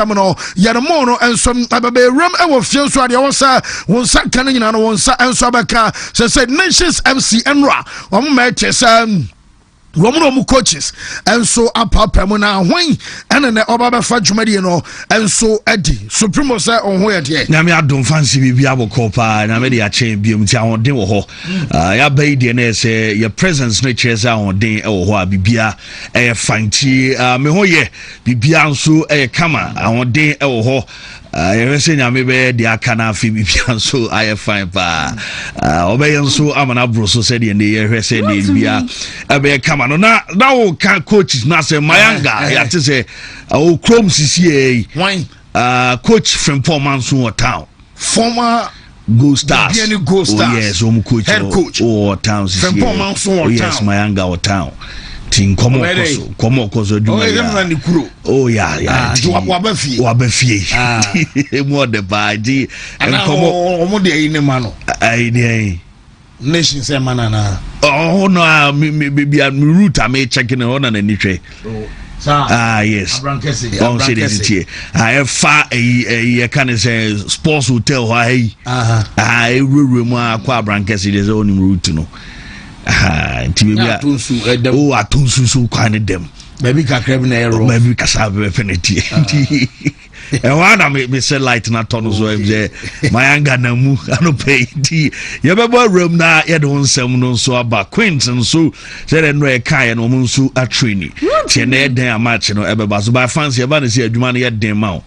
Samano, Yanamono, and some Ababe Ram, and was feels what you was canning on one side and Sabaka, so said Nations MC Enra, one matches. Romuno coaches and so up Pamona Wayne and then the Obaba Fajumadiano and so Eddie Supremo say on where yet. Namia don't fancy Biabo Copa and Amelia chain Bium Town Dewo. Ya bay DNS, your presence natures on day or Bibia, a fancy Mehoye, Bibiansu, a Kama, on day or I say maybe the Akana Phoebe so I fine pa. Obeyan so I'm an abro so said in the year said be come on now can coaches Nasa Mayanga. I have to say oh Chrome CCA coach from 4 months or town. Former Go Stars. Yes, coach head coach or town from 4 months or yes, Mayanga or town. Tin komo koso oh yeah wabafi more the body and komo de ine mano ai nation say manana oh no me route am checking on na nitwe yes on say this I fa a can say sports hotel why ruru mu akwa Brankesi there's only route no atunsu so kwane dem baby kakra na ero baby kasabe penalty e wana me say light na tonu so Mayanga na mu anope ti ye bebo room na ye don nsem no so aba queens so say no e kai no mu so a training tie na den match no e beba so ba fans ye ba na say adwuma na ye den ma o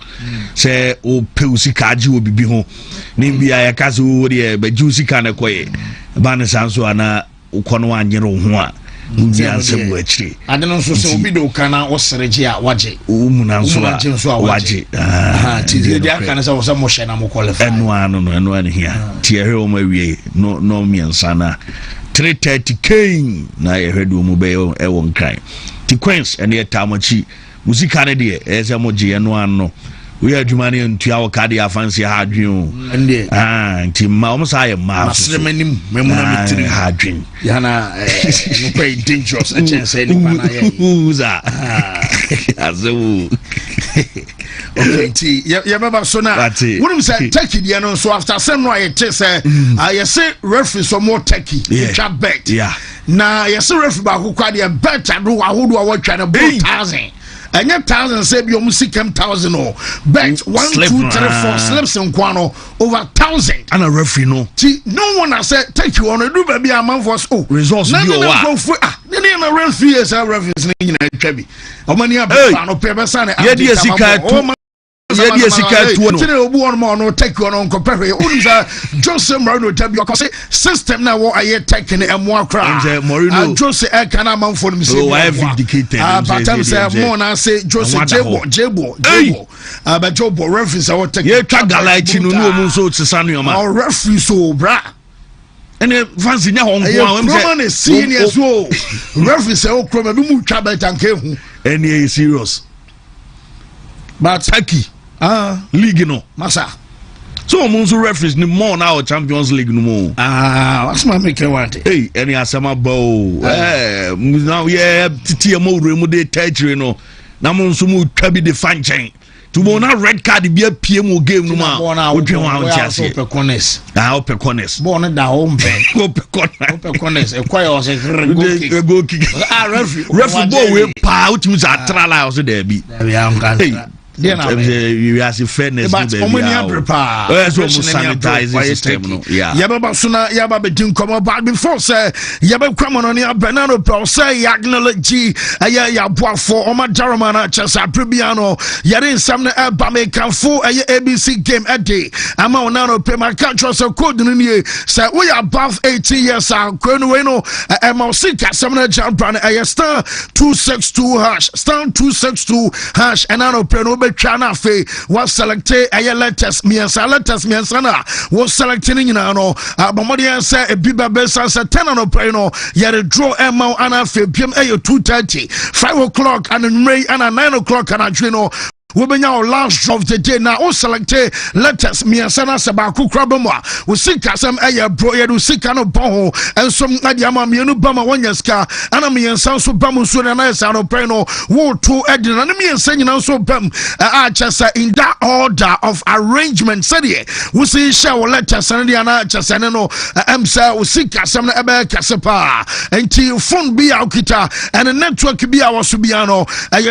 say o pe usika agi obibi ho ni bia ye ka so wo de be usika na koye ba na sanso ana ukono anyere ho a ubi ansem wachiri ade no so se obi do kana osreje a waje umuna nso a waje ti de aka na se wo se mo hye na mo qualify eno anu hia ti ehe o mawie no miensa na 330 k na ehe do mu be e won kan ti queens ene tamachi musika ne de e se mo je eno anu we adwuma ne ntua wo kade afansi ha adwen nti ma o msa ye ma masremanim memuna mitiri ha adwen yana no quite dangerous a chance any pana ye uza azu okay ti ye baba so na wonu say Turkey dia no so after some no ye say I say referee so more Turkey chat bet na ye say referee ba ko kwade bet ado ahodo a watwa na 1000 and your 1000 say you must come 1000 or bet 1 2 3 4 slips in kwano over 1000 and a referee no one has said take you on a do baby a man for results no na referee is a referee in a trebi o mani abba no pebe sana yeah, sika tuo no obu on mo no take you on compare unza Jose Mourinho tabi o say system na wo aye take ni emo akra Mourinho Jose e kana man for me say I vindicated but am say mo na say Jose Jebo but Jobo referees I take ye twa galaichi no mu so tsanu ma referee so bra ene fancy nya ho nko am say man senior so referee say o kroma bi mu twa betanke hu ene is serious but Turkey league no masa so monso referees ni more now Champions League no more what's my make want any asama bow now yeah titi mo remu de territory no na monso mu twa bi de fanchen to mo na red card bi apie mo game no ma odwen wa ontiase open corners open corners born da home open corners e kwai o se go kick referee ball we pa utimi za trala o se da bi you as fairness but omania prepare so sanitize system no yaba suna yaba be din come back before say yaba kwam on ya banana pro say acknowledge ya boafo o ma German chesa prebiano yare nsam na eba me kanfo ABC game a day ama ona no pe ma catch us code no nie say we above 18 years kwenu we no e ma sika sam na Japan star 262 hash star 262 hash and no pe no Chana fe was selected a letters miensa na was selecting nyina no abomodi say e biba besa say 10 no pray no yare draw amount ana fe pm 2:30 5 o'clock and 9 o'clock and no wobenya last of the day na o select letters miensa na seba kokra ba mu a wo sika sam eye bro ye do sika no bon ensom na dia ma mienu ba ma wonya sika ana miensa so ba mu so na na esa no pray no wo to edina na miensa nyina so bam a chesa in that order of arrangement said ye wo see share wo letters na dia na chesa ne no emsa wo sika sam na ebe kase pa enti phone bi a okita and network bi a wo so bia no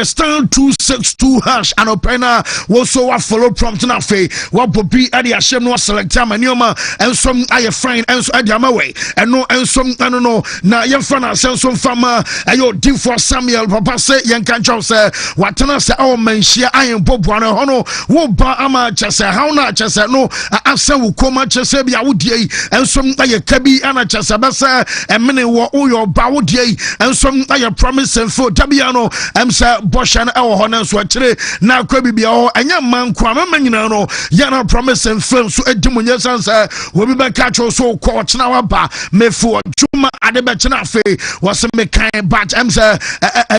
star 262 hash and opena wo so wa follow prompt na fe wa bobi ade ahyem no select amanioma ensom aye fine enso ade amawe eno ensom eno no na ye fa na senso fama ayo din for Samuel papa say yen kan chow say watena say o manhia ayen bobo na ho no wo ba ama chese how na chese no asa wo koma chese bia wo die ensom aye kabi ana chese besa emene wo yo ba wo die ensom aye promise and for tabiano emsa boshan ewo ho na so akire na kwa bibia ho anya manko amama nyina no yana promise and film so edimunye sansa wo bi be catch so ko china wa ba mefu juma ade be china fe was me kan but emsa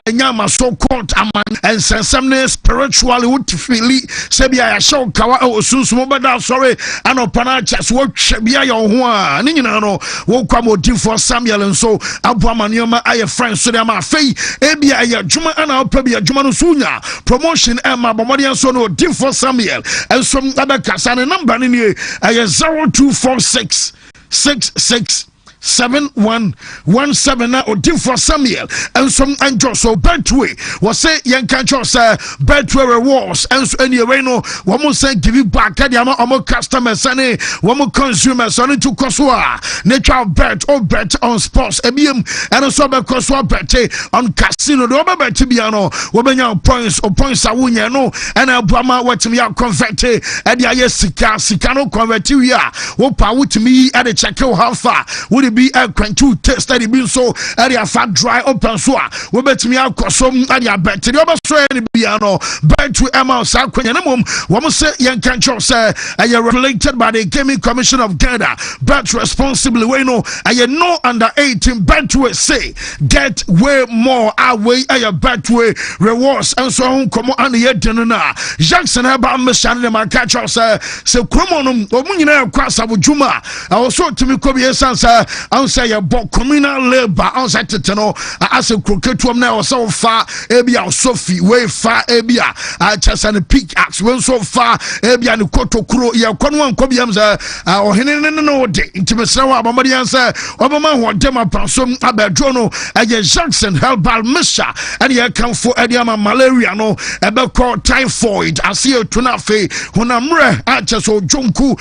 anya ma so court aman and sensem spiritually would feel se bia ya show kawa o sunsumo beda sorry anopana chas wo bia yo ho a ni nyina no wo kwa modin for Samuel nso aboamanioma aye friends so dem afei ebia ya juma ana opabia juma no sunya promotion Emma Bomodian so no din for Samuel and some other kasane number ni 0246 66 7117 na odi for Samuel and some angel so Betway was say yen can just Betway rewards and so anyway no one more say give you back at the customers and one more consumers on to Koswa nature bet or bet on sports ebiem and so be Koswa bet on casino do be bet biano we be points or points awunya no and abama what me convert e dia sika no convert we are wo pa with me at the check how far would be a quentu test that been so area fat dry open so we bet me akosom area bet the oba so any biano bet to Emma sa kwenya na mom wo say yen kan cho say are regulated by the Gaming Commission of Ghana bet responsibly we know are no under 18 bet to say get way more away are bet way rewards and so on come on ye denna Jackson herbal mission dem catch us say kromon omunyina kwasa bujuma also to me ko bi esansa answer your communal labor answer teteno as a croquetuam na so far ebia sofi we far ebia chasane pickaxe when so far ebia ne kotokuro ye kwano anko biam za ohene no de intimesra wa abamadi ansa obama ho dem apansom abadro no aye Jackson herbal misha and ye kan for ediama malaria no ebe call typhoid asie tuna fe honamre acheso jonku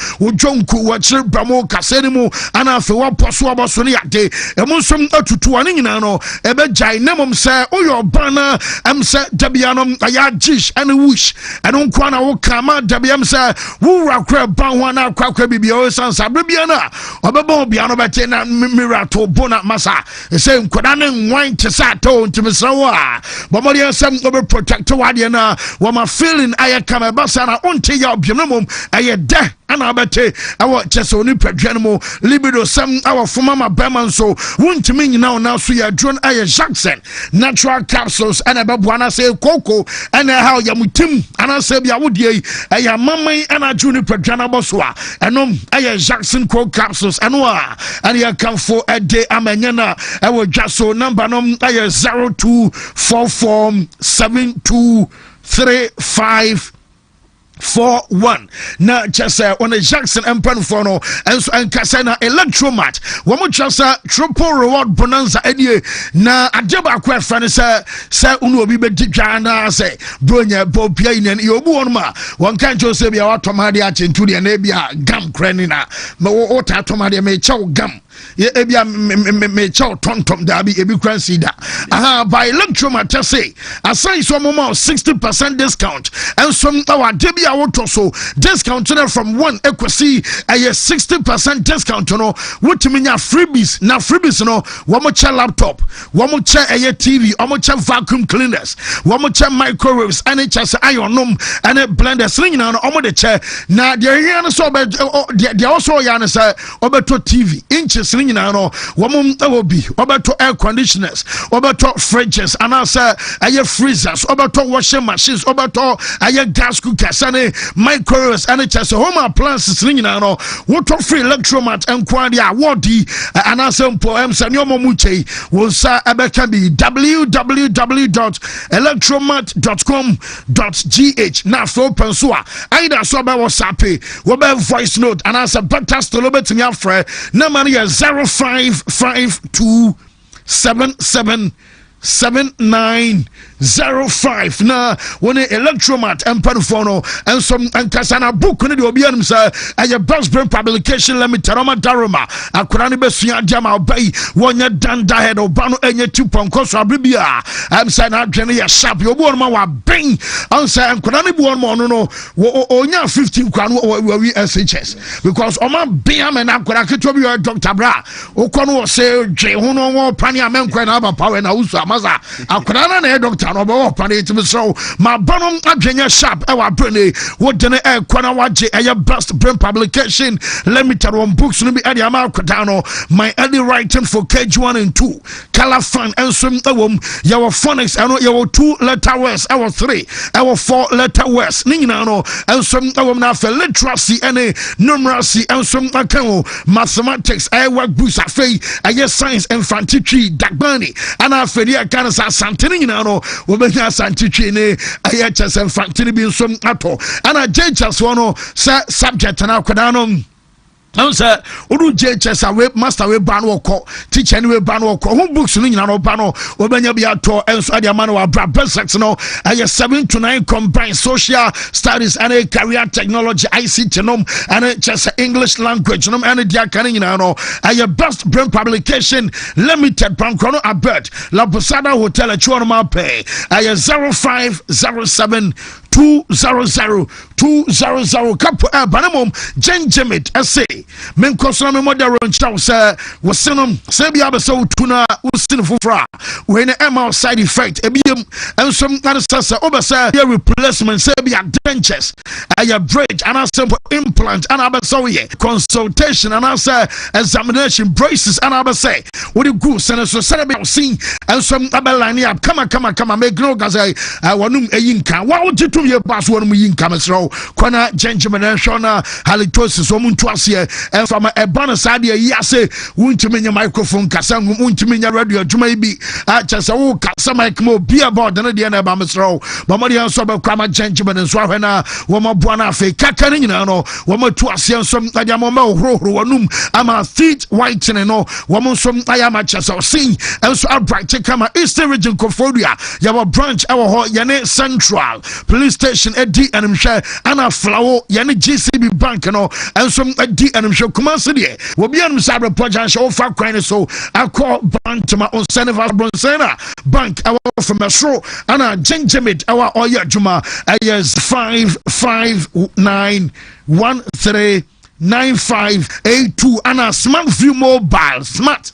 wachir bramo kaseni mu ana fe wa poso aboso ne yade emunsom atutu ani nyina no ebe jai nemom se oyo bana emse dabianom aya jish and wish eno nkwa na wo kama dabiam se wo rakra ban ho na akwa bibia o sansa bibia na obebo bia no bete na mirato bona masa se nkoda ne nwan tesa to ntimsra wo a bomori asem obe protect wade na wo ma feeling aya kama basa na onte ya obiemom aye de ana abete awo chese oni padwan mo libido sam awo fuma ma bema so wontimi nyina na so ya drone aye Jackson natural capsules ana babuana say koko ana how ya mutim ana say bia wodie aye mamman ana juni padwan aboso a enom aye Jackson co capsules eno a ana ya kan for a day amanya na awo dwaso number nom aye 0244723541 na chasa on a Jackson empanfo no enso enkasa na electromat wo mo chasa triple reward bonanza edie na adeba akwa frane se unu obi be didwa na se bronya bobia inen e obu won ma won kan cho se bia watomade a chentu de na bia gam krani na ma wo tatomade me chew gam ye ebia me chew tontom da bi ebi kransi da aha by electromat say asai so mo 60% discount and some our debia woto so discount from 1 equasi a 60% discount no wotimi nya freebies na freebies no wo mo cha laptop wo mo cha TV wo mo cha vacuum cleaners wo mo cha microwaves and cha iron nom and blenders nyina no mo de cha na de here no so be de also ya no say obeto TV inches appliances ni nyina no wom obi obeto air conditioners obeto fridges anasa aye freezers obeto washing machines obeto aye gas cookers and microwaves and chese home appliances ni nyina no woto free electromat enkwade awodi anasa mpo emsanyo momuchei wonsa abeka bi www.electromat.com.gh na for pensua aida so ba WhatsApp we be voice note and as a better still betimi afre na man 0552777905 na when electromat empanofono and some ankasana book ne de obianum say aye best brain publication limited Roma Daroma akurani besua jama obai wonya danda head obano enye 2 ponkoso abribia am say na adwene ya sharp obo no ma wa ben an say akurani bo no no onya 15 kwa no we SHS because o ma ben am na akura keto bi Dr. Bra okono say dwe ho no wo pani amenkwa na aba power na usu amaza akurana na doctor no bo pani it so ma banom adwene sharp e wa brene wo dene e kwana waje e best brain publication limited on books no be e dey ama akwada no my early writing for KG1 and 2 color fan and some ewom your phonics and your 2 letter words our 3 our 4 letter words ni nyina no and some ewom na for literacy and numeracy and some akan mathematics I work books afei I science and infantry dagbani and afei kan sa santene nyina no wo benya santitwe ne I chess infantry bi nso ato ana jechas wono sa subject na akwada no say odu JHS we master we ban wo ko teacher ni we ban wo ko ho books no nyina no ban no obenya bia to enso ade man wa bra basics no 7 to 9 combined social studies and career technology ICT no and just English language no and dia kan nyina no best brain publication limited pankro abed la Posada hotel at Chuanma pay 0507 200 kapo banamom genjemit essay men kosona me modern chow say wosenom say bia be so tuna wosin fufra we na side effect ebiem ensom anasa obesa replacement say bia dentures bridge and simple implant and abesa ye consultation and answer examination braces and abesa what the good so say be sin ensom abeline up come make no gaza wonum eyinka wa wotitum ye pass wonum yinka mesro kwana gentleman shona halitosis so muntu ase from a bonus side ya say wontumi nya microphone kasa wontumi nya radio adwuma bi chese wo kasa mic mo be about na de na ba mesro ba mo de so be kwama gentleman so ahwena wo mo boa na afi kaka ni nyina no wo mo tu ase so ade mo ma horo wonum ama feet whitening no wo mo so ayama chese sin enso abright kama Eastern region Koforia ya branch our ho yene central police station edi animhwe ana flawo yene GCB bank no enso edi animhwe Kumasi de wo bia no sabre projan show fa kwan so akọ bank ma on Seneva Bronsena bank our from Metro ana Genjemit our oya juma is 559139582 and a smart view mobile smart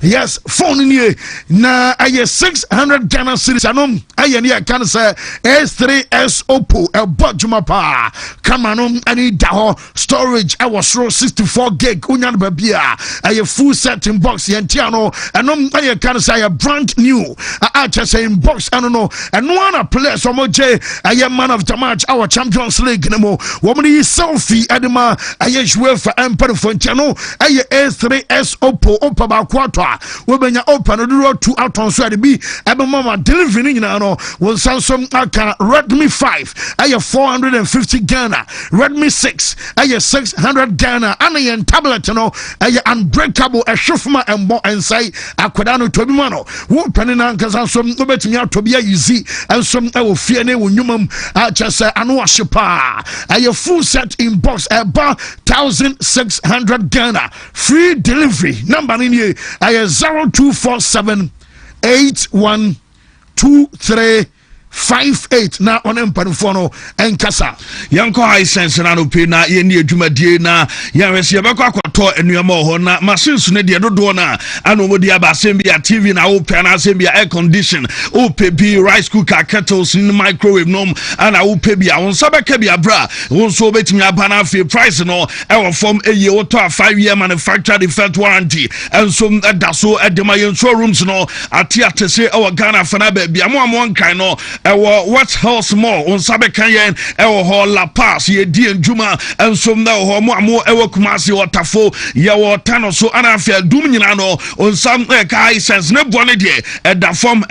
yes phone in here na 600 Ghana cedis anom aye can say S3S Oppo a bojuma pa kamanum ani daho storage I was 64 gig unyan babia a full set in box yentiano anom aye can say a brand new just in box I don't know and one place omoje aye man of the match our Champions League nemo woman is selfie adema aye jwe for empire fontiano aye A3S Oppo ba kwatwa we benya Oppo no do 2 out on so be ebe mama delivery nyina no won Samsung aka Redmi 5 aye 450 Ghana Redmi 6 aye 600 Ghana and aye tablet no aye unbreakable a shofuma embo ensai akwada no tobi mano wo pani na nkasa so obetumi atobia easy ensom e wo fie ne wo nwumam a chese anu ahyepa aye full set in box about 1,600 Ghana free delivery number in here 0247 812358 na on empanfono enkasa yanko high sense na no pe na ye ni adwumadie na ya resi ye bekwa to enuama ho na machines ne de dodo na ano mo dia ba asembia TV na open asembia air condition open bi rice cooker kettles in microwave nom ana open bi a won sabeka bi abra won so betimi abana afi price no e wo form eye wo to a 5-year manufacturer defect warranty and so da so e de my showrooms no ati se e wo Ghana fana ba bi amo nkan no e wo what house more won sabeka yen e wo ho La Paz ye di njuma and so na ho mo amo e wo Kumasi Watafo ye wo tano so ana afi dum nyina no on some kai sense ne bone de e da form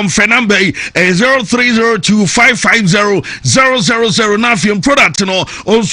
fenamba 0302550000 na afi product no on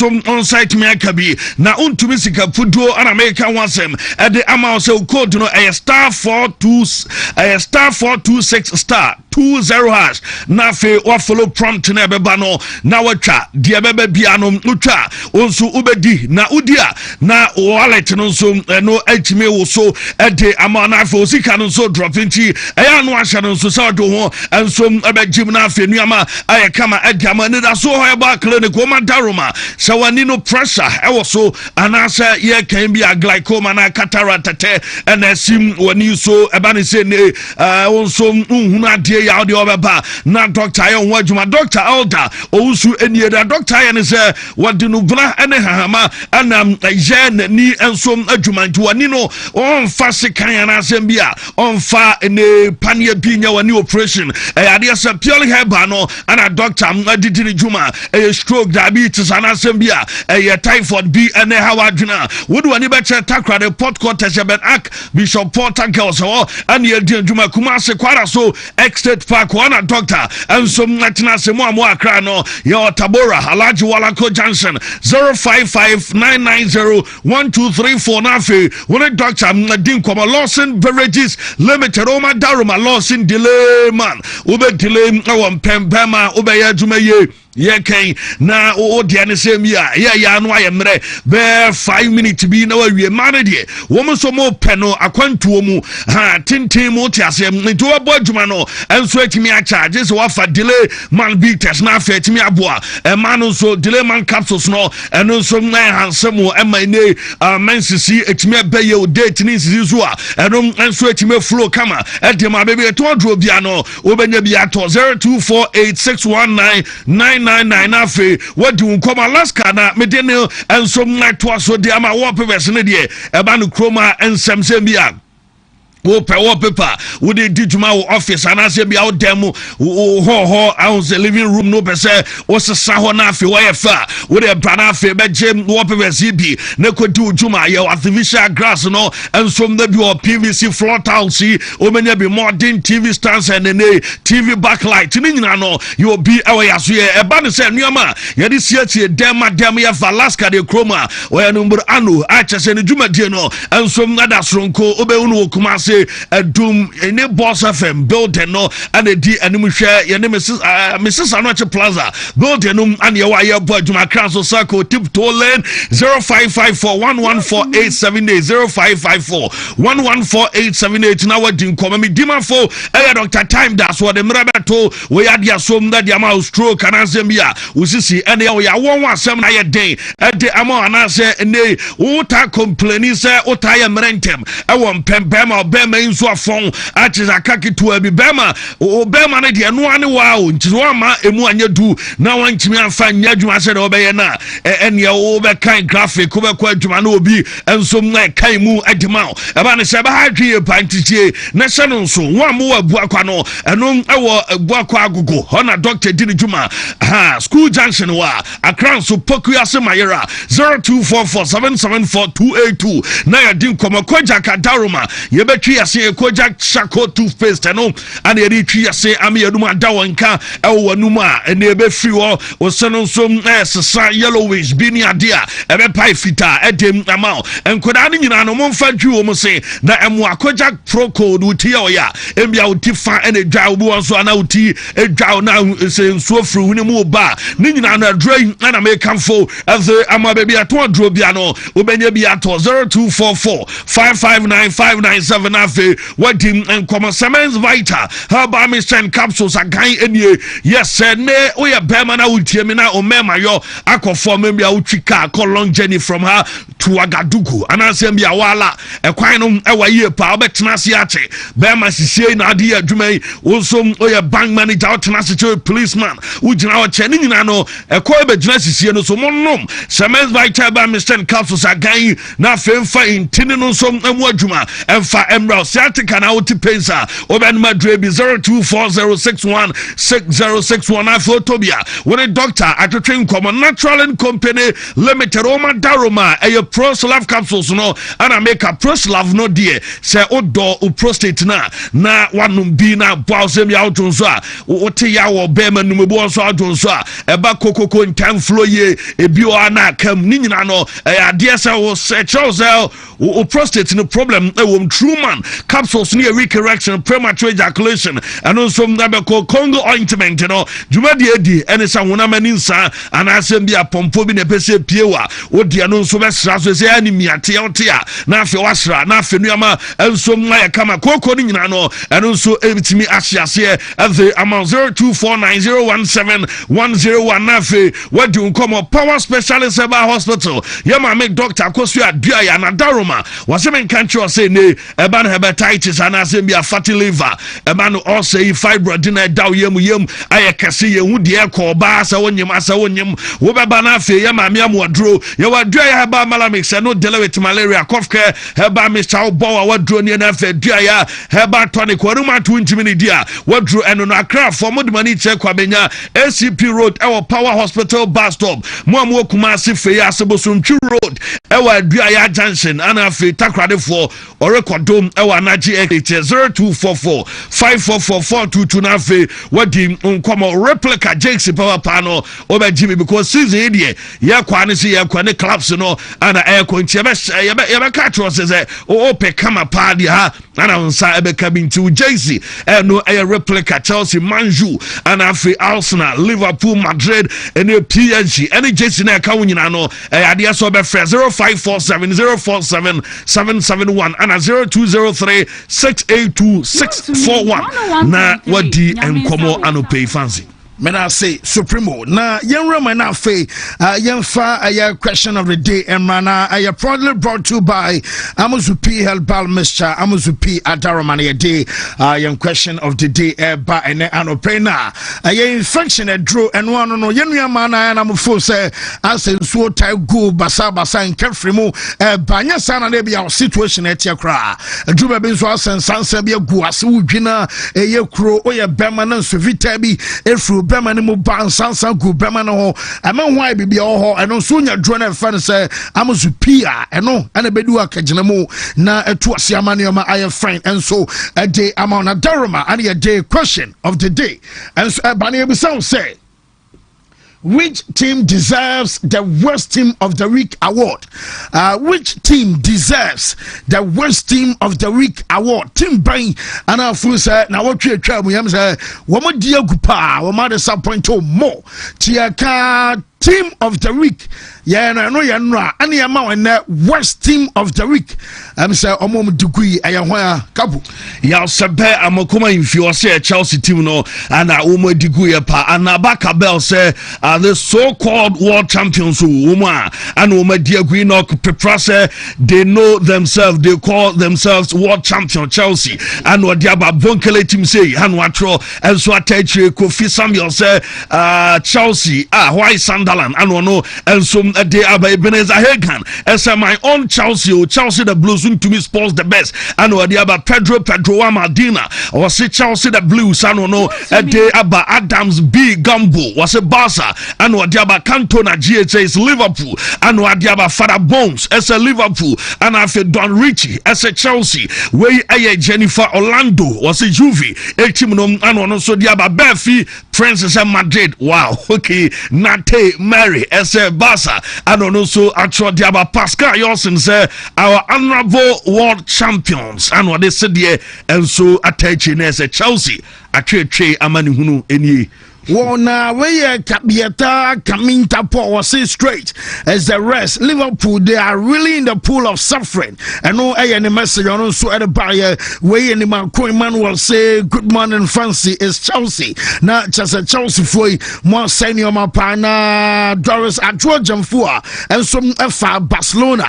site me akabi na untumi sika fuduo ana make wansem e de amount say code no star 426*20 hash na fe wa follow prompt na beba no na watwa de beba bia no utwa onso ubedi na udia na wallet no so no atime wo so e de amount na fe osika no so drop nti e ya no ahya no so sa do ho enso abegim na fe nuama aye kama agama ne da so ho e ba clinic o ma daroma shawani no pressure e wo so anasa ye kan bi a glaucoma na cataract and asim wani so e ba ne se ne onso nhunu ade ya de obeba na doctor ye ho adwuma doctor elder owusu enie da doctor ye ne se wadi no bra ene hahama anam je ni enso adwuma nti wani no on fa sekan na asem bia on fa ne panie bi nya wani operation ade se purely herbal no ana doctor adidi ni juma stroke diabetes ana asem bia typhoid bi ene hawadwuna wodu wani be che takra de port quarter sheben ak Bishop Porter girls ho ane edi juma kuma se kwara so Estate Park wana doctor and some natina se mo akra no yo Tabora Alaji Walako Junction 0559901234 nafe wona doctor din kwama Lawson Beverages Limited Oma Daruma Lawson delay man ube delay awon pembema ube ya juma ye kan na o de ne sem ya no ayemre be 5 minutes bi na wawie mane de wo mo so mo pe no akwantuo mu ha tintin mo ti asem nti wo bo adwuma no enso atimi a charge so wa fa delay man bi test na fa atimi aboa e man so delay man capsules no eno so na hansem wo e man ne mansisi atimi abaye o date ni sisi so a eno enso atimi flow kama e de ma be to odro bia no wo benya bia to 0248619999 afe wadi unkoma Alaska na medene enso mnatwa so de ama wo pebes ne de e ba no kroma ensemsem bia wo paper wo de dijuma wo office anase bia wo demo ho house living room no pese wo sesa ho na afi wo ye fa wo de brana afi be gem wo paper CB na kodi ujuma ye artificial grass no enso mda bi o PVC floor tiles o menya bi modern TV stands and ne TV backlight ni nyina no you be ewe yaso ye e ba ne se nuama ye de siatie dem ye fa Alaska de chroma wo ye no mbur anu a chese ne juma die no enso mda sronko obehunu okuma Doom in a Boss FM building no and a D and share your name is Mrs. Anoche Plaza building and your wire boy to my cross circle tip to lane 0554114878 0554114878 now what do come me demand for Dr. Time that's what the mrabato we had ya some that the amount stroke and Zambia usisi and we are 117 day at the amount and I say ne uta complaining say utaya mrentem I want pembema bema inso afon achiza kaki to ebi bema o bema ne de no ane wow nti wo ma emu anya du na wanchimi amfa nya adwuma se de obeye na ene o be kan graphic o be kwa adwuma na obi enso na kan mu adwuma e ba ne se ba hadwe pantitie na se no nso wo am wo abu akwa no eno ewo abu akwa agogo ho na doctor di adwuma ha school junction wa akran so poku ase mayera 0244774282 na ya din komo koja kadaruma ye betwi ase koja shako toothpaste no and ye retwi ase ame yadum adawanka ewo wanum a ene ebe free wo seno so sesa yellowish bini adea ebe pai fita edem amount enkoda ni nyina no momfa dwi wo mo se na emu akoja pro code uti ya embia uti fa ene dwa obu won so ana uti edwa na se nso free huni mu ba ni nyina na drain na make camfo as ama baby ato dro bia no obenya bia to 0244559597 nafe wadim enkomo Semens Vita herbal mixture capsules akan enie yes ne oya bema na utiemi na omema yo akofo membi a utwika call long journey from her to Agadugu anasem bia wala ekwan no ewaye pa obetena se ache bema sisie na ade adwuma also oya bank manager otena se policeman ugina o che ni nyina no ekoy be gina sisie no so monnom Semens Vita herbal mixture capsules akan na femfa intini no so emu adwuma emfa emra siatika na oti pensa oben Madrid 0240616061 afotobia when a doctor at a train common natural and company limited Oma Daroma a Proslav capsules no and I make a Proslav no dear say odo u prostate na one be na bousem ya utonsa oti ya wo bema numebo so adonsa eba kokoko ntam flow ye ebio ana kam ni nyina no ya de say wo Charles o prostate no problem e wo true man capsules near recorrection premature ejaculation and also Nabeko Congo ointment no juma di ene sa wona mani nsa anasem bia pompo bi na pese piewa odi ano nso besra so se anemia te otia na afi wasra na afi nuama enso mma ya kama koko ni nyina no eno nso ebitimi ahyiase ave amount 0249017101 na afi wadi unkomo power specialist herbal hospital yama make doctor akosu adua ya na daroma wasemen kancho say ne eba na hepatitis anasem bia fatty liver eba no also fibroid na daw yem ayekase ye hu de ko ba asa wonyem wo beba na afi yama me amodro ye wadua ya herbal malamix no deal with malaria cough care herbal mixture bowa wadro ne na afi dua ya herbal tonic waruma 20 minutes dia wadro eno no akra for modmani che kwabenya ACP road our power hospital bus stop mo Kumasi fe asebosuntu road ewa adua ya junction ana afi takrade for orekodom ewa naji 0244 544422 na afi wadi nkomo replica jakes power panel oba jimmy because season here ya kwa ne se ya kwa ne clubs no ana air konti ya be catch us say o pe kama party ha ana unsa ebe kabinti jakes no air replica Chelsea Manju ana afi Arsenal Liverpool Madrid and PSG any jakes na ka wunyina no ade so be 0547047771 ana 0203682641 na wadi enkomo anope fancy Mena say Supremo na yenrema na fe yenfa a question of the day emrana a proudly brought to you by Amuzupi herbal mixture Amuzupi Adaromani day yen question of the day ba ene anopena a infection a draw and one no yenua mana na mfo say asensuo tai go basa in kefrimu banya sana na bia situation etia kra adruba bi so asensansa bia gu ase wudwina eye kro oye bema na so vita bi efru bema ni mo ban sansan gu bema no ho ama hwan bibia ho eno so nya dro na fa no say Amuzupia eno ana bedu akagina mu na etu ase amane ma aye friend and so a day amount of Daroma and a day question of the day and so bani ebusan say which team deserves the worst team of the week award? Which team deserves the worst team of the week award? Team Bain and our full say now what you try we am say woman dear gupa woman disappoint more Tiaka team of the week yeah no ya no ani ama na worst team of the week am say omom dugui ayahwa kabu ya sebe amakoma infio say Chelsea team no ana omo dugui pa ana baka bell say the so called world champions woman and omo diagui no prepare say they know themselves, they call themselves world champion Chelsea and what diaba bonkele team say han watro and so attach Kofi Samuel say Chelsea why Sunderland and no and some day aba Ebenezer Hagan as my own Chelsea the Blues to me sports the best and what aba Pedro Amadina or say Chelsea the Blues and no a day aba Adams B Gambo was a Barca and what aba Cantona GHA is Liverpool and what aba Father Bones as a Liverpool and after Don Richie as a Chelsea where a Jennifer Orlando was a Juve a team no and also the aba Befi Francis and Madrid wow okay Nate Mary as a Barca and also actually the aba Pascal Yosin say our honorable world champions and what they said here and so attaching as a Chelsea a trade amani hunu any Wona we Kabieta Kaminta Paul was say straight as the rest. Liverpool, they are really in the pool of suffering. And no any message on so at the buyer way any man will say good morning fancy is Chelsea. Not just a Chelsea for more senior Mapana Doris at Georgian Fua and some FA Barcelona.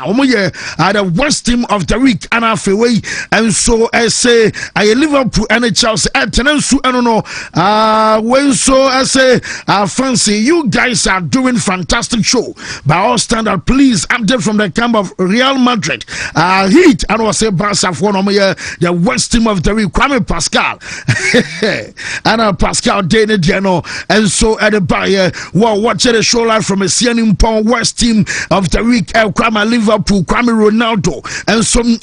At the worst team of the week and half away. And so I say I Liverpool and Chelsea at Tenensu. I don't know. When so I say fancy you guys are doing fantastic show by all standard. Please update from the camp of Real Madrid. Heat and was say Barca for the worst team of the week. Kwame Pascal and Pascal Dane Diano and so at the buyer watching the show live from a CNN worst team of the week. Kwame Liverpool, Kwame Ronaldo and some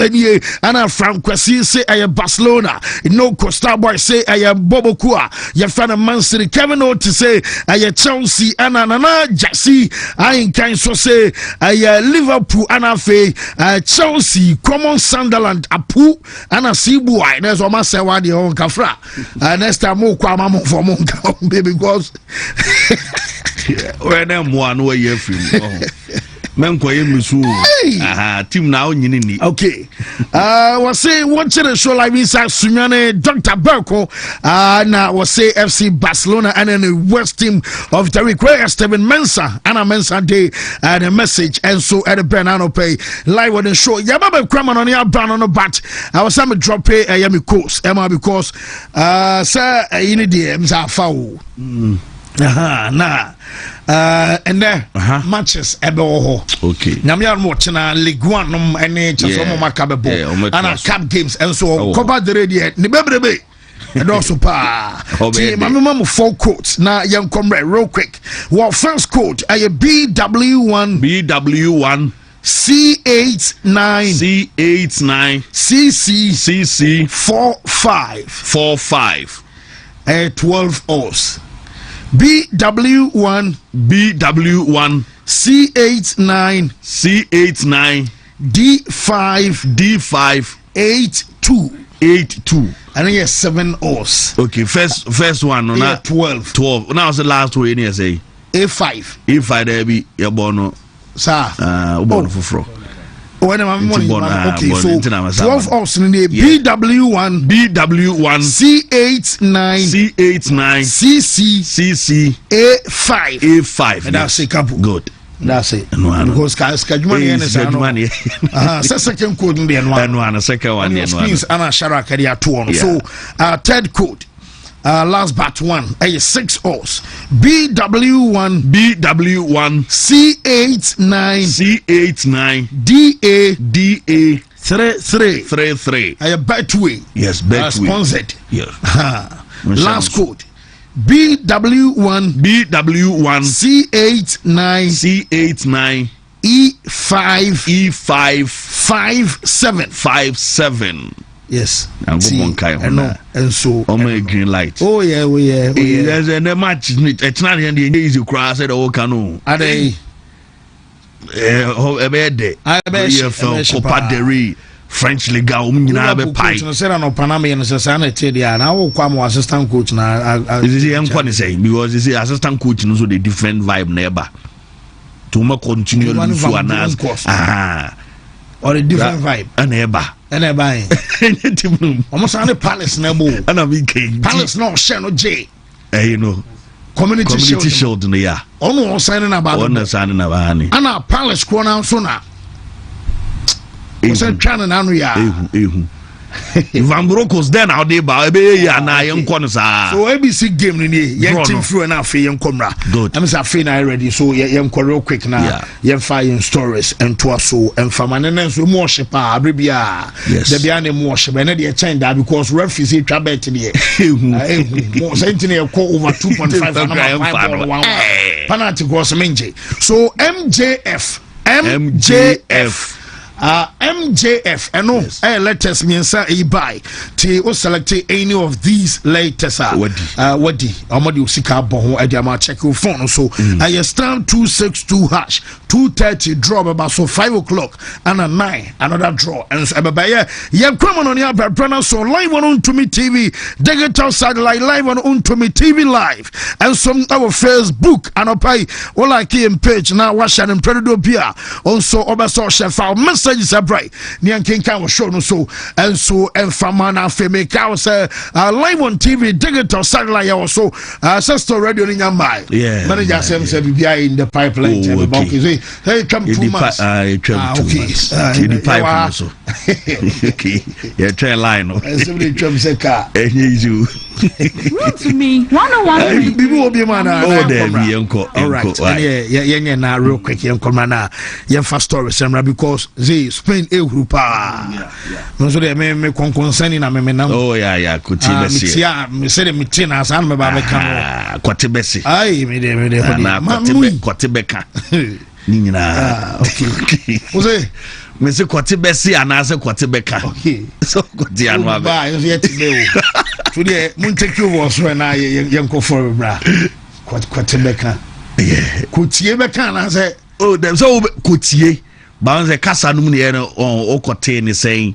and Frank Kwesi say I Barcelona. No Costa Boy say I Bobo Kua. Your fan of Man City Kevin O to say I Chelsea and Nana Jassy. I in kind so say I Liverpool and Chelsea, Common Sunderland, Apu and a Sibu. There's what I say what the own Kafra. Next time more Kwama for Monka baby because when I'm one way you feel. Team now okay. Was say watching the show like inside Sunyane Dr. Berko now was say FC Barcelona and then the worst team of the week where Steven Mensah and a Mensah day and a message and so at the Bernano pay live on the show. Yababa Kraman on your brand on the bat. I was some drop pay a Yami course Emma because sir in the DMs are foul. And there matches ebo okay now we are watching League One and just and our cup games and so cover the radio the baby and also pa my mama 4 quotes now young comrade real quick well first quote I BW1 C89 CC 45 12 O's BW1 C89 D5 82 and yes 7 O's. Okay, first one on that 12 now the last one here say A5 there be your bono sir bono for when I'm okay, so 12 O's in the BW1 C89 CC A5 and that's a couple good. That's it. Because money second code in the one second one screens and a Sharakaria 2 so third code last but one a 6 O's BW1 C89 DA 33 I bet way yes bet sponsored yes last code BW1 C89 E5 57 yes and so green light oh yeah there's a match it's not easy cross at all canoe are they Copa del Rey French Liga nyina be pai no say no Panama no say na tell dia na wo kwam assistant coach na is he say because is assistant coach no so the different vibe neighbor to ma continue to announce or a different vibe neighbor almost on the Palace na bo and I mean Palace no share no J you know community shield no ya ono signing about and a Palace corner so na so trying na no ya Van Broncos then out there ba ebe ya na yenkon sa so ABC game ni yen team through na afi yenkomra am say afi na ready so yenkɔ real quick na yen fire stories and to so and famane so mo worship abrebia the bia na mo worship na dey change that because referee say twa bet dey mo say ntine e call over 2.5 na penalty goes menje so MJF MJF and letters miensa e buy ti o select any of these letters wadi amadi usika bon e dia check your phone so I stand 262 hash 230 draw about so 5 o'clock and a 9 another draw and so ye kwama on ya brana so live on Wontumi TV digital satellite live on Wontumi TV live and some our Facebook and opai all like him page now wash and predator bia also obaso chef messages are bright nian kinka was show no so and so and famana feme ka was live on TV digital satellite also sister radio in yamai manager say bia in the pipeline hey come 2 months okay the pipeline so okay yeah try line no somebody drum say car you to me 101 bibi obi mana oh there be enko all right yeah na real quick enko mana yeah fast story semra because they Spain Europa no so they me concern na me na oh yeah kuti besi me say me tina san me ba me kan kwate besi ai me de na kwate beka ni nyina okay ose me say kwate besi anase kwate beka okay so kwate anu abe ba yo yet me o so dey mun take you was when na yenko for bra kwate beka yeah kutie beka na say oh dem so kutie ba on say kasa no ne no o kote ni say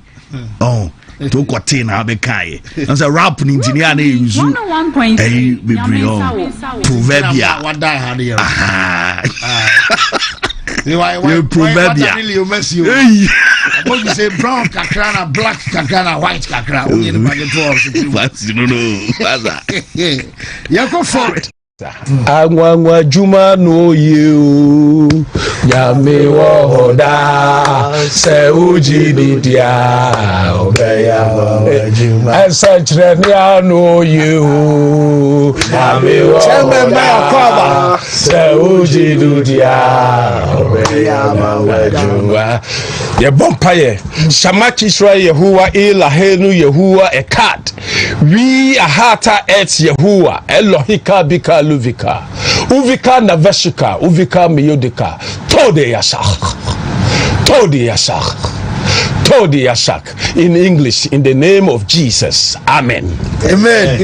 to kote na be kai on say rap ni engineer na use 101.3 bebre proverbia wada ha de why proverbia you mess you what you say brown kakra na black kakra na white kakra o yin ba de to no what's that you go for it Angwa juma no you Yami wo hoda Se uji didia Obeya juma Esachre niya no you Yami wo hoda Se uji didia Obeya juma Ye bompaye Shamachi Shra Yehuwa Ilahenu Yehuwa Ekad We ahata et Yehuwa Elohika bika Uvika Naveshika Uvika Miyodika Tode Yasak in English in the name of Jesus. Amen. Amen.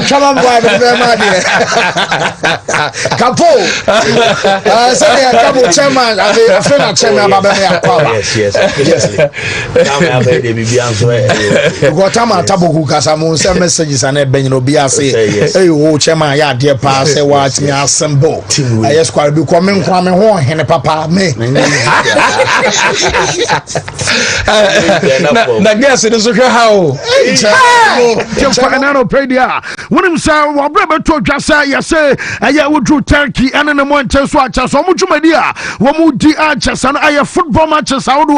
Come on, Kapo. Chairman. Messages and hey, chairman, yeah, dear pass, say watch me assemble. I just quite be coming home, and papa, me. Na guess it is how Nano Pedia. When him say, well, brother, to just say, you say, I would do Turkey and in the Montes watches, so much media, one more the archers and I football matches out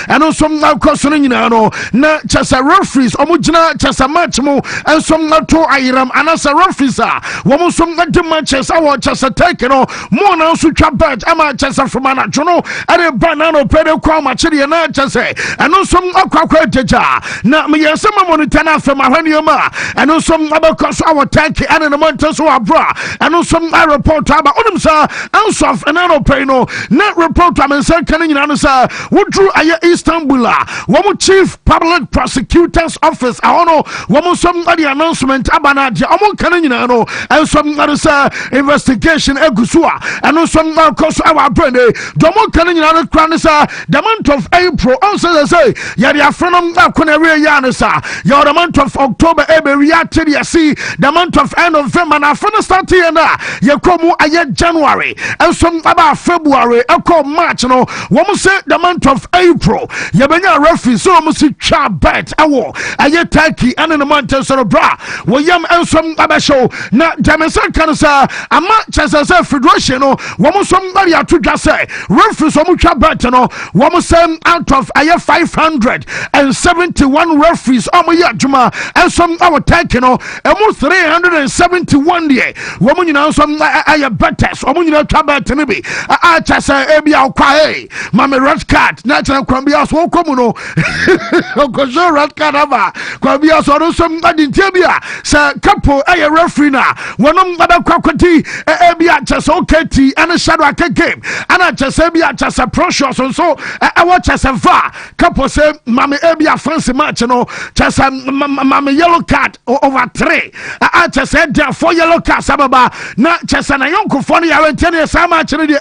and also now crossing, you know, not just a referees, Omujina, just a match more, and some not to Iram, and as a referees, one more some not the matches, I want just a take, you know, more now to Chabbat, I'm a just from Anachono, and a banana pedo croma chili and I just say, and also Aquaqueta, not me, some monitana from Mahanioma, and also because our tank and in the mountains who are bra, and also I report about them, sir, and soft and I pay no, not report, I'm in second, sir, what drew a Istanbul, one chief public prosecutor's office, I don't know, one somebody announcement, Abanaja, I'm Canino, and some other investigation, Egusua, and also because our brand, Domo Canino, the month of April, also they say, Yadia from Nakunaria Yanasa, you're the month of October, reacted, you see, the month of end of November, and I finished starting you come a January, and some about February, I call March, you know, one say the month of April, you been a referee, so must see Chabet, I will, I get Turkey, and in the month of Bra, William and some other show, not Jamaican cancer, a match as a federation, or one somebody to just say, referee, so much Chabet, no wɔn sɛ out of 571 referees ɔmo yɛ adwuma ɛnso ɛwɔ Turkey no ɛmu 371 deɛ wɔn nyinaa nso ɛyɛ betters ɔmo nyinaa twa bet ne bi akyɛ sɛ ebi akwa mame red card na kyerɛ kwan bi aso wɔkɔ mu no ɔkɔhyɛ red card aba kwan bi aso ɔno nso adintie bi a sɛ couple ɛyɛ referee na wɔnom ɛbɛkɔ akɔti ebi akyɛ sɛ oketi ɛne shadow aka game ana kyɛ sɛ ebi akyɛ sɛ pressure nso ɛwɔ kyɛ sɛ va couple sɛ mame ebi afansi match no kyɛ sɛ mame yellow card over 3 kyɛ sɛ ɛdɛ 4 yellow cards ababa na kyɛ sɛ na yɔnkofoɔ no yɛwɛ nkyɛn yɛ saa match no deɛ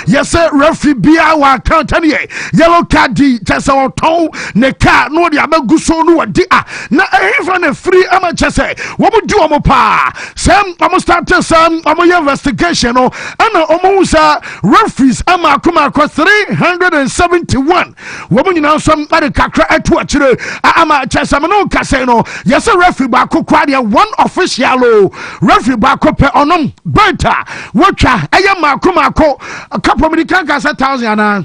yɛsɛ referee bia wɔ account ne yellow card di kyɛ sɛ ɔtɔn ne car no de abɛgu so no wɔdi na ɛhifra ne free ama kyɛ sɛ wɔn di wɔn paa sɛ wɔn start sɛ wɔn yɛ investigation no ɛna wɔn hu sɛ referees ama akoma 371 wɔn nyinaa nso ɛde kakra ɛto akyire ama kyɛ sɛ wɔn no kasa no yɛsɛ referee baako kora deɛ one official o referee baako pɛ ɔnom beta wɔtwa ɛyɛ maako couple mi kan kasa 1,000 ana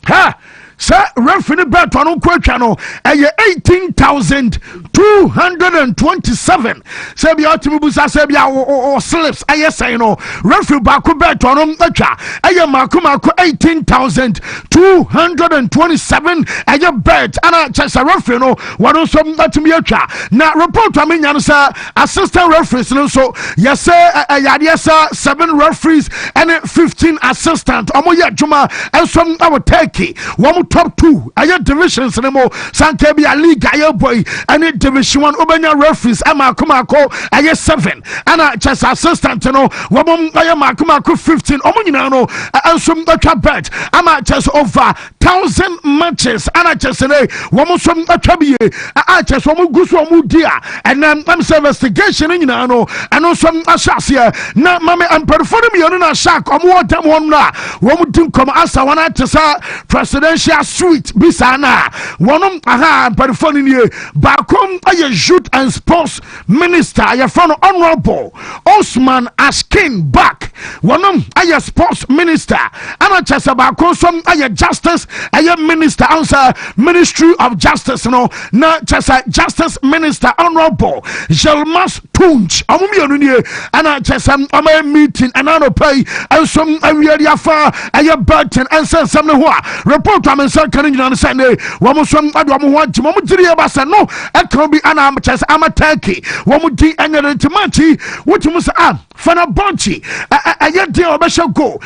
ha sɛ referee ne bet ɔno nko atwa no ɛyɛ 18,227 sɛ bia ɔtumi busa sɛ bia o slips ɛyɛ sɛn no referee baako bet ɔno atwa ɛyɛ maako 18,227 ɛyɛ bet ana kyɛ sɛ referee no wɔno nso atumi atwa na report a menya no sɛ assistant referees no nso yɛsɛ ɛyɛ adeɛ sɛ 7 referees ɛne 15 assistant ɔmo yɛ adwuma ɛnso ɛwɔ Turkey wɔn top 2 ɛyɛ divisions ne mo sanka bi a league ɛyɛ boy ɛne division 1 obenya referees maako ɛyɛ 7 ana kyɛ assistant no wɔn ɛyɛ maako 15 ɔmo nyinaa no ɛnso atwa bet ama kyɛ over 1,000 matches ana kyɛ ne wɔn nso atwa bi kyɛ wɔn gu so wɔn di a ɛnam investigation nyinaa no ɛno nso ahyɛ aseɛ na mame mpanimfoɔ no mmienu na shark ɔmo wɔ dɛm hɔ no a wɔn di nkɔmɔ asa wɔn ate sɛ presidential suite bisa na wɔnom mpanimfoɔ no nie baako ayɛ youth and sports minister yɛfrɛ no honorable Osman Askin Bak wɔnom ayɛ sports minister ana kyɛ sɛ baako nso ayɛ justice ayɛ minister ansa ministry of justice no na kyɛ sɛ justice minister honorable Jelmas Tunch ɔmo mmienu nie ana kyɛ sɛ ɔmo meeting ɛna no pay nso awiari afa ɛyɛ burton ɛnsa nsɛm ne ho a report am nsa kan nyina no sɛ ne wɔn so ade wɔn ho agye wɔn tiri yɛ ba sɛ no ɛka bi ana kyɛ sɛ ama Turkey wɔn di ɛnyɛ ne ntimachi wotum sɛ fana bonchi ɛyɛ deɛ ɔbɛhyɛ go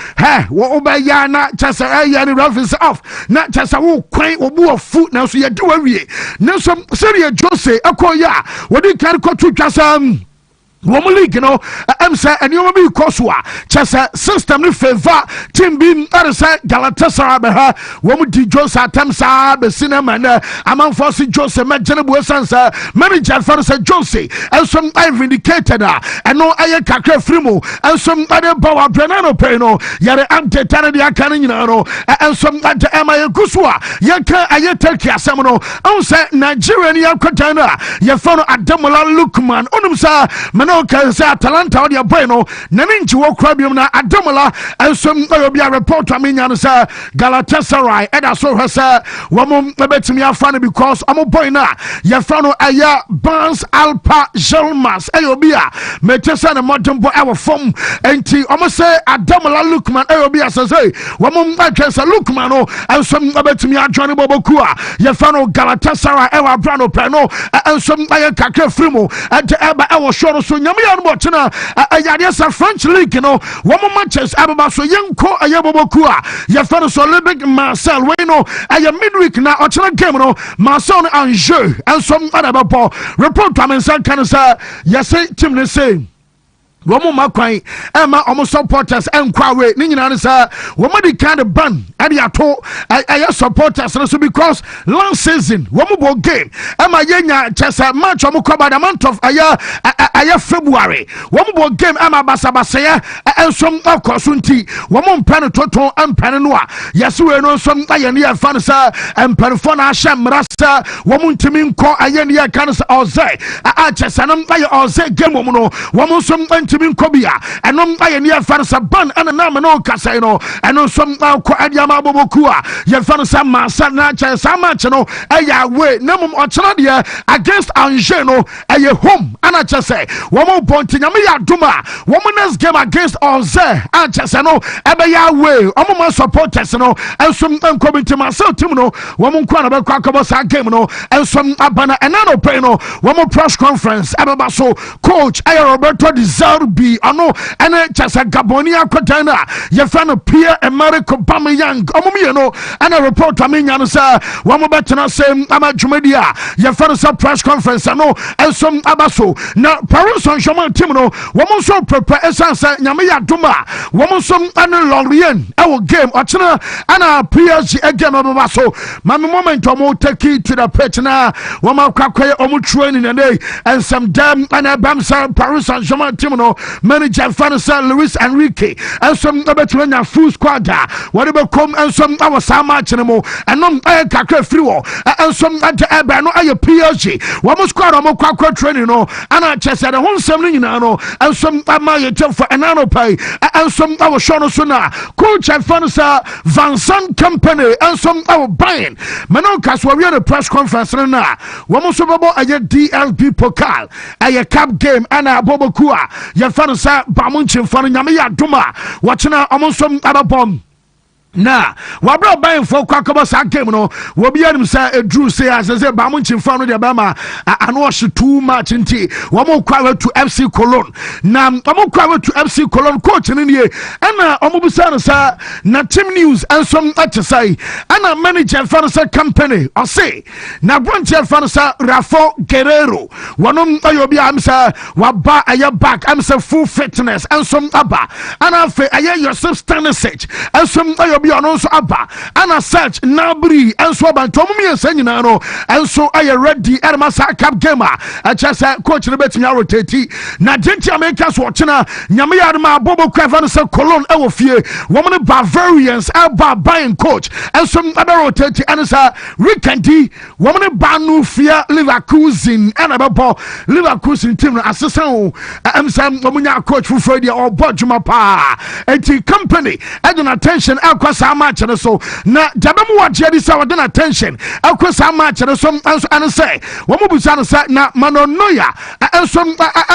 wɔn ɔbɛyɛ na kyɛ sɛ ɛyɛ ne reference off na kyɛ sɛ wɔn kwan obu ɔfu na nso yɛ di wɔwie ne nso sɛdeɛ Jose ɛkɔ yɛ a wɔde kan kɔto twa sɛ wɔn league no sɛ nneɛma bi kɔ so a kyɛ sɛ system no favor team bi ɛde sɛ Galatasaray bɛha wɔn di Jose atam saa bɛsi na ma nɛ amanfoɔ si Jose mɛgyene bu esan sɛ manager fa no sɛ Jose ɛnso ayɛ vindicated a ɛno ɛyɛ kakra firi mu ɛnso ɛde ba wɔ abirɛ no pɛn no yɛde update ne de aka no nyinaa no ɛnso ɛde ɛma yɛ gu so a yɛka ɛyɛ Turkey asɛm no ɔn sɛ Nigeria ni yɛkɔtan no a yɛfa no Ademola Lookman ɔnum sɛ okay say Atalanta or the boy no naninchi wo kra biom na Ademola enso obi a report amenya no say Galatasaray eda so hwe say wo mo betimi afa no because am boy na ye fa no aya Bans Alpa Jelmas obi a metesa na modern boy e wo fom enti omo say Ademola Lookman obi a say wo mo atwa say Lookman no enso betimi adwane boboku a ye fa no Galatasaray e wa bra no pre no enso aya kakra frimo ente eba e wo shoro so nyame ya no botena ayade sa French league no wo mo matches ababa so yenko ayeboboku a ye fa no so Olympic Marseille we no aye midweek na ochena game no Marseille no Angers enso adababo report amensan kan sa yese team ne say womo makwan ema omo supporters enkwawe ni nyina ne sa womo di kind of ban ade ato aye supporters so because last season womo bo game ema yenya chesa match omo koba the month of aye February womo bo game ema basabasaya ensom akoso nti womo mpane toton empane no a yese we no nsom aye ne ya fan sa empane fo na ahye mrasa womo ntimi nko aye ne ya kan sa oze chesa no aye oze game womo no womo nsom wontimi nkobia enom aye ne yefan sa ban ana na me no kasai no eno som ko adiama boboku a yefan sa masa na che sa match no aya we na mum ochena de against Angers no aye home ana che say wo mo bonti nyame ya duma wo mo next game against Onze a che say no ebe ya we omo mo supporters no ensom nkobinti masel team no wo mo kwa na be kwa kobo sa game no ensom abana enano pay no wo mo press conference ebe so coach aye Roberto Di Zerbi ano ene che say Gaboni akotan na yefan Pierre Emerick Aubameyang omo me no ana report amenya no say wo mo betena say amadwumedia yefan sa press conference no ensom abaso na Paris Saint-Germain team no wo mo so prepare esanse nyame ya duma wo mo so ane Lorient our game ochena ana PSG again abaso mame moment omo take it to the pitch na wo ma kwakwaye omo training and day and some damn ana bamsa Paris Saint-Germain team no manager Francois Luis Enrique and some abetwanya full squad what be come and some our sama chenemo and no kakra free war and some at eba no aye PSG wo mo squad omo kwakwa training no ana chese the whole sem nyina no and some amaye for enano pay and some our shono so na coach Francois Vincent Company and some our buying manon kaswa we the press conference na wo mo so babo aye DLP Pokal aye cup game ana bobokua ye Francois bamunchi for nyame ya duma watchna omo som ababom na wabra bayin for kwakoba sa game no wo bia nim say edru say as say ba mo nchimfa no de ba ma ano hye too much nti wo mo kwa to FC Cologne na wo mo kwa to FC Cologne coach ni ne ana omo bisa no sa na team news ensom atesai ana manager Francois Company o say na branch Francois Rafa Guerrero wonom ayobi am say waba aye back am say full fitness ensom aba ana fe aye Joseph Stanisic ensom ayobi anonso aba ana search nabri enso aba ntom mi nyina no enso aye ready erma sa cup game a chese coach ne betimi rotate na denti America so ochena nyame ya ma bobo kwava se Cologne e wo fie wo ne Bavarians aba buying coach enso aba rotate ensa weekendi wo ne banu fie Leverkusen ana bebo Leverkusen team assistant amsam wo nya coach fu Friday or bodjuma pa enti company adon attention sa match so na dabam watch ya this our attention akwasa match so and say wo mo busa no say na manonoya enso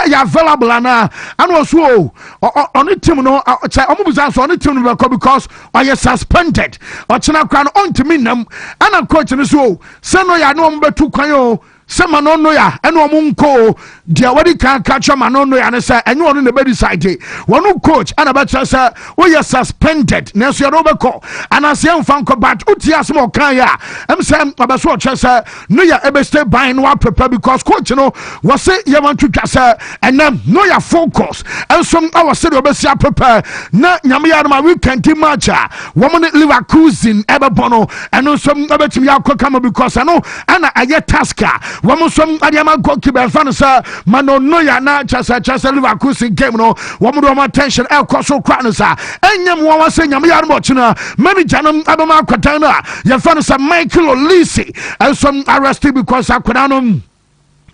ya available na and also on the team no o mo busa so on the team no because I is suspended o chena kwa no on to me nam and coach no so say no ya no mo betu kwan o se manono ya eno omunko dia wadi kan catch manono ya ne say enyo no ne be decide wonu coach ana ba tell say we are suspended na so ya no be call ana se mfa nko but uti asmo kan ya em say abaso tell say no ya ebe stay by no prepare because coach no was say you want to say and them no ya focus and some our say we be say prepare na nyame ya no weekend match woman Leverkusen ebe bono and some abetimi akokama because ano ana aye tasker woman some adiama goalkeeper fansa manono ya na chasa Leverkusen game no woman do attention el koso kwansa enyam wo wase nyame ya no china manager no abama akwatan na ya fansa Michael Olise and some arrested because akwadan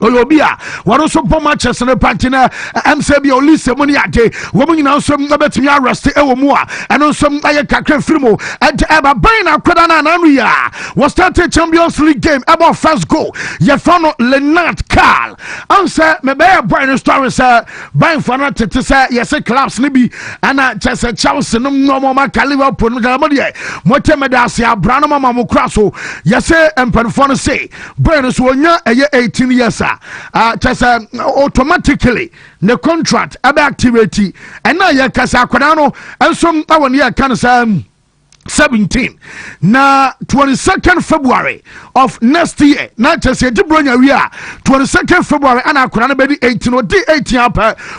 Olobia waro so po matches ne pantina MCB Olise money ade wo nyina so betimi arrest e wo mu a eno so aye kakra frimo and eba ban akwada na anu ya was started Champions League game about first goal ye found Leonard Carl answer me be boy no story say ban for na tete say yes clubs ne bi ana Chelsea no mo ma Liverpool no ga mo de mo temeda ase abrano mama mo kra so yes empanfo no say boy so onya eye 18 years just automatically the contract abe activity and now you kasa akwadano and some awon ya kan say 17 na 22nd February of next year na chese dibronya we are 22nd February ana akura na be 18 o di 18 up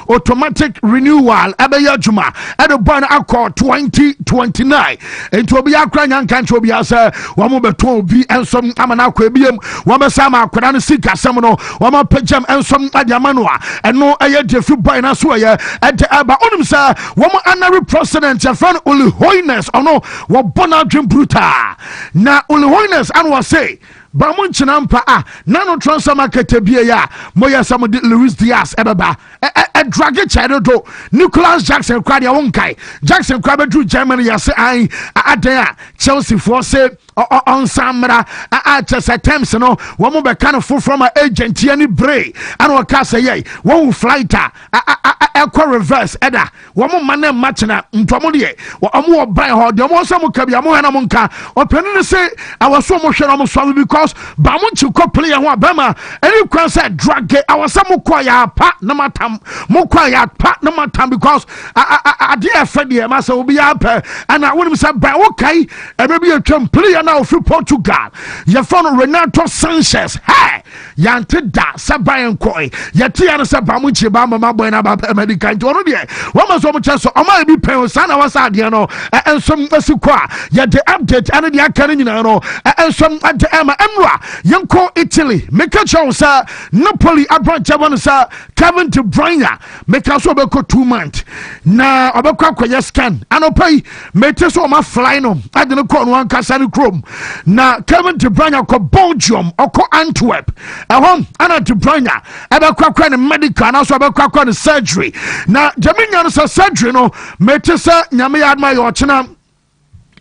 automatic renewal abeya juma at the ban accord 2029 into obi akura nyanka ncho obi asa wo mo beto obi ensom amana akwa biem wo be sama akura no sika asem no wo mo pejam ensom adiama no a eno eye defi boy na so eye at aba onum sa wo mo honorary president Fan Uli Hoynes ono wo bona dream brutal na Uli Hoynes and was say ba mo nchina mpa na no transfer market bia ya mo ya some Luis Diaz ebeba drag chedo do Nicholas Jackson kwa dia wonkai Jackson kwa bedru Germany yase ai adan Chelsea for say on samra at times no wo mo be kan from agent any bray and o ka say ye wo flighter ekwa reverse eda wo mo man match na ntomo de wo mo bran ho de mo so mo ka bia mo hana mo nka openu ne say awaso mo hwe mo so because ba mo chi ko player ho abama any kwan say drag awasa mo kwa ya pa na matam mo kwa ya pa na matam because ade afede ma say obi ya pa and I want say ba okay e be be atwam player now for Portugal ya fono Renato Sanchez hey yante da saban koi ya tia no saba mo chi ba mama boy na ba medical to no de wo ma so mo cheso o ma bi pen sana wasa de no ensom asikwa ya de update and de aka nyina no ensom ade ema emra yenko Italy make sure sa Napoli abranche bon sa Kevin De Bruyne make so be ko 2 months na obekwa kwaya scan anopai mete so ma fly no ade no ko no ankasa no chrome na Kevin De Bruyne ko Belgium oko Antwerp ehom ana De Bruyne ebekwa kwa ne medical na so ebekwa kwa ne surgery na jaminya no surgery no mete sa nyame ya adma yo chena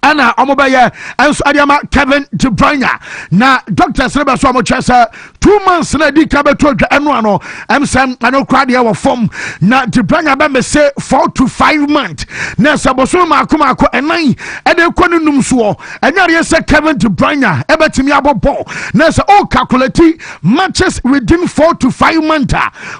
ana omobaye enso adiama Kevin De Bruyne na doctors reba so amochesa 2 months na di ka beto dwa eno ano emsem ano kwade ya wo fom na De Bruyne ba me say 4 to 5 months na saboso ma akoma enan e de kwanu num so enyare se Kevin De Bruyne e betimi abobo na se o calculate matches within 4 to 5 months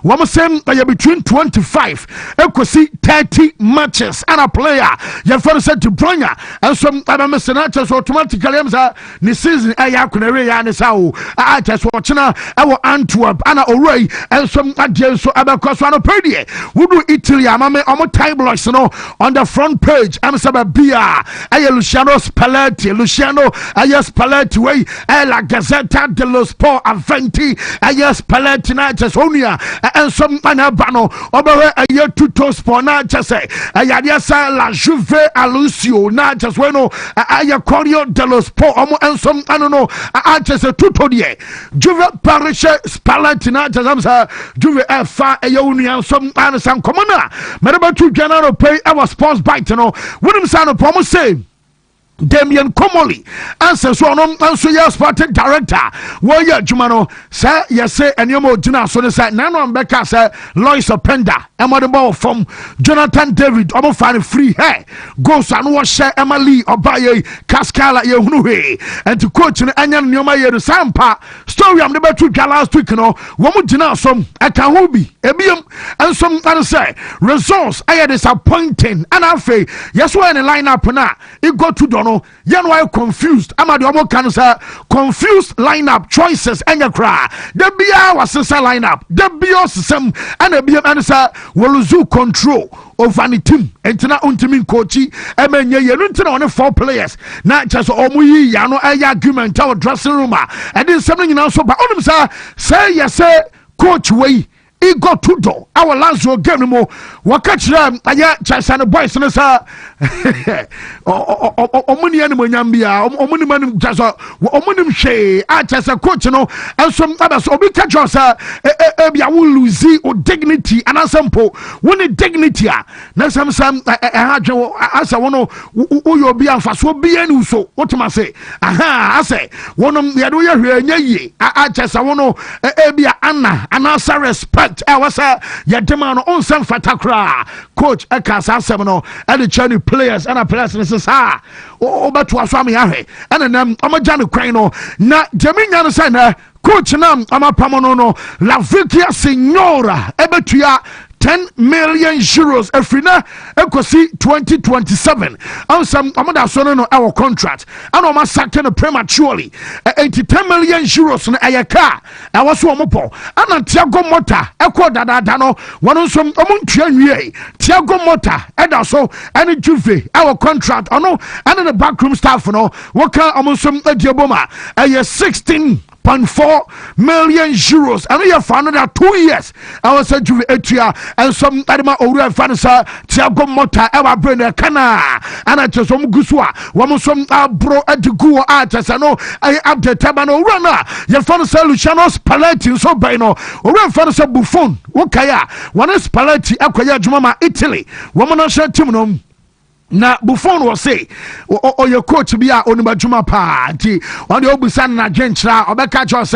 wo mo sem between 25 ekosi 30 matches and a player ya for say De Bruyne enso aba mesenacha so automatically amza ni season aya kunere ya ne sawo acha so chena ewo Antwerp ana oroi enso adie so abakoso ano pedie wudu Italy amame omo tabloids no on the front page am saba bia aye Luciano Spalletti way la Gazzetta dello Sport Aventi aye Spalletti na Chesonia enso ana bano obawe aye Tutto Sport na chese aye sa la Juve Alusio na chesweno aya Corriere dello Sport omo ensom anono chese Tutto die Juve Paris Spalletti na chesamsa Juve fa aye unia ensom anasan komona mereba tu janaro pay our sports bite no wonim sa no promo say Damien Comoli answer so no answer your sporting director wo ya adwuma no say yese enyomo dina so ne say nano ambeka say Lois Openda emode ball from Jonathan David omo fan free hey goes and wo share Emily Obaye Cascala ye hunu he and to coach ne anya nyoma ye sampa story am de betu last week no wo mo dina so aka ho bi ebiem ensom an say results are disappointing and afa yes we in the lineup na it go to no yan why confused amade omo kan say confused lineup choices enya kra the bia was say lineup the bia system and ebiem an say will lose control over the team entina Wontumi coachy emenye yenu ntina on 4 players na just omo yi ya no aya argument our dressing room and then something nyina so ba onim say yes coach way Igor Tudor our last game mo wakachira aya Chasana boys no sa omuni ani monyambia omuni mani jaso omuni mhwe a chasa coach no enso abaso obi kacho sa bia wo lose o dignity and asampo woni dignity a na sam ahadwe asa wono wo obi amfaso obi ani uso wotuma say aha ase wono yado ye hwe anyaye a chasa wono bia anasa respect wasa yadema no onsam fatakra coach ekasa asem no and the Chinese players and a players say ah obeto aso am yahwe and nam omaja ne kwan no na jaminya no say na coach nam amapamo no la vecchia signora ebetua 10 million euros efrina ekosi 2027 ansam amada so no our contract and o sack no prematurely 10 million euros no ayaka na waso omopo ana Thiago Motta ekọ dada no wono so omontua nwie Thiago Motta edaso and Juve our contract ono and the backroom staff no waka omonsom adieboma 16 6.4 million euros. And we have for another 2 years. I was a Juve Etia and some Adama Ura Fanasa, Tiago Mota, Ewa Brenda Kana, and I just some Guswa, Wamusum Bro at the Gua Artist. I know I up the Tabano Runner, Yafanasa Luciano Spalletti, so Bino, Ura Fanasa Buffon, Wakaya, one is Spalletti, Aquaya Jumama, Italy, Womanasha Timnum. Na Buffon was say or your coach be a onibajuma party on the Obusan na Gentra or Bacachos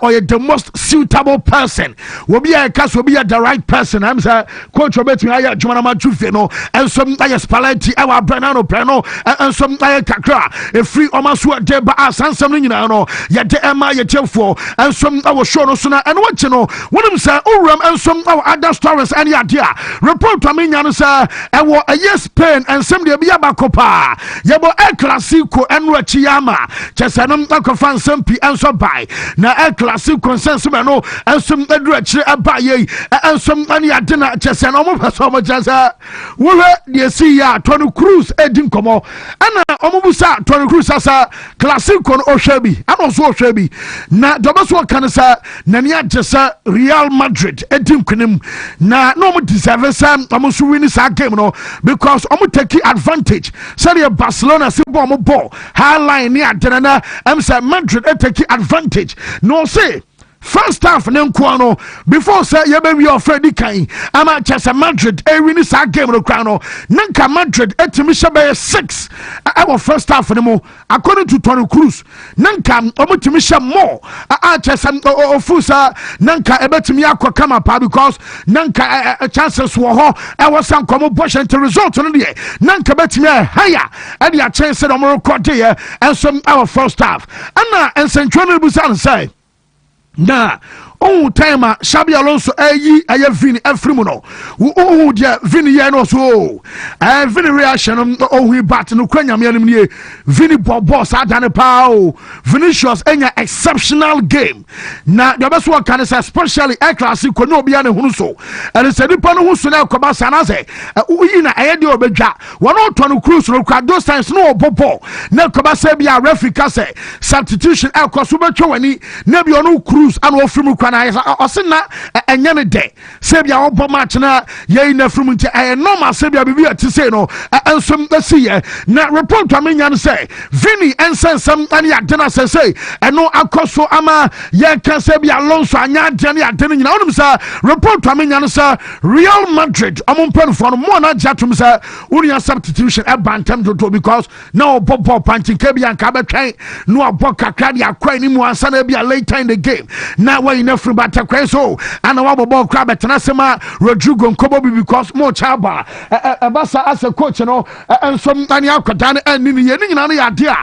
or the most suitable person will be a cast will be the right person. I'm say coach Robert Maya Jumana Jufeno and some Spalletti our Brenano Preno and some Kakra a free Omasua Deba as and something you know yet the Emma yet for and some our show sooner and what you know one of them say Uram and some our other stories any idea report to me sir and what a yes Spain and some de bia bakopa yebo El Clasico and Rachiyama chesanum akofan sampi and so by na El Clasico sense no and some edrechi abaye and some any adena chesanom person chesa wo de see ya Tony Cruz edin komo ana omubusa Tony Cruz asa Clasico no ohwebi ana so ohwebi na dobaso kan sa na ne chesa Real Madrid edin kunim na no mu deserve sam amusu win sa game no because take advantage. Say Barcelona si ball high line near Denana. I'm say Madrid take advantage. No say first half Nenkwano before say you be your Freddy Kain. I'm at Chelsea Madrid win this game no crano. Nanka Madrid etimisha be 6. Our first half anymore according to Tony Cruz. Nanka omutimisha more. Chelsea ofusa Nanka ebetimi akwa kama pa because Nanka chances wo ho e was some come push into result on the Nanka betimi higher and your chance on more quarter and some our first half. And Central Busan say na time Xabi Alonso aye Vini Efrimuno dia Vini ye no so Vini reaction he bat no kwanya me anim Vini boss adane pa Vinicius enya exceptional game na the best one can say especially El Clasico no bia ne hunu so and say nipa no huso na koba sana say uyi na aye de obedwa one o Tony Cruz no kwa those times no bobo na koba say bia referee ka say substitution El Clasico betwa wani na bia no Cruz and ofrimu na osina enyane de sebia obo match na ye na from nti normal sebia bibi ati say no ensom see na report to amenya say Vini ensensam ani adena say eno akoso ama ye kan sebia Alonso anya adena adena nyina onum say report to amenya say Real Madrid omompen for mo na jatum say unia substitution e bantam to because now bobo pantin kebia nka betwen no abọ kakra dia kwai ni mu ansa na bia late in the game na why na free but so and our ball crab at Nasema Rodrigo Nkobo because more chaba Basa as a coach no and some Daniel Kodan and Nini idea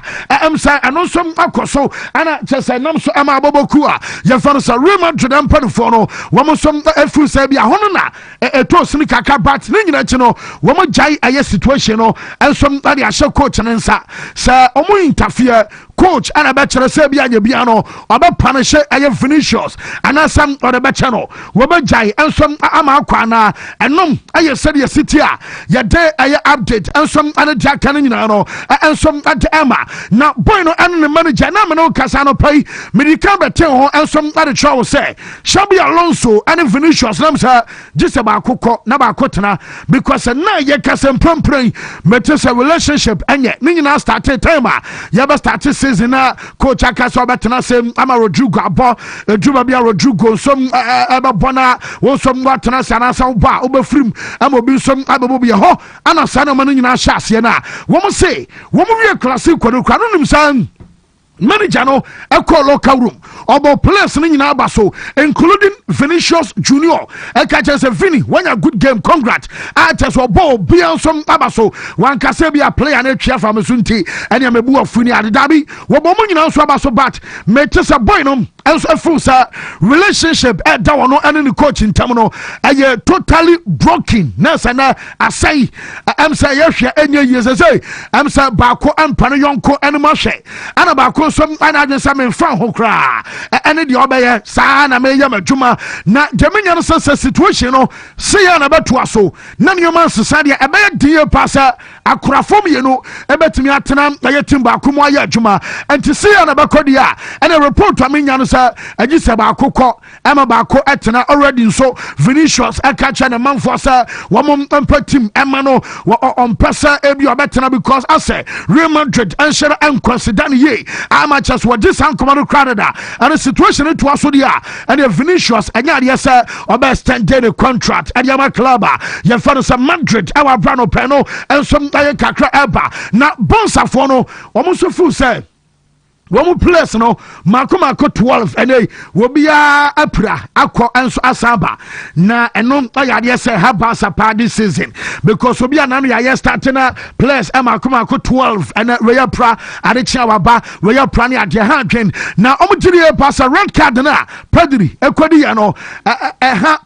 say and also Akoso and just say Namso Ama Bobokua Yafansa Real Madrid and Panifono woman some Fu Sabia Honona a toast Nikaka bat Nina Chino woman Jai a situation and some Daniel coach and answer sir Omo interfere coach and a bachelor Sabia Yabiano about punish a Vinicius and some other bachelor Wabajai and some Amakwana and num I said your city ya day I update and some other Jack Canino and some at Emma now Bueno and the manager Namano Casano pay Medicaba Teo and some other show say Xabi Alonso and Vinicius Namsa just about Coco Nabakotana because now ye can pray metis a relationship and yet Nina started timer Yaba started season coach Akaso Batana same Ama Rodrigo Abo Juba Bia Rodrigo some Ababona was some Watana Sana Ba Oberfrim Amobi some Ababobi ho Anna Sana Manina Shasiana woman say woman be a classic Quadranim San manager no e call local room obo players ni nyina abaso including Vinicius Junior e ka say Vini when a good game congrats just obo bia some abaso wan ka say bia player na twa fam sunti ene mebu afuni adadabi wo bo mo nyina so abaso but me tesa boy no enso afu sa relationship da wono ene ne coach ntam no totally broken na sana asai am say yehwe enye yese say am say baako ampa no yonko ene ma hwe ana baako so ana adwen sa me fa ho kra ene de obeye sa na me yam adwuma na jamenya no say situation no say ya na beto aso na nyoma sesa de ebeye die pasa akorafom ye no ebetimi atena na yetim baako mo aye adwuma enti say ya na bekodi a ene report amenya no say agise baako ko ema baako etena already so Vinicius catch na manfo say wom empatim ema no on pesa ebi obetena because I say Real Madrid and share and consider ye amateurs were this and command Canada and the situation it was so dia and the Vinicius anya dey say obextend the contract and your club your father say Madrid our brand openo and some kakra eba na bonsafo no omo fu say one place no mako 12 and will be a apra akọ enso asaba na eno ayade say herbal this season because obi anano ya starting na place mako 12 and reyapra adechi awaba reyapra ne ade ha dwen na omugiri pass a red card na Pedri ekodi ya no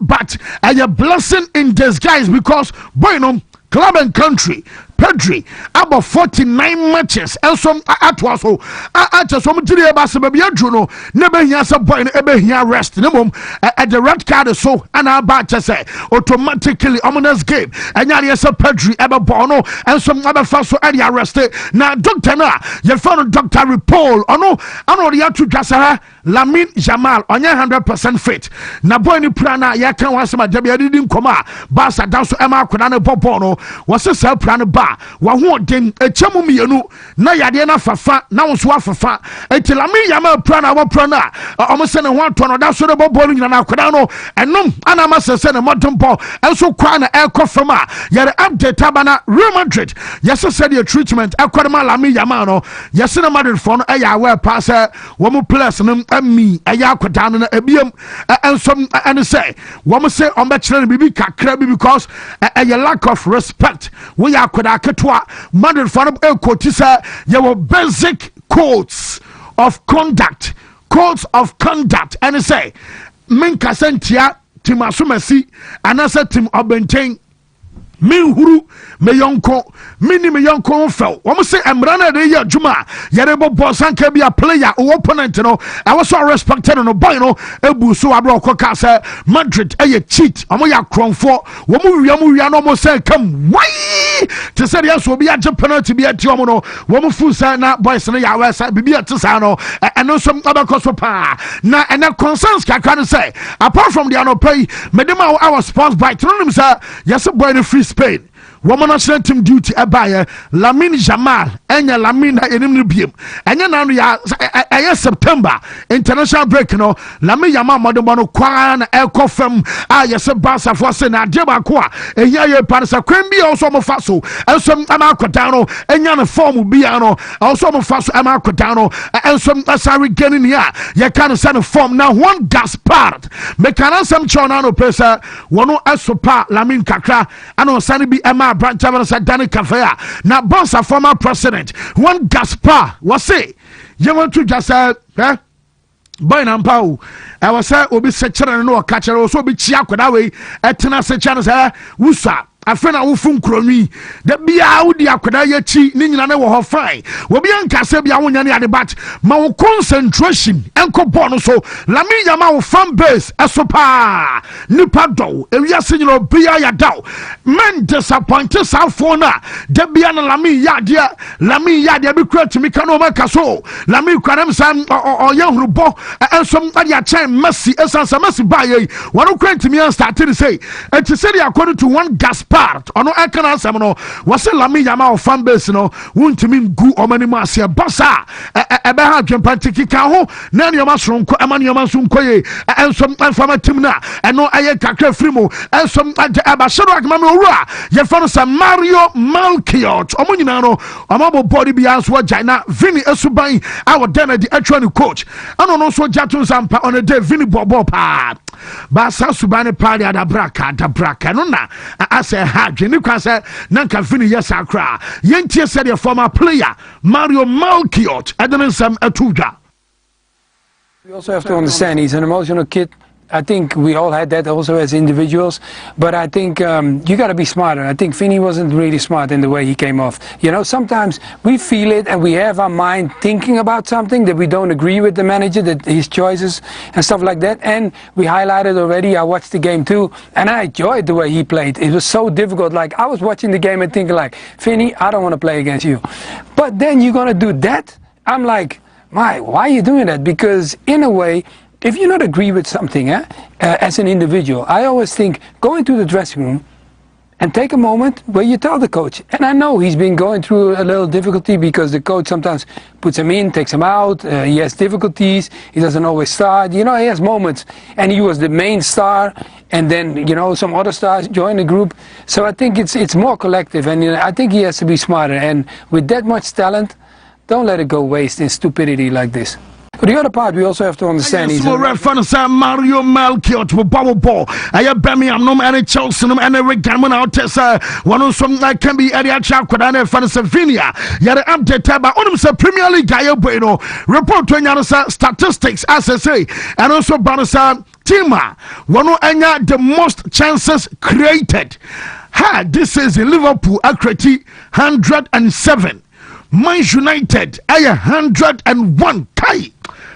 but a blessing in disguise because boy no club and country Pedri about 49 matches and some atwa so at some three bas baby adruno never hear some boy ebe here rest no mom at the red card so and about to say automatically ominous game and ya say Pedri ebe bono and some other fast so area arrested now doctor na you found Dr. Paul ono the atu jasa Lamine Yamal onye 100% fit na boy ni prana ya kan wasema debi adidin koma basa danso ema akona ne bobono wose say prana ba wa ho den echemu mienu na yade na fafa na wonso afafa etilami yama prana wa prana omo ne ho ato no da so de bobolu nyina na akoda no enom ana masese ne modempo enso kwa na ekofama yare update abana Real Madrid yes said the treatment akodema Lamine Yamal no yes na Madrid for no eya we pass wo mu plus no ami eya akoda no na ebiem enso and say wo mu say on be kire bibi kakra bi because a lack of respect we akoda ketwa Madrid for no ekotisa your basic codes of conduct and say men kasentia tim asumasi anasa tim obenten min huru me yonko fel wo say emrana de ya juma yare bo sanka bi a player o opponent no I was so respected no boy no ebu so abro koka say Madrid cheat omo ya kronfo wo mu wia no mo say come why to say yes obi a penalty bi ati omo no wo mu fu say na boys no ya wesa bibi ati say no eno so abakoso pa na ena concerns kakra say apart from the anopay medema our sports bite no say yes boy no free Spain woman national team duty abaye Lamine Yamal enya Lamine enim no biem enya na no ya September international break no Lamine Yamal modemo no kwa na ekofam yese Barca for say na de ba ko a ehia ye parisa kwan bi also mo fa so enso ama akodan no enya no form bi no also mo fa so ama akodan no enso asari gani ya ye kan say no form na one Gaspard me kan sam chona no pesa wono asopa Lamine kakra ano sani bi ama branch of Danny Cafea. Now, boss a former president. One Gaspar was say, you want to just say, boy, I'm Pau. I was say, will be such a no catcher, also be chiak that way. At Tenasa channels, Wusa. afena wofun kromi da bia wodi akoda ya chi ni nyina na wo ho fine wo bia nkase bia wonya ne ade but ma wo concentration enko ball so Lamine Yamal wo fan base esopa nipa do ewiase nyina bia ya daw men disappoint safo na da bia na Lamine ya de bi kra timi ka no maka so Lamine kwanam san oya hurubo ensom ade a chen Messi esansa Messi ba ye wono kra timi an started say it said according to one Gaspard ono ekana asem no wose Lamine Yamal fan base no wontimi ngu omani mu ase bossa ebe ha dwempa tikika ho na ne yoma soronko emani yoma sonko ye ensom fama tim na eno aye kakra frimo ensom aba shero akama me owura ye fa no sa Mario Malkiot omunyina no omabo body bi anso agina Vini esuban awo dana di atwa coach ano no so jato sampa on a day Vini bobo pa ba sa subane pa da braka no na ase ha dwene kwase na nka Vini yes akra yentie said the former player Mario Malkiot adenen sam atudwa We also have to understand he's an emotional kid. I think we all had that also as individuals, but I think you got to be smarter. I think Vinny wasn't really smart in the way he came off. You know, sometimes we feel it and we have our mind thinking about something that we don't agree with the manager, that his choices and stuff like that. And we highlighted already, I watched the game too, and I enjoyed the way he played. It was so difficult. Like, I was watching the game and thinking like, Vinny, I don't want to play against you. But then you're going to do that? I'm like, why are you doing that? Because in a way, if you not agree with something as an individual, I always think go into the dressing room and take a moment where you tell the coach. And I know he's been going through a little difficulty because the coach sometimes puts him in, takes him out. He has difficulties. He doesn't always start. You know, he has moments. And he was the main star. And then, you know, some other stars join the group. So I think it's more collective. And I think he has to be smarter. And with that much talent, don't let it go waste in stupidity like this. But the other part, we also have to understand he's a reference Mario Melchior to Bubble Ball. I have Birmingham, no any Chelsea, no any Rickman out there. One of some that can be Eddie Chakwadane, Fanasavina. Yet update about one of the Premier League guy, Bueno. Report to Yanasa statistics, as I say, and also Banasa Tima. One of the most chances created. This is Liverpool, Akreti 107. Man United, 101. Kai.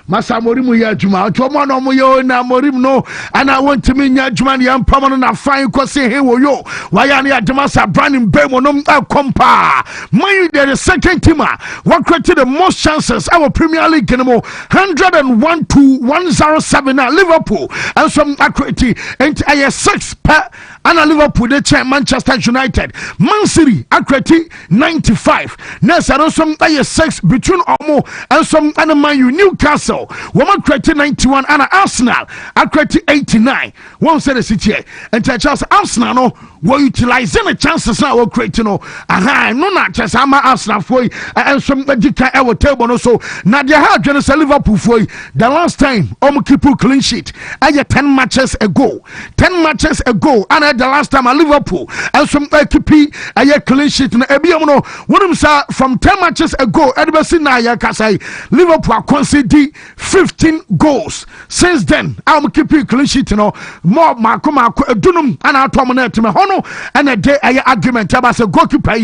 Masa Morimu ya juma atoma no mo yo na Morim no and I want to mean ya juma ya mpama na fine kwase he wo yo waya na adama sa branding be mo no kompa man there the second team what created the most chances our Premier League game 101 to 107 at Liverpool and some equity and I 6 per and Liverpool the chair Manchester United Man City equity 95 next and some 6 between Omo and some and Man U Newcastle woman created 91 and Arsenal I created 89 one said the city and Charles Arsenal no were utilizing the chances now we're creating no no not just Arsenal for and some medical our table no so now they had just Liverpool for the last time keep clean sheet I 10 matches ago and the last time at Liverpool and some keep a clean sheet na no one from 10 matches ago anybody now ya say Liverpool conceded 15 goals since then I'm keeping clean sheet no more makoma dunum and atomonate me hono and a day I argument about a goalkeeper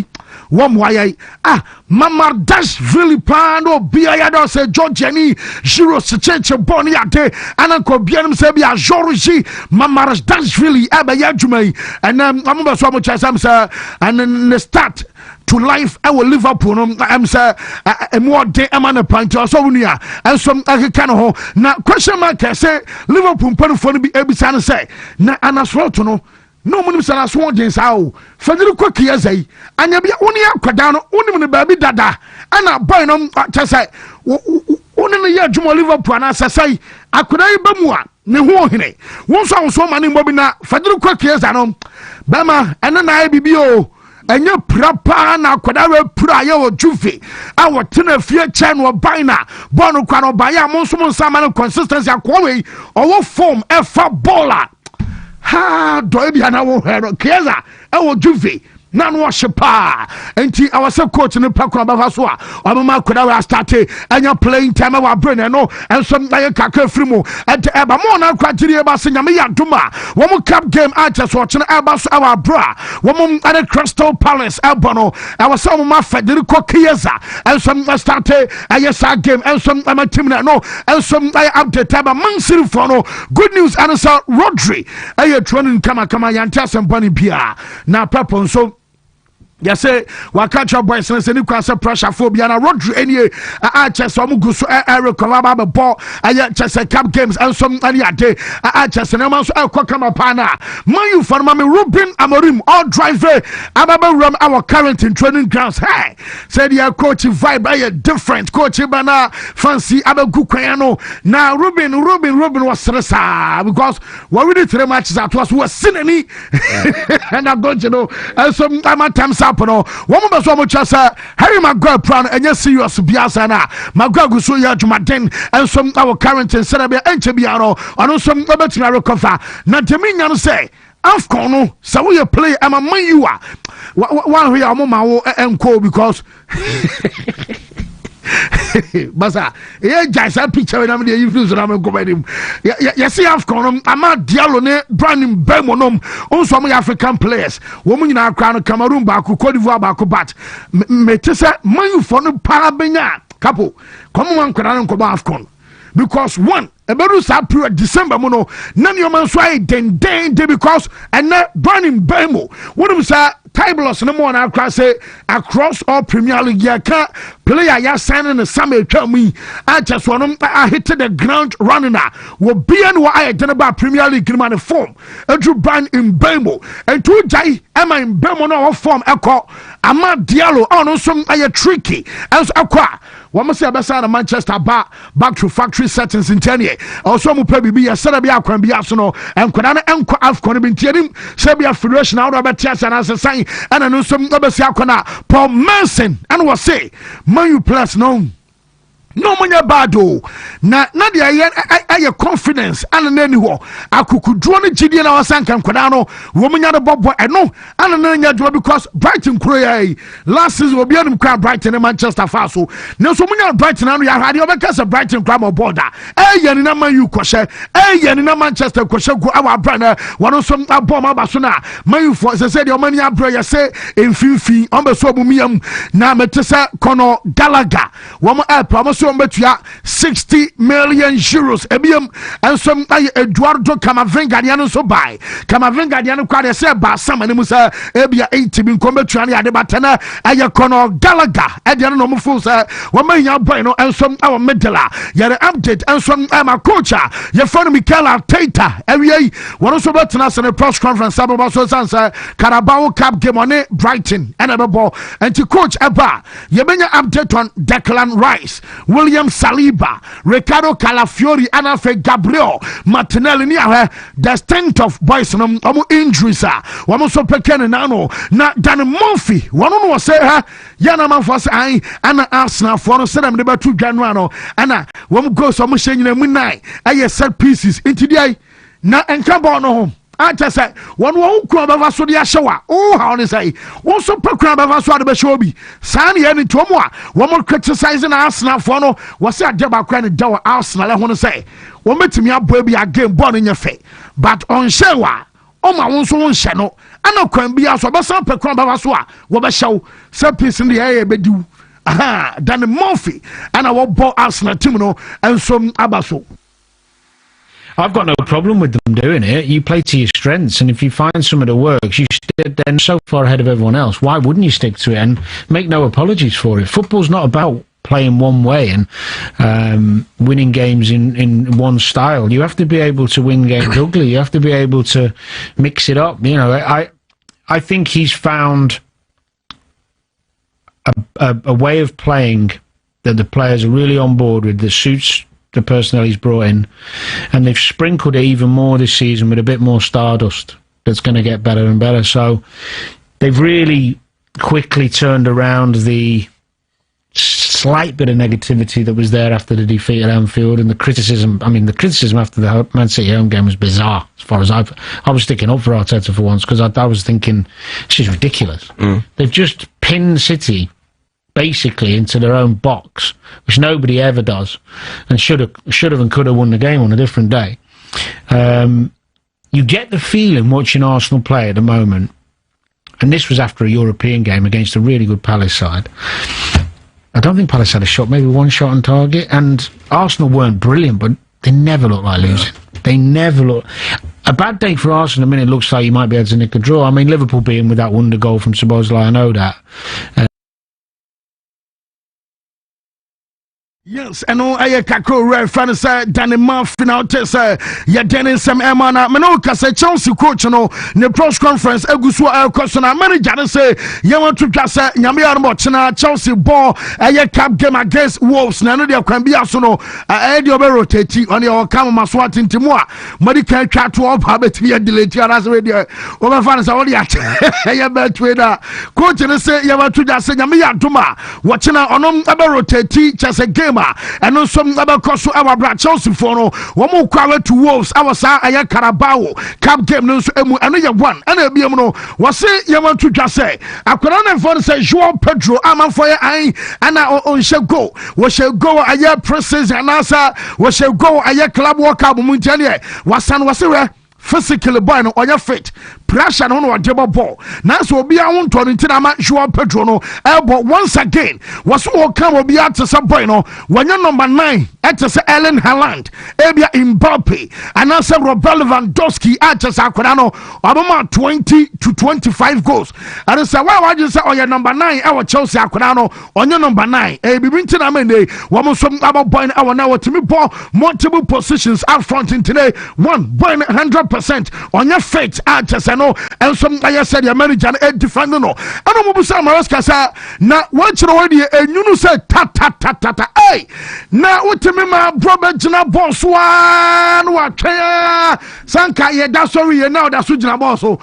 one why Mama Dash really plan or be I don't say Georgiani Shiro Seche Boni ate and Uncle Bianum Sabia Georgie Mama Dash really Abayajumay and I'm so much as I'm sir and then the start to life I will Liverpool I'm sir a more day I'm on a point or so near and some kind of now question mark I say Liverpool put for be able to say na anasroto no no money sana swan gens how Federico Chiesa and you only akwadano only the baby dada and a boy no say only ya Jumo Liverpool and say akwadai bamua ne ho hene won so mani mobi na Federico Chiesa no bema ene na bibio enye prapa na kwadawe pra ye wo juve a wo tena fie che no baina bonu kwa no baya mo so nsama no consistency akwawe owo form efa baller ha do bia na wo hero Chiesa e wo juve na no shepa enti awase coach ne pakwa ba so a omama koda we start anya playing time wa brain no enso na ye kaka frimo enti eba mo na kwagiri eba se nyame ya duma wo mo cup game ache so chene eba so our bra wo mo at Crystal Palace eba no awase omama Federico Chiesa enso na start ayesa game enso ama team na no enso na update eba Man City for no good news answer Rodri aye training kama yanta sempani bia na pepon so ya say catch your boys and say you can say pressure phobia na Rodri any chess so go so recover ba ball chess cup games and some any day chess na man so come up na man you for me Ruben Amorim all driver ababa ram our current in training grounds hey said your coach vibe a different coach bana fancy abagu kwan no na Ruben was stressa because we really 3 matches at was sinani and I don't you know and some time no one more so much as Harry Maguire plan and yes serious biasa na Maguire go so ya jumaden and some our current in Serbia and Chebiano and some better recover na teminya no say AFCON no so we play am man you are one we are mama enko because Basa, Jasa picture when I'm the influence of American. Yes, Afcon, Amad Diallo, Brandon Bemonom, also my African players. Woman in our crown, Cameroon, Baku, Cote d'Ivoire, Baku, but Metesa, Manu for no Parabena, couple, come on, Koran, come Afcon. Because one, a better period December mono, none your man's why then because and not Brandon Bemo. What was that? Tiblos no more now say across all Premier League yaka player ya signing the summer me I just want I hit the ground running now will be and what I about Premier League man form a Drew Brand in Bemo and two jai am I in Bemo no form echo Amad Diallo on some I tricky as aqua one must say about Manchester back to factory settings in 10 years also mu be a Serbia can be Arsenal and Kwanana and Afcon been tearing Serbia Federation out of Tias and as a sign and I know some Nobasiakona Paul Manson and was say Man U plus no money bado na the I confidence and any war I could draw the GD and our Sankan Kodano woman at the bob and no and then because Brighton Korea last season will be on crowd Brighton and Manchester Faso no so many Brighton and we had the because of Brighton Crab border in a man you question in a Manchester question our brother one of some bomb abasuna man you for said your money abroad say in Fifi on the Sobumium na metesa Kono Gallagher one more so betua 60 million euros ebiam and some Eduardo Camavinga diano so buy Camavinga diano kwade say ba sama ne musa ebia 80 bin kombetua ne ade batana Kono Gallagher e diano no mfo say wo manya boy no and some our medala yare update and some my coach your friend Mikel Arteta ewie one so betena se ne press conference about so say Carabao Cup game on Brighton and abebo and to coach eba ye benya update on Declan Rice William Saliba, Ricardo Calafiori, and Alfred Gabriel Martinelli. The strength of boys no injuries. One also pekene nano na Dan Murphy. One on was say her Yana man for say and Arsenal for no say them the two January and one go so much in the midnight. I set pieces into the na enkabo no home. I just say one won't crab of us to the shower. Oh, how they say, one super crab of us to the show. Sandy and to one more criticizing Arsenal for no was that Jabba crying down Arsenal. I want to say, one met me up baby again born in your face, but on shower. Oh, my own so channel. I know can be also but some per crab of us what a show. Some piece in the air be do. Aha, Dan Murphy and I will bought Arsenal Timino and some Abaso. I've got no problem with them doing it. You play to your strengths, and if you find something that works, you should then so far ahead of everyone else. Why wouldn't you stick to it and make no apologies for it? Football's not about playing one way and winning games in one style. You have to be able to win games ugly. You have to be able to mix it up. You know, I think he's found a way of playing that the players are really on board with that suits the personnel he's brought in, and they've sprinkled it even more this season with a bit more stardust that's going to get better and better. So they've really quickly turned around the slight bit of negativity that was there after the defeat at Anfield, and the criticism after the Man City home game was bizarre as far as I was sticking up for Arteta for once, because I was thinking this is ridiculous. They've just pinned City basically into their own box, which nobody ever does, and should have and could have won the game on a different day. You get the feeling watching Arsenal play at the moment, and this was after a European game against a really good Palace side. I don't think Palace had a shot, maybe one shot on target, and Arsenal weren't brilliant, but they never look like losing. They never look. A bad day for Arsenal. I mean, it looks like you might be able to nick a draw. I mean, Liverpool being with that wonder goal from Szoboszlai, I know that. Yes, and no, I kakro rare fan say Danny Murphy now say ya Danny some emana menoka say Chelsea coach no ne press conference egusu question manager say ya want to say nyame armo chena Chelsea ball cup game against Wolves na no dey kwan bia so no dey rotate on your come maso atintimu a mari kan twa to up abeti ya delete ara say dey over fan say what ya ya betwe da coach ne say ya want to say nyame ya duma watching onom rotate chess game game and no some other cost our brand Chelsea for no one more to Wolves our sa aya Carabao Cup game no so emu and you one and be no was say you want to just say akwara for say João Pedro ama for I and on shall go we shall go aya presses and answer we shall go aya club workout muntane wasan wase physically boy no oya fit pressure no no deba ball na so obi a won to ntina ma Joao Pedro no elbow once again was all come obi at some boy no wanya number 9 at Erling Haaland ebia Mbappe and also Robert Lewandowski at Akwara no obama 20 to 25 goals and say why you say oya number 9 our Chelsea Akwara no onya number 9 e bibi ntina me dey wo mo some about boy our now to me ball multiple positions up front in today one boy 100% on your feet at no and some I said your manager and defend no and no busa Maresca sa na what you know you say ta hey na what me my brother jina boss one what sanka ye da sorry now da so jina boss so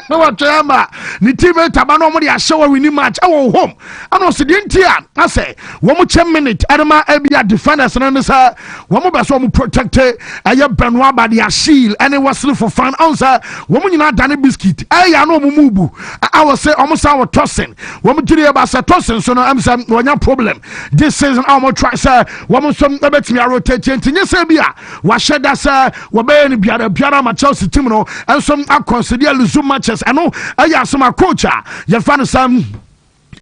what ma ni team taba no mo dey show we ni match our home and no se dentia I say 1 minute adama ebia defenders no say wo mo be so mo protect aye Benoit ba dia shield and it was for fan answer woman you not done biscuit I know mubu I will say almost our tossing woman to the about tossing so no I'm saying no problem this season I'm gonna try sir woman some bet me rotating to say bia wa sheda sir we be ni biara ma Chelsea team no and some I consider lose matches I know I some coach you fan some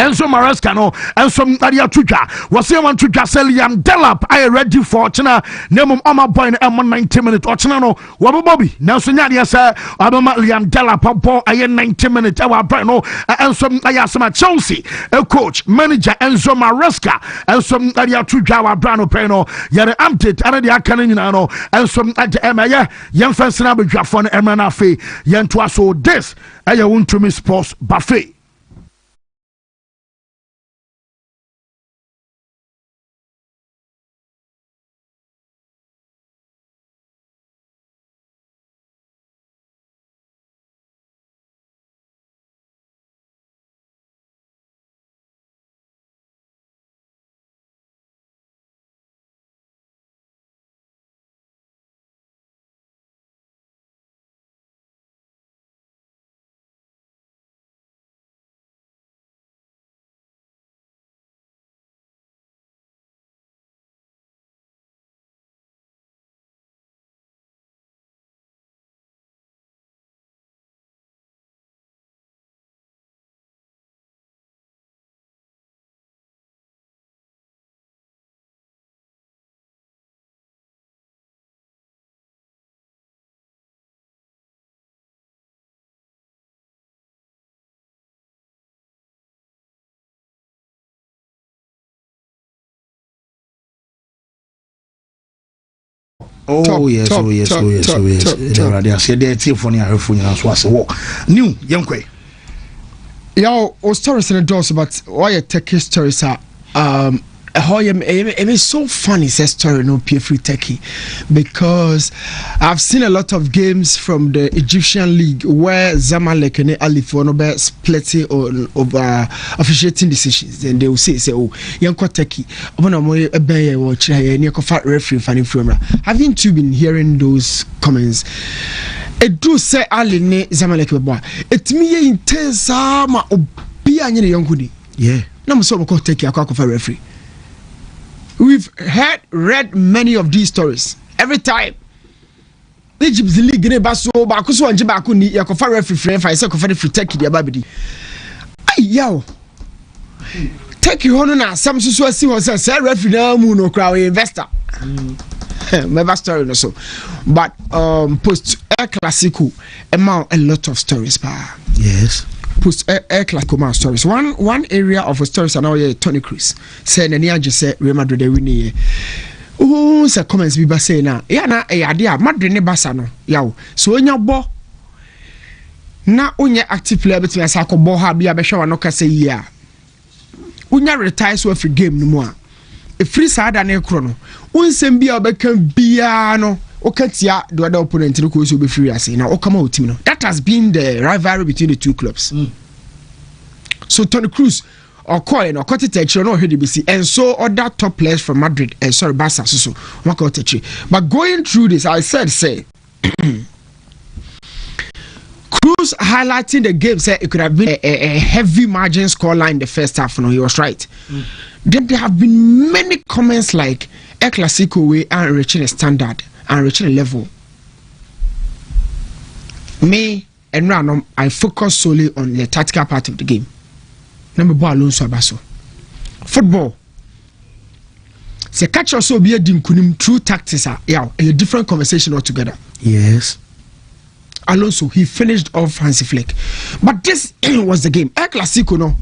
Enzo Maresca no and some area tuja was say want to just Liam Delap I ready for china name ama boy na 90 minutes or china no wa Bobby now so nya dey say abama Liam Delap ball aye 90 minutes our boy no and some aya some Chelsea a coach manager Enzo Maresca and some area tuja wa brand no no yere update and dey aka nyina no and some at emaye yen fancy na bedwafo no emra na fe yen to so this aye Wontumi Sports Buffet. Oh yes. I said there telephone here phone and so as walk. New young Yo, or stories in the doors about why Turkish stories are it is so funny says story no pay free Turkey because I've seen a lot of games from the Egyptian league where Zamalek and Alif one be splitting over officiating decisions and they will say oh yanko Turkey obona mo ebe wo kire ne ko fat referee fanning from. Haven't you been hearing those comments? It do say Ali ne Zamalek be boy it me intense ma obi anye ne yanko di yeah na mo so ko Turkey akwa fat referee. We've read many of these stories. Every time Egypt's league ne baso ba ko so anje ba ko ni ya ko fa referee fa say ko fa free Turkey dia ba bidi ay yaw Turkey hono na sam so asi ho say referee na mu no crowd investor my story no so but post El Clasico amount a lot of stories pa yes post El Clasico stories one area of stories are now Tony Cruz say na ni say Real Madrid they win here. Oh, say comments be say na ya na ade a Madrid ne Barca no yaw so onya bo na onya active player between asa ko bo ha bia be hwa no ka say ya onya retire so every game no mu a e free sada na ekro no unsem bia obeka bia no okatia the other opponent no ko so be free ase na okama o team no that has been the rivalry between the two clubs. So Tony Cruz or coin or cut it no HDBC, and so other top players from Madrid and sorry Barca so work out but going through this I said say Cruz highlighting the game said it could have been a heavy margin scoreline in the first half. No, he was right. Then there have been many comments like El Clasico way and reaching a standard and reaching a level. Me and random, I focus solely on the tactical part of the game. Number one, Alonso Abaso. Football. Se catch also be a kunim true tactics are a different conversation altogether. Yes. Alonso, he finished off Hansi Flick. But this was the game. El Clasico, no.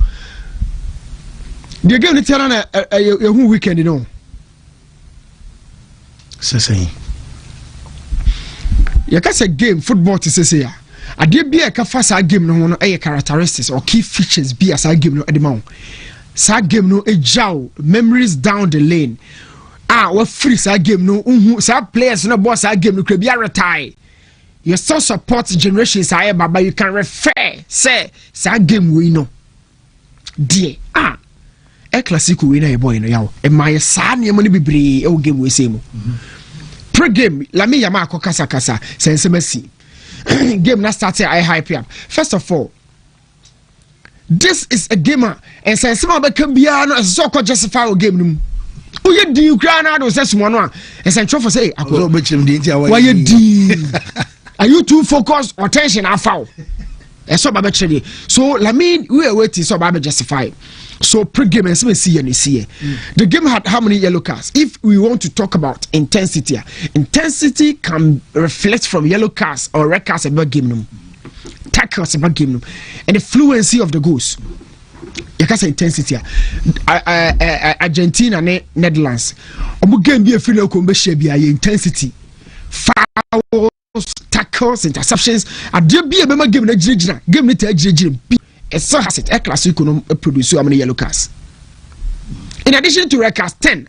The game is a weekend, you know. Say. You can say game football to say ya. I did be a fast game no characteristics or key features be as I game no edimount. Sa game no a jow memories down the lane. What free sa game no sa players no boss sa game no could be a retire. You still support generations I but you can refer say sa game we know. Dear El Clasico we na boy no yaw. E my sa ne mo ni bebre e game we say mo. Pre-game, la me yama ako kasa sense mesi. Game na started I hype up. First of all, this is a gamer and sense ma be can bia no so ko justify o game num. Uye di Ukraine do say sumo no and sense for say ako be chim di ntia why di. Are you too focused or attention afa? So ba be chede. So la me we wait so ba be justify. So pre-game and see. The game had how many yellow cards? If we want to talk about intensity can reflect from yellow cards or red cards about game tackles about game and the fluency of the goals. You can say intensity. Argentina and Netherlands. Game be a final combat be intensity. Fouls, tackles, interceptions. A be a game game it so has it. A Clasico produce how many yellow cards? In addition to red cards, 10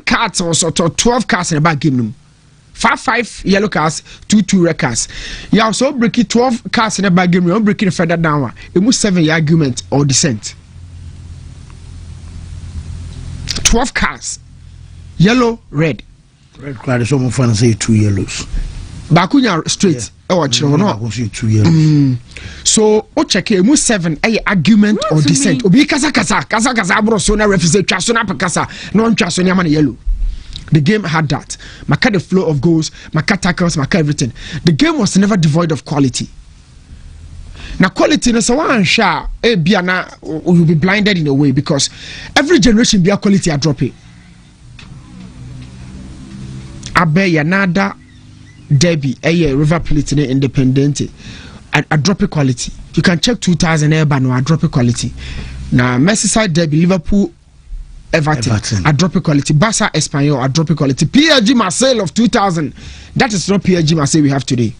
cards also, 12 cards in the back game. 5 yellow cards, 2 red cards. You also break it 12 cards in the back game. You break it further down. It must 7 argument or dissent. 12 cards, yellow, red. Red card is almost fun to say 2 yellows. Bakunya straight. Yeah. Oh, so o check it mu 7 argument or dissent obi kasa bro so na referee twa so na kasa no twa so na yellow. The game had that. Maka the flow of goals, maka tackles, maka everything. The game was never devoid of quality. Now quality no so one sha bia na you'll be blinded in a way because every generation bia quality a drop it. Abe yanada Derby, River Plate, Independent, a drop of quality. You can check 2000 Urban or a drop of quality. Now, Merseyside Derby, Liverpool, Everton, a drop of quality. Barca, Espanyol, a drop of quality. PSG Marseille of 2000, that is not PSG Marseille we have today.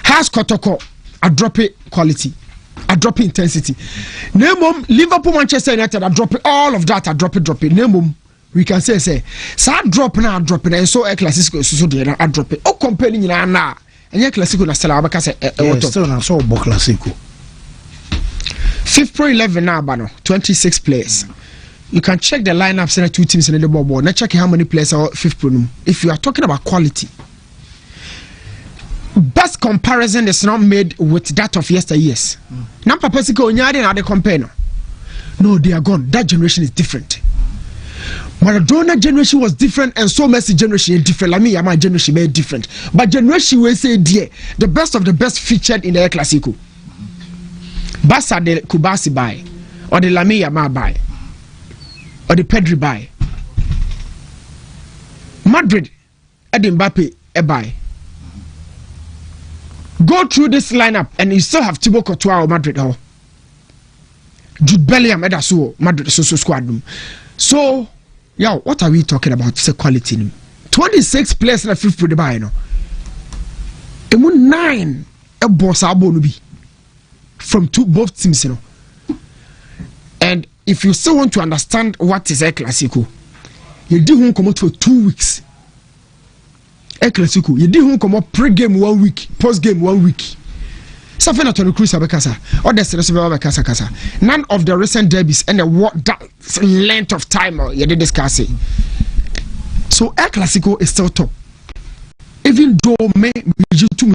Has Kotoko, a drop of quality, a drop of intensity. Name Liverpool, Manchester United, a drop of all of that, a drop of Name we can say sa drop na drop na so El Clasico so de na drop o compare ni na na enye Clasico na stella abaka say still na so bo Clasico 5th Pro 11 now ba no 26 players. You can check the lineups in the two teams in the ball. Now check how many players are 5th Pro. If you are talking about quality, best comparison is not made with that of yesteryears. Now Papa Siko Onyade na they compare no, they are gone. That generation is different. Maradona generation was different and so Messi generation is different. Like me, my generation is different. But generation will say dear, the best of the best featured in the El Clasico. Barca de Kubasi buy, or the Lamine Yamal buy, or the Pedri buy. Madrid, Eden Mbappe buy. Go through this lineup and you still have Thibaut Courtois or Madrid. Oh, Jude Bellingham, Edasu, Madrid so squad. So. Yo, what are we talking about? It's a quality. 26 players in the 5th Pro the buy no. Emu 9 a boss abonubi from both teams, you know. And if you still want to understand what is El Clasico, you do home come out for 2 weeks. El Clasico, you do home come out pre-game 1 week, post-game 1 week. Something at Tony Cruz Abekasa, or the Seresaba Kasa. None of the recent derbies and what that length of time you did discuss it. So El Clasico is still top. Even though me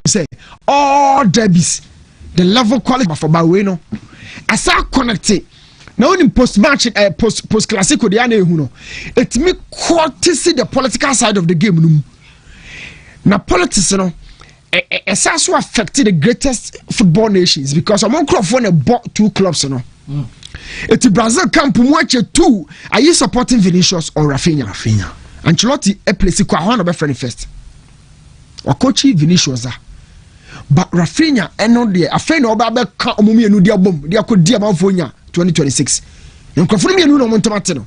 say all derbies, the level quality for Baweno, as I connected. Now in post-match, post-classico, the ane huno. It me quite to see the political side of the game. Now politics, it's also affected the greatest football nations because among clubs when they bought 2 clubs, It's Brazil camp watch 2. Are you supporting Vinicius or Rafinha? Ancelotti a place kwa one of friend first. Or coachy Vinicius but Rafinha no dey afraid no ba ka omumi enu dia bom dia ko dia manfonya 2026. Nkofo mi enu no montomate no.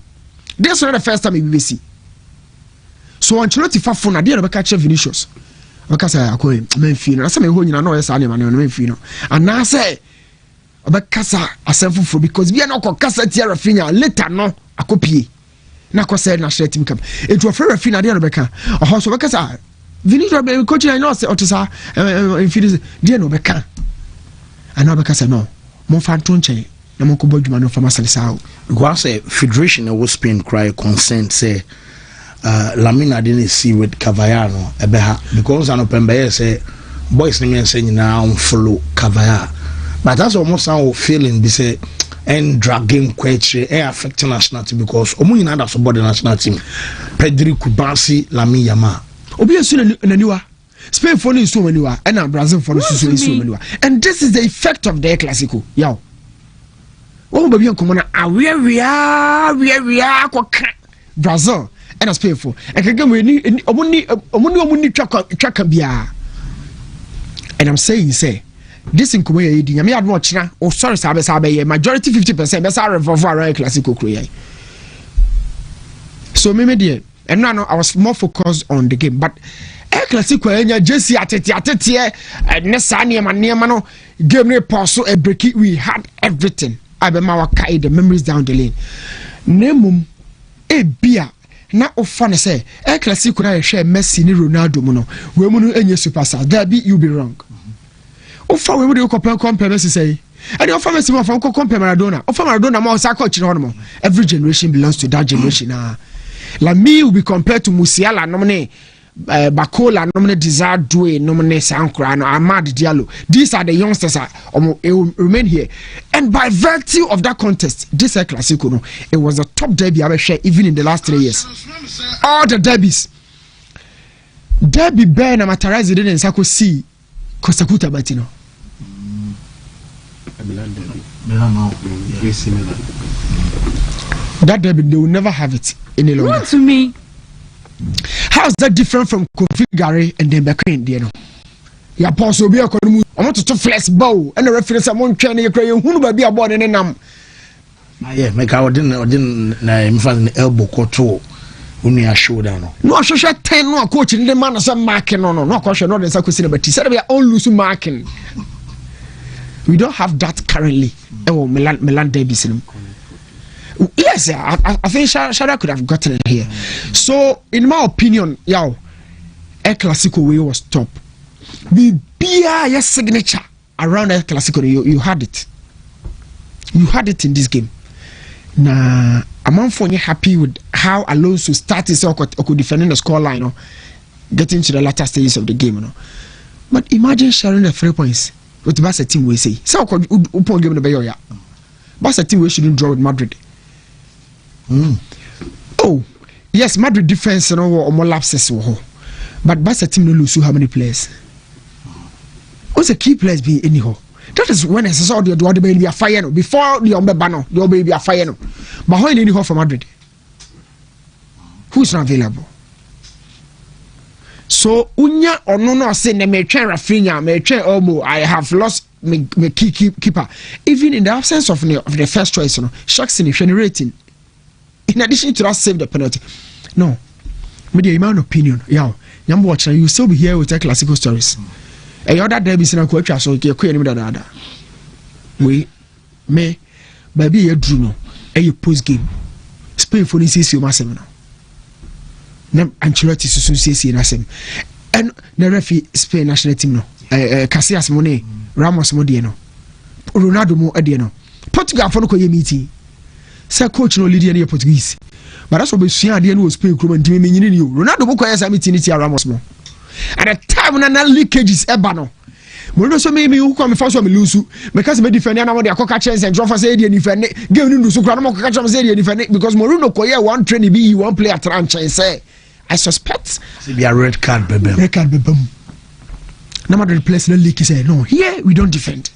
This was the first time we see. So Ancelotti fa phone na dia no be ka che Vinicius. Oka say akoy menfi no. Na say me ho nyina no yes ani ma no menfi no. And na say obekasa asemfo because bia no ko kasa tia Rafinha later no akopie. Na ko say na share team camp. It was Rafinha dia no be ka. Oho so obekasa Vinicius be coach I know say otisa infidis dia no be ka. And na obekasa no. Mo fa ntonche na mo ko bodwuma no fa masalisa. Because say federation was Spain cry consent say Lamina didn't see with Cavallano ebeha because an open by say boys name say now follow Cavallano. But that's almost how feeling be say and drag game question affect national team because omu na that's about the national team. Pedri Kubasi Lami Yama. Obi esu na niwa. Spain for no so maniwa and Brazil for no so maniwa. And this is the effect of the Clasico. Yaw. Oh baby nkomo na we are Brazil and as Spain for. And can we ni omuni twaka bia. And I'm saying say this in Kuwait, you may have watched now. Oh, sorry, Sabe, majority 50%. That's our revolver around Clasico Korea. So, maybe dear, and now I was more focused on the game. But El Clasico, and Jesse at it, and Nessania, Maniamano, gave me a pause, so a break. We had everything. I be Mawakai, the memories down the lane. Nemum, a beer. Now, of fun, say, El Clasico, I share Messi, Ronaldo, Mono, women, and your superstar. There be you be wrong. Ofa we dey compare Messi say and ofa Messi mo fa compare Maradona ofa Maradona mo sa coach no every generation belongs to that generation Lami will be compared to Musiala nomne Bakola nomne Desire Doué nomne Sankra no Amad Diallo. These are the youngsters remain here and by virtue of that contest this Clasico no it was a top derby I share even in the last 3 years. All the derbies derby Ben Matarazzi didn't Sako see Kosakuta Batino. That derby they will never have it any longer. Wontumi. How is that different from Kofi Gare and then Bekrin, you know? Ya pause be a konumu. I want to flex bow and the referee someone training you cry who be aboard and nam. Yeah, make our didn't na elbow koto. Uni a showdown. No, I should 10 no coach in the man as a marking no question no there's a question but he said we are all losing marking. We don't have that currently. Oh, Milan derbies. Yes, I think Shada could have gotten it here. So, in my opinion, El Clasico way was top. The beer signature around El Clasico, you had it. You had it in this game. Nah, I'm for you happy with how Alonso started so could defending the scoreline, getting to the latter stages of the game, But imagine sharing the 3 points. What the Barca team will say. So could upon game the Bayoya. Barca team we shouldn't draw with Madrid. Oh, yes, Madrid defense or more lapses. But Barca team no lose how many players? What's the key players be anyhow? That is when I saw the baby a fire before the Umbebano, the baby a fire. But how anyhow for Madrid? Who's not available? So unya or no say na me try Rafinha, me try Omo. I have lost me keeper. Even in the absence of the first choice, Sharks in generating. In addition to that, save the penalty. No, with the amount of opinion, I'm watching. You still be here with the classical stories. And other derbies in a coach, so you can't even we me baby you drew no. A post game. Spain for this you must have. Ancelotti soon says in Assem and the referee Spain national team no Casillas Monet Ramos mo de no Ronaldo mo de no Portugal for no ko ye meeting say coach no leader na Portuguese but that's what be sua de no Spain kro man timi menyini ni o Ronaldo mo ko ye say meeting ti Ramos mo at the time na leakages eba no mo no so me who come first so me lose because me defend na mo de akoka chance and draw for say de defend game ni so kra no mo koka chance say de defend because Mourinho ko ye one training be one player tran chance say I suspect say be a red card bebem na Madrid place no leak say no here we don't defend.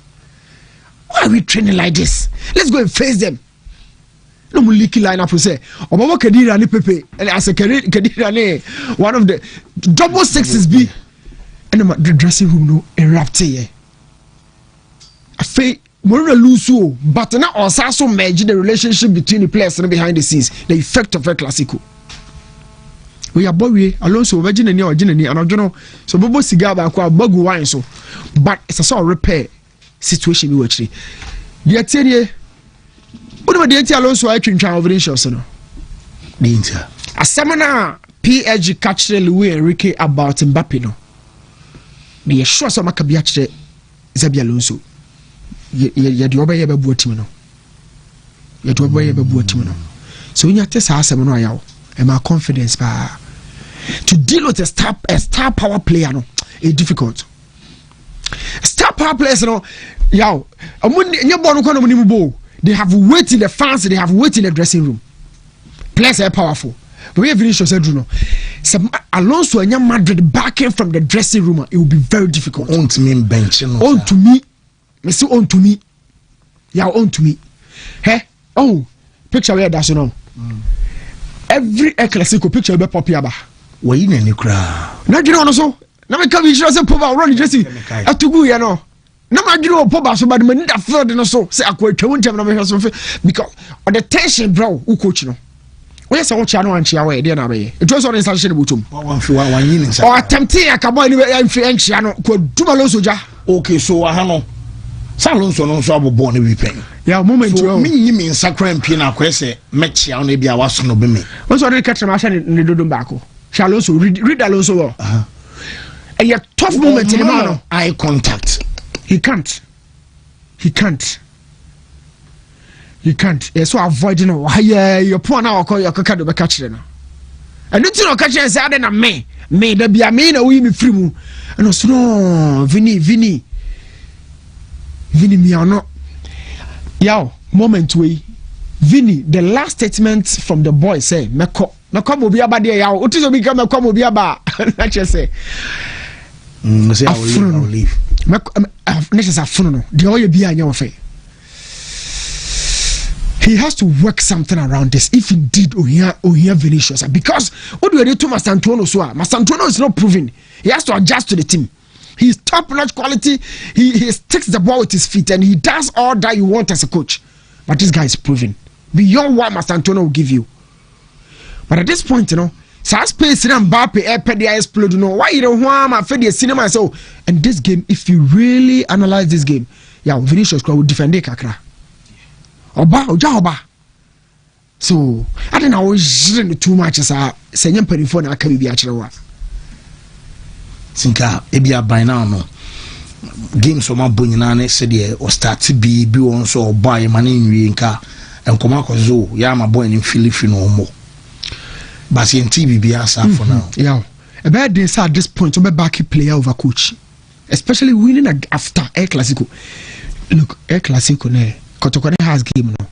Why are we training like this? Let's go and face them. No more leaky lineup to say. Obama Kadira ni Pepe and as a Kadira ni one of the double sixes be and the dressing room no erupt here. I feel Mourinho lose but now also merge the relationship between the players and behind the scenes. The effect of a Clasico. We are boy Alonso virgin and your and I don't know. So Bobo cigar by bagu wine so, but it's a sort of repair situation we watch. The atelier. What about the atelier Alonso? I can try over the show, so no. The Inter. A seminar PSG catch Louis Enrique about Mbappe no. The sure some Makabiache Zabi Alonso. You do obey a team no. You do obey a team no. So when you test our seminar, and my confidence to deal with a star power player no, it's difficult. Star power players no, they have weight in the fans, they have weight in the dressing room. Players are powerful. But we have Vinicius said, no, Alonso and Madrid backing from the dressing room, it will be very difficult. On to me bench, on to me, Mr. On to me, yeah, on to me. Hey, oh, picture where that's no. Every Clasico picture be pop yaba. We in any crowd. Na gino no so. Na me come you say pop run just atugu ya no. Na ma gino pop so but me need field no so. Say akwatwa won tem na me so because on the tension bro who coach no. We say what no anchia we dey na be. It was on installation butum. One yin inside. Or attempt akabo ni amfi anchia no ko dumalo soja. Okay so aha no. Alonso no so abobon na bi pen. Yeah, moment so me nyimi nsakra mpi na kwese mechia na bia waso no be me. Once already catch ma sha ne dodom baako. Alonso read Alonso. And a tough moment in the man. Eye contact. He can't. So avoiding your poor now call your cacado be catch them. And don't you know catch and say na me there be a me na we me free mu. And so no Vini me are not. Yo, moment we Vini, the last statement from the boy say, Meko mobi aba there yaw. Otizo bi come Meko mobi aba. Let's just say. Say I will leave. Let's just have no. The oil be anya ofe. He has to work something around this if indeed Ohia Vinicius because what do we do to Mastantuono so? Mastantuono is not proven. He has to adjust to the team. He's top-notch quality. He sticks the ball with his feet and he does all that you want as a coach. But this guy is proven beyond what Mastantuono will give you. But at this point, you know, space and Mbappe Pedia explode. You know why you don't want my Fedia cinema so. And this game, if you really analyze this game, yeah, Vinicius will defend the Kakra. Oba. So I don't know too much as a senior periphone. I can be actually. Sinka ebia by now no game so ma bonyina ne se de o start bi won so boy man nwie nka enkoma kozo ya ma boy ni filifi no mo but in TV bi asa for now yeah a bad day at this point to be back player over coach especially winning after El Clasico. Look, El Clasico ne Kotoko has game no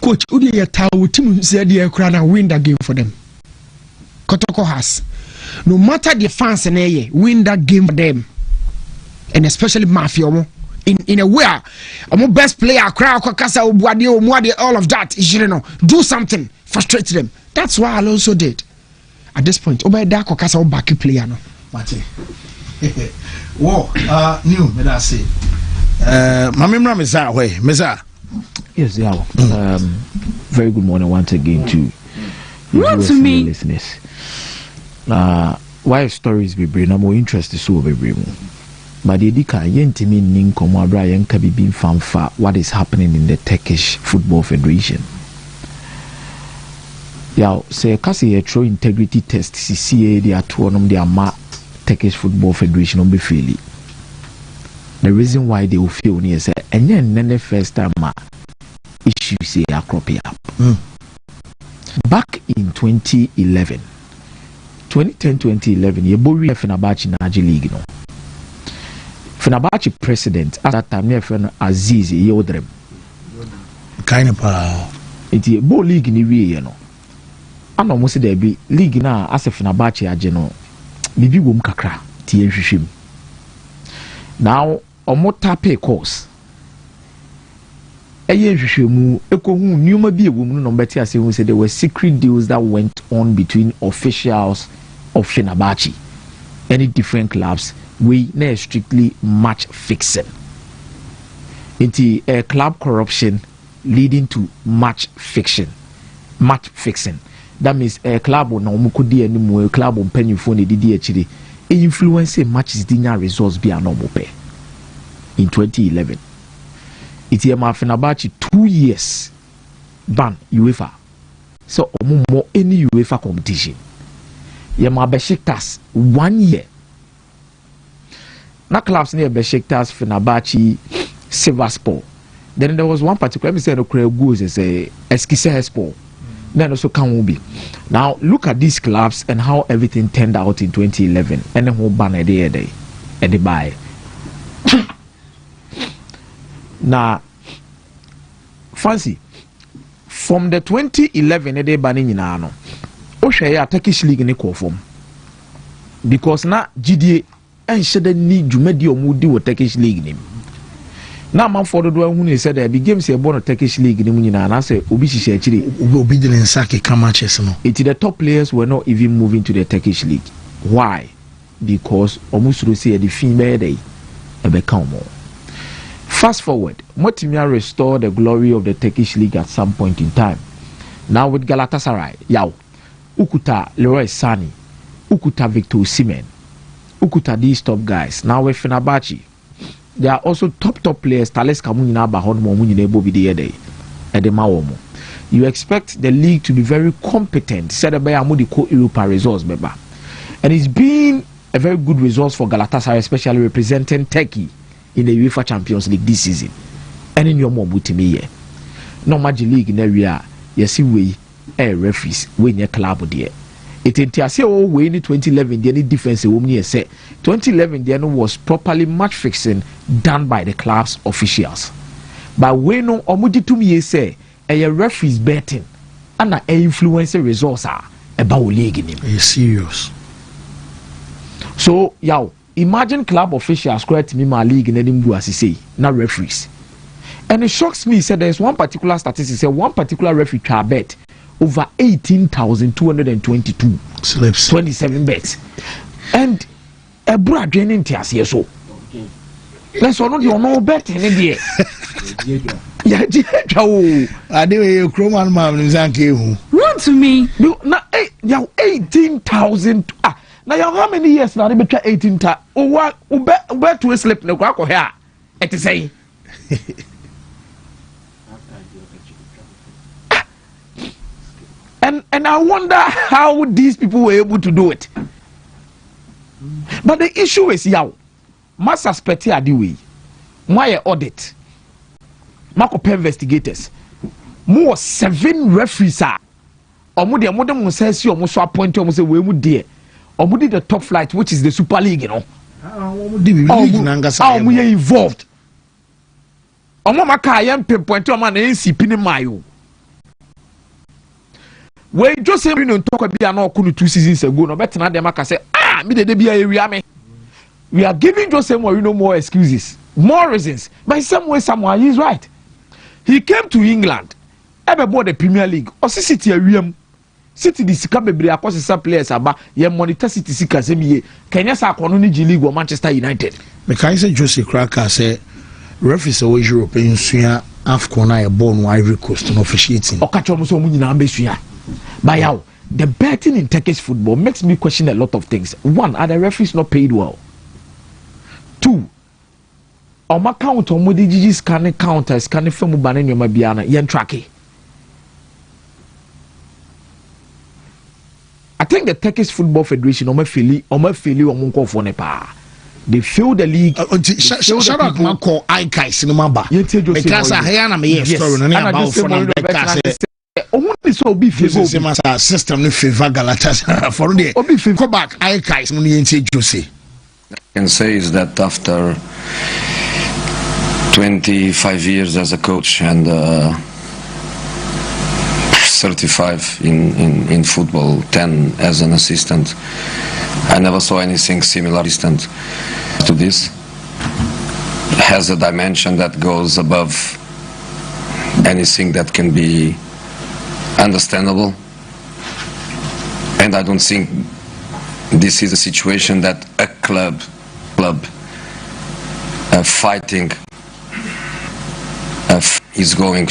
coach udi ya tawo team said the kra na win that game for them. Kotoko has no matter the fans and win that game for them, and especially Mafia in a way, I'm best player, crowd, all of that. You know, do something, frustrate them. That's what Alonso did at this point. Obey that Kokasa back player no. Mate. Whoa, new, may I say? Mamimra Meza, way, Meza. Yes, yeah. Very good morning once again to Wontumi listeners. Why stories be bring? I'm more interested so be bring. But the dika yentimi nin komo abra yenka bibi fanfa what is happening in the Turkish Football Federation. Yeah, say kasi true integrity test CCA they are two of them they are Turkish Football Federation on be fairly. The reason why they will feel near say and then the first time issue say a crop up. Back in 2011, 2010-2011, Yebori Fenerbahce Naji League no. Fenerbahce president at that time near Aziz Yodrem. Kind of It's a ball league in the way, you know. I know most of the league now as a Fenerbahce ageno. Bibi wom kakra tie hwehwem. Now omo tape course. Eye hwehwemu ekohu nneoma bi ewom no mbeti ase hu say there were secret deals that went on between officials of Fenerbahce. Any different clubs we na strictly match fixing. Into club corruption leading to match fixing. That means a club na omukudi animu club mpanyufo ne didi akire influence matches dinya results bi anomo pe in 2011 it yema Fenerbahce 2 years ban UEFA so omo any UEFA competition yema Besiktas 1 year na clubs near Besiktas Fenerbahce Sivasspor then there was one particular me say no cray goals as a Eskişehirspor. Then also can be. Now look at these clubs and how everything turned out in 2011. And then who ban a day at the buy. Now, fancy from the 2011 a day banning in Ano. Oshaya Turkish league in equal form because now GDA and should need to make your moody with Turkish league name. Now, man, for the one who said there be games here born a Turkish league in the and I say Obishi actually obedient Saki Kamaches. It's the top players were not even moving to the Turkish league. Why? Because almost say the female day a become more. Fast forward, Motimia restored the glory of the Turkish league at some point in time. Now with Galatasaray, Yao, Ukuta Leroy Sani, Ukuta Victor Osimhen, Ukuta these top guys. Now with Fenerbahce. There are also top players. Thales Kamunina Bahon Momunine Bobi de Mawomo. You expect the league to be very competent. Said by Amudi Co Europa results, beba. And it's been a very good result for Galatasaray, especially representing Turkey in the UEFA Champions League this season. And in your Wontumi here. No Magic League in area, you see we referees when your club there. It entiasi o we in 2011 the any difference we near say 2011 there was properly match fixing done by the club's officials. But we no omudi to me say a referees betting and a influence results are about league in him. Are you serious? So yow imagine club officials create me my league in any as say not referees. And it shocks me said there's one particular statistic say one particular referee can bet over 18,222 slips 27 bets and a brad draining tears here so let's not you know bet in the yeah I do a chroman man Run to me. No, now 18,000 now how many years now they betray 18,000 what bet to slip no crack here it is saying And I wonder how these people were able to do it. But the issue is yaw. Mass suspect here the way. My audit. Marco investigators. More 7 referees are. Omudi amodem says you almost appoint almost we would dear. Omudi the top flight, which is the Super League, you know. We are involved. Omama Kayan pinpoint to man and see Pinimayo. When Jose Mourinho talk about 2 seasons ago, no better than them say, me the be area me. We are giving Jose Mourinho more excuses, more reasons. But in some way, someone he's right. He came to England, ever bought the Premier League, or City area. City the sika bebre akose some players aba ye monitor City sika semi Kenya sa kono ni G League or Manchester United. Me can say Jose Kraka say referees o European sua AFCON na e ball no Ivory Coast no officiating. Okacho mo so mu nyina ambesua. But how the betting in Turkish football makes me question a lot of things. One, are the referees not paid well? 2, on my count on what the scanning counters scanning from Mubanan Mabiana yen tracky. I think the Turkish Football Federation on my fili on Munko for Nepa. They fail the league. Shout out Marco Aikai cinema bar. Because I hear na me story no about for na because so be favor system no favor Galatasaray for the go back Aikai no yenti Jose. Can say is that after 25 years as a coach and 35 in football, 10 as an assistant, I never saw anything similar assistant to this. It has a dimension that goes above anything that can be understandable, and I don't think this is a situation that a club fighting is going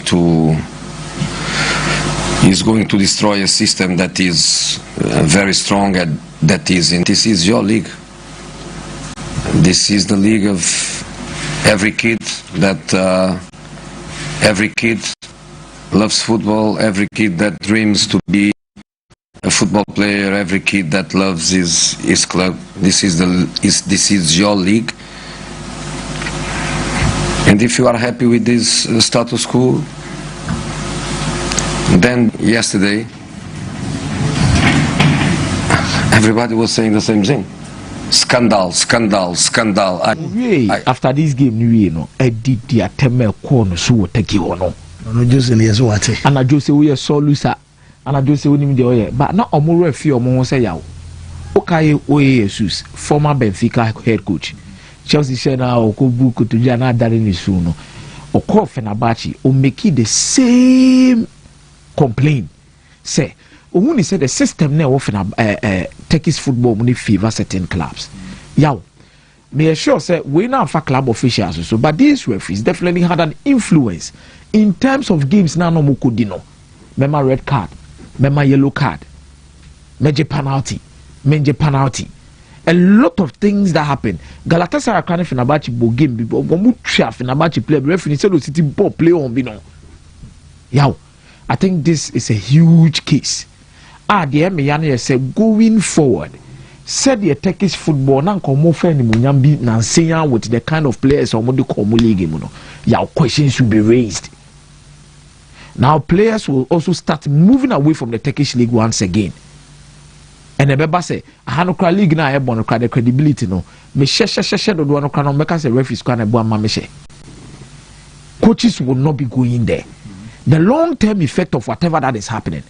to destroy a system that is very strong and that is in. This is your league. This is the league of every kid every kid loves football, every kid that dreams to be a football player, every kid that loves his club. This is your league. And if you are happy with this status quo, then yesterday everybody was saying the same thing. Scandal. After this game, you know, I did the attempt corner so take you on. No, just in years what? And I just say we are so loose, and I just say we need the oil, but not a more few more say yaw. Okay, Jesus, former Benfica head coach. Chelsea said now Okubu to Jana Darini Suno or call Fenerbahce or make it the same complaint. Say, when he said the system now often Turkish football money favor certain clubs. Yow, may I sure say we now for club officials also, but these referees definitely had an influence in terms of games now no mukudino. Mema red card, mema yellow card, major penalty. A lot of things that happen. Galatasaray can Fenerbahce bo game bi omo twa Fenerbahce play referee say City ball play on bi no. Yow, I think this is a huge case. The me say going forward, said the Turkish football na nkomo fe ni munyam bi na nseyan with the kind of players omo de komo league mu no. Yow, questions should be raised. Now players will also start moving away from the Turkish league once again. And the Beba say, I have no league now, I have no credibility. No, me share do no crano make us a referee squad and one mame. Coaches will not be going there. The long-term effect of whatever that is happening.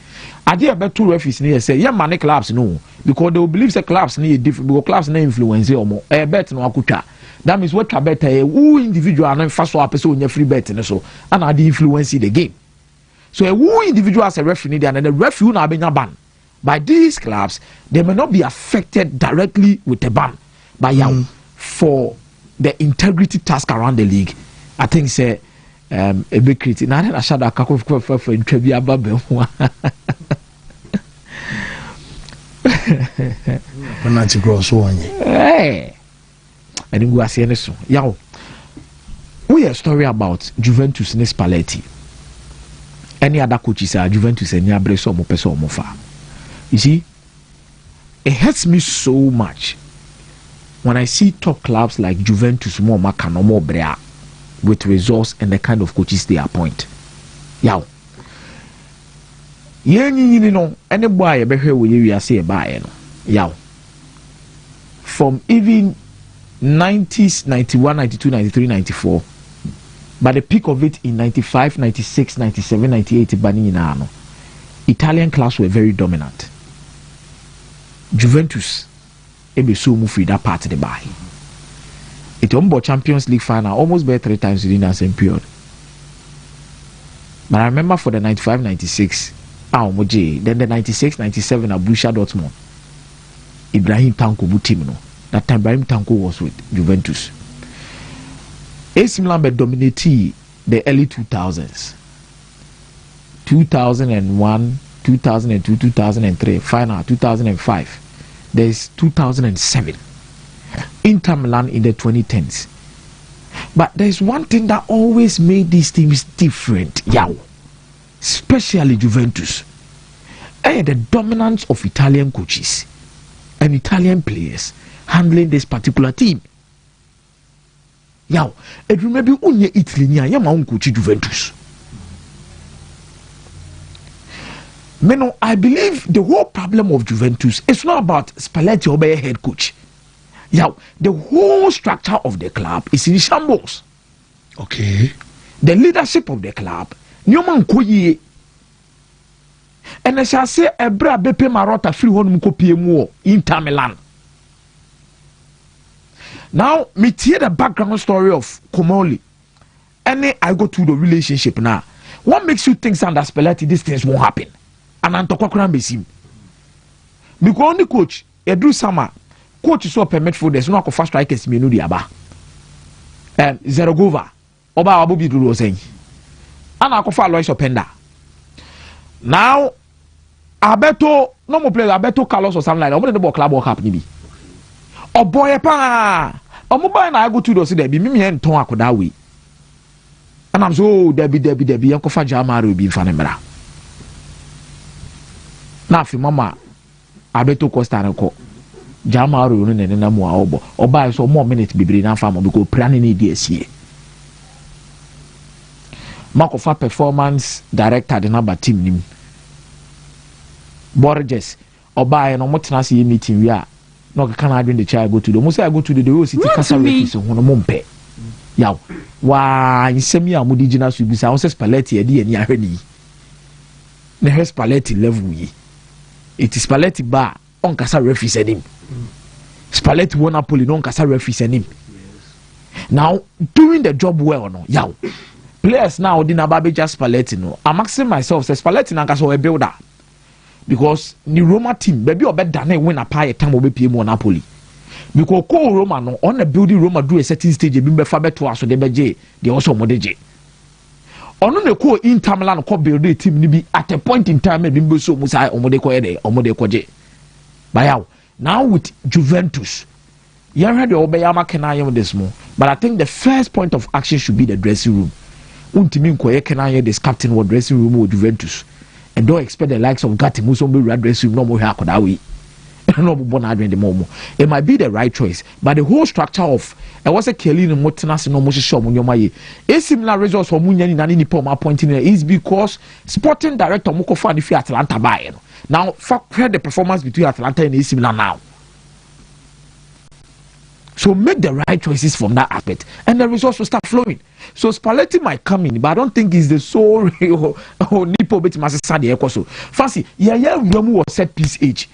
I did about 2 referees near say, yeah, money clubs no, because they will believe the clubs need different because clubs need influence or more. A bet no akucha. That means what bet who individual and first so person your free bet and so and I the influence the game. So a who individual as a referee and the referee na be ban. By these clubs, they may not be affected directly with the ban. But for the integrity task around the league, I think say a big critic. Now I should have for interview about Penalty cross one. Hey, I didn't go see any so. Yow, we have a story about Juventus and Spalletti. Any other coaches are Juventus and Yabreso Mopeso Mofa. You see, it hurts me so much when I see top clubs like Juventus, more Macano, more Brea, with results and the kind of coaches they appoint. Yow, you know, any boy ever hear what you say about it? Yow, from even 90s, 91, 92, 93, 94, but the peak of it in 95, 96, 97, 98, Baninano, Italian clubs were very dominant. Juventus, ebe so move free that part of the buy. It won Champions League final almost by 3 times within that same period. But I remember for the 95-96, then the 96-97 at Borussia Dortmund, Ibrahim Tanko team no. That time Ibrahim Tanko was with Juventus. AC Milan dominated the early 2000s. 2001, 2002, 2003, final 2005. There's 2007. Inter Milan in the 2010s. But there's one thing that always made these teams different, especially Juventus. And the dominance of Italian coaches and Italian players handling this particular team. Yaw, it will maybe unye Italy nya yama unkuchi Juventus. Meno, I believe the whole problem of Juventus is not about Spalletti or a head coach. Yaw, the whole structure of the club is in shambles. Okay. The leadership of the club, Newman Koye. And I shall say a bra bepe marota free home copy more Inter Milan. Now, me hear the background story of Komoli. And I go to the relationship now. What makes you think that Spalletti these things won't happen? And I'm talking about him. Because only coach, Edu Sama, coach is so permit for there's no first strikers me no diaba. And Zerogova, Oba Abubi Duro saying. And I go for Lois Openda. Now, Alberto, no more player, Alberto Carlos or something like that. What did the club work happen? Oh boy, pa! Oh, mobile and I go to those there be me and Tom Akodawi. And I'm so Debbie, Uncle Fajama will be Fanamera. Now, if Mama, Alberto Costa and Co. Jamaru and Namua Obo, or buy so more minutes be bringing farm because planning ideas here. Mark of performance director the number team name. Borges or buy an omotenasi meeting we are not can I bring the child go to the most I go to the city castle refuse on a mumpe. Yaw why semi amudijina subisa on says Spalletti edi any ahani. The Spalletti level ye. It is Spalletti bar on casa refuse him. Spalletti won Napoli non casa refuse him. Now doing the job well no yaw. Players now didn't about just Spalletti no. I'm asking myself, say Spalletti na kaso a builder because the Roma team baby or better than win a pie time will be more Napoli because co Roma no on the building Roma do a certain stage be fabe to us so they also modeje. On the co Inter Milan co build the team be at a point in time maybe so musa omode je. But now with Juventus, you heard the Obeyama Kenaya this more, but I think the first point of action should be the dressing room. Wontumi nkoye Kenaya this captain what dressing room with Juventus. And don't expect the likes of Gatti Musombe red dressing room no more hakodawi. No bona the momo. It might be the right choice, but the whole structure of I was a Kelly and Motinas no moshi show munyomaye. A similar results for Munyani Nani Poma pointing is because sporting director Moko Fan if Atlanta buy. Now fuck the performance between Atlanta and AC Milan now. So make the right choices from that aspect, and the results will start flowing. So Spalletti might come in, but I don't think he's the sole Nipo bit Masasadi Ekoso. Fancy, Yamu was set piece age.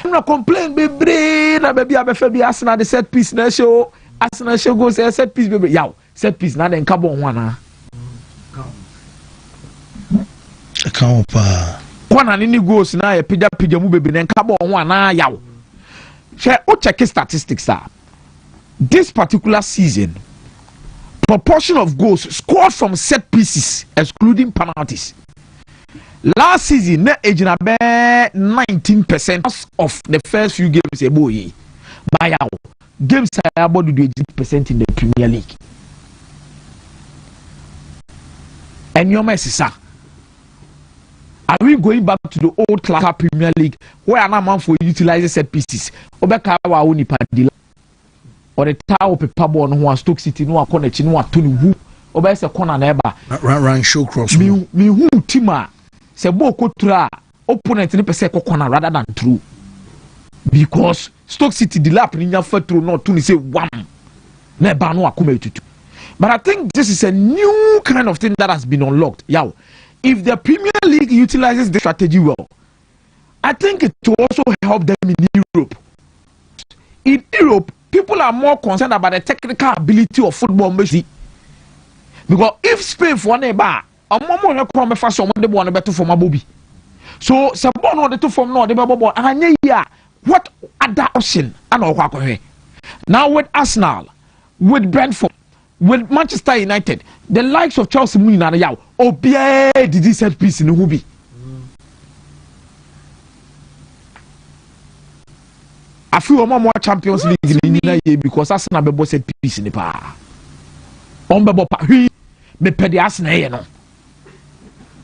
I'm not complaining, baby. Baby, I'm a baby. Arsenal the set piece na show. Arsenal show goes a set piece, baby. Yow, set piece now then carbon one. Account pa. One and any goes now a pija mu baby then carbon one yow. Share check statistics are. This particular season, proportion of goals scored from set pieces, excluding penalties. Last season, net age 19% of the first few games. By our games are about to do 18% in the Premier League. And your message, are we going back to the old class Premier League where an amount for utilizing set pieces? Obeka wa uni padila. Or the tower paper ball no one Stoke City no one corner no one Tony Wu or by a corner neighbor run show cross me who tima se boko tra opponent ni pese corner rather than true because Stoke City the lap in your foot through not to say one neighbor no akome tutu. But I think this is a new kind of thing that has been unlocked. Yow, if the Premier League utilizes this strategy well, I think it will also help them in Europe. In Europe, people are more concerned about the technical ability of football, because if Spain for one bar, a moment come fast on the one better for my bobby. So, some one the two from no the bubble, and what other option? I know now with Arsenal, with Brentford, with Manchester United, the likes of Chelsea Moon and Yao, oh, did this set piece in the Hubi. I feel more Champions League in the year because Arsenal be set piece in the pa. On be pa me pedi Arsenal no.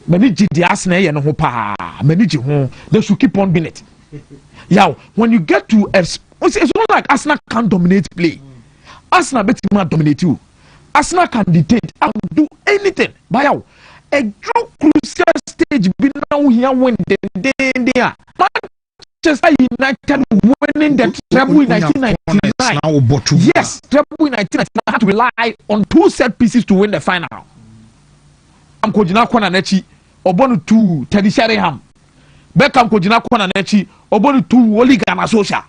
Me ni the Arsenal no ho pa. Me ni ho. They should keep on doing it. Yeah, when you get to it's not like Arsenal can't dominate play. Arsenal bet man dominate you. Arsenal can dictate and do anything. But a draw crucial stage be now here when they are. Manchester United winning the treble in 1999. Yes, treble in 1999 had to rely on 2 set pieces to win the final. I'm Kojina Kwananechi, Obonu 2, Teddy Sheringham. Beckham Kojina Kwananechi, Obonu 2, Oli Ghana Social.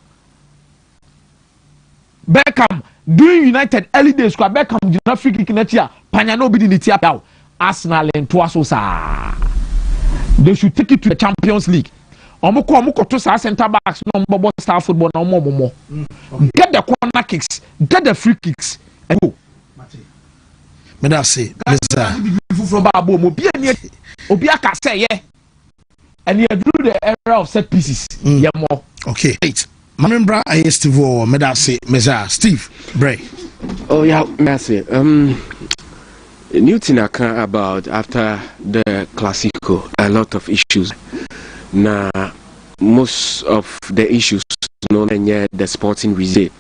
Beckham during United early days, Beckham did not free kick netia. Panyano be in the tiap. Arsenal and Tuasosa. They should take it to the Champions League. Omoko to center backs, no more star football, no more. Get the corner kicks, get the free kicks, and go. But that's it. Obiaka say, yeah. And you drew the era of set pieces. Yeah, more. Okay. Wait. Remember, I used to go, Medasi, Meza, Steve, Bray. Oh, yeah, merci. New thing I can about after the Classico, a lot of issues. Now, most of the issues known and yet the sporting result,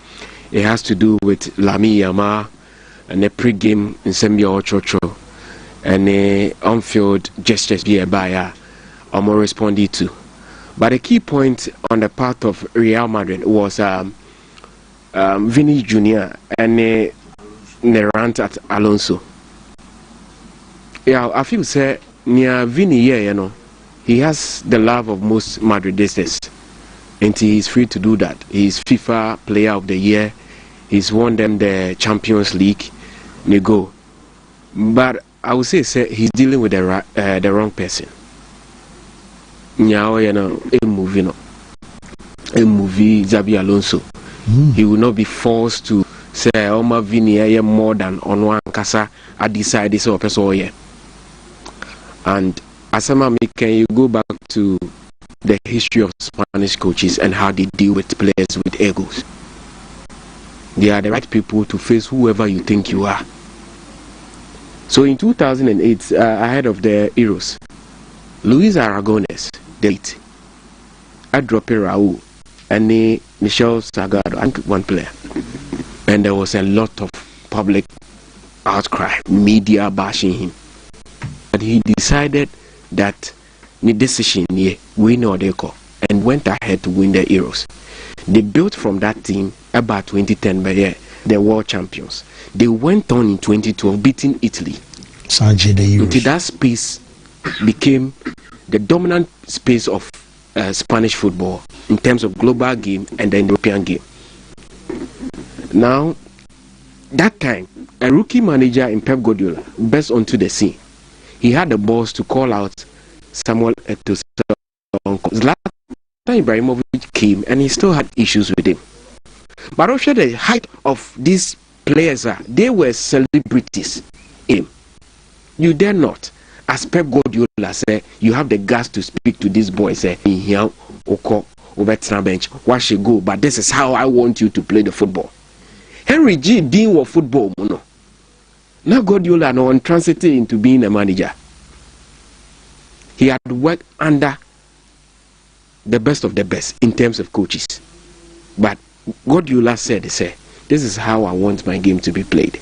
it has to do with Lami Yama and the pre-game in Sembia Chocho and the on-field gestures be a buyer or more responded to. But the key point on the part of Real Madrid was Vinny Jr. and the rant at Alonso. Yeah, I feel say near Vinny here, you know, he has the love of most Madridistas, and he is free to do that. He's FIFA Player of the Year. He's won them the Champions League. They go, but I would say he's dealing with the wrong person. Now, you know, a movie Xabi Alonso. He will not be forced to say, "Oh, my Vinny, more than on one casa." I decide this or person. And as can you go back to the history of Spanish coaches and how they deal with players with egos? They are the right people to face whoever you think you are. So in 2008, ahead of the Euros, Luis Aragonés, date. I dropped Raul and Michel Salgado and one player. And there was a lot of public outcry, media bashing him. But he decided that the decision we know they call and went ahead to win the Euros. They built from that team about 2010 by the world champions. They went on in 2012 beating Italy. Until that space became the dominant space of Spanish football in terms of global game and the European game. Now, that time, a rookie manager in Pep Guardiola burst onto the scene. He had the balls to call out Samuel Eto'o. Zlatan Ibrahimovic came and he still had issues with him. But also the height of these players, they were celebrities. You dare not. As Pep Guardiola said, you have the guts to speak to these boys. Say, here, Oko, over bench, why should go? But this is how I want you to play the football. Henry G. Dean of football, no. Now Guardiola no one transited into being a manager. He had worked under the best of the best in terms of coaches. But Guardiola said, this is how I want my game to be played.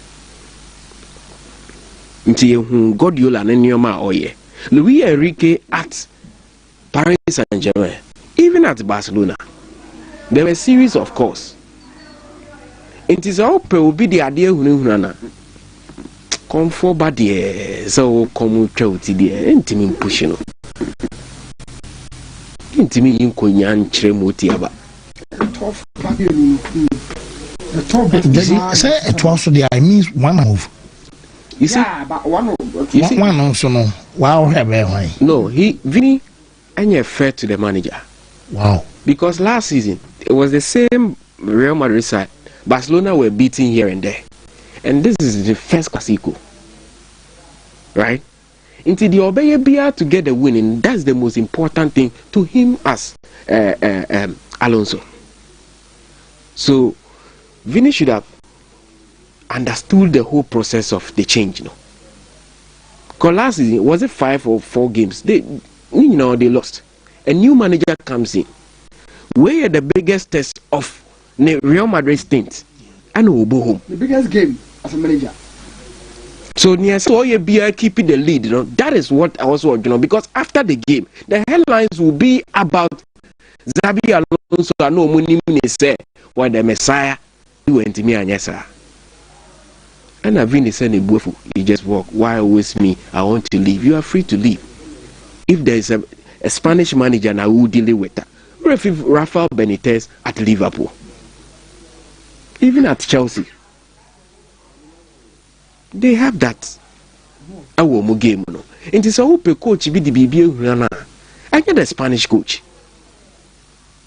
Guardiola Luis Enrique at Paris Saint-Germain, even at Barcelona, there were a series of course. It is all will be the idea come for body so come to the intimate pushing. Intimate in Konyan Tremotiaba. Say it was the I mean one move. You see, but one also no. Wow, no, Vinny and fair to the manager. Wow. Because last season it was the same Real Madrid side. Barcelona were beating here and there. And this is the first Classico. Right? Until the Obey to get the winning, that's the most important thing to him as Alonso. So Vinny should have understood the whole process of the change, Because last season, was it 5 or 4 games? They lost. A new manager comes in. Where the biggest test of Real Madrid stint, and we'll go home. The biggest game as a manager. So near so you be keeping the lead, you know. That is what I also want, you know, because after the game, the headlines will be about Xabi Alonso and no money say what the Messiah went to me and yes sir. And I've been saying you just walk. Why always me? I want to leave. You are free to leave. If there is a Spanish manager and I will deal with that. Rafael Benitez at Liverpool. Even at Chelsea. They have that. Our game, no. It is a who coach be the BB. I get a Spanish coach,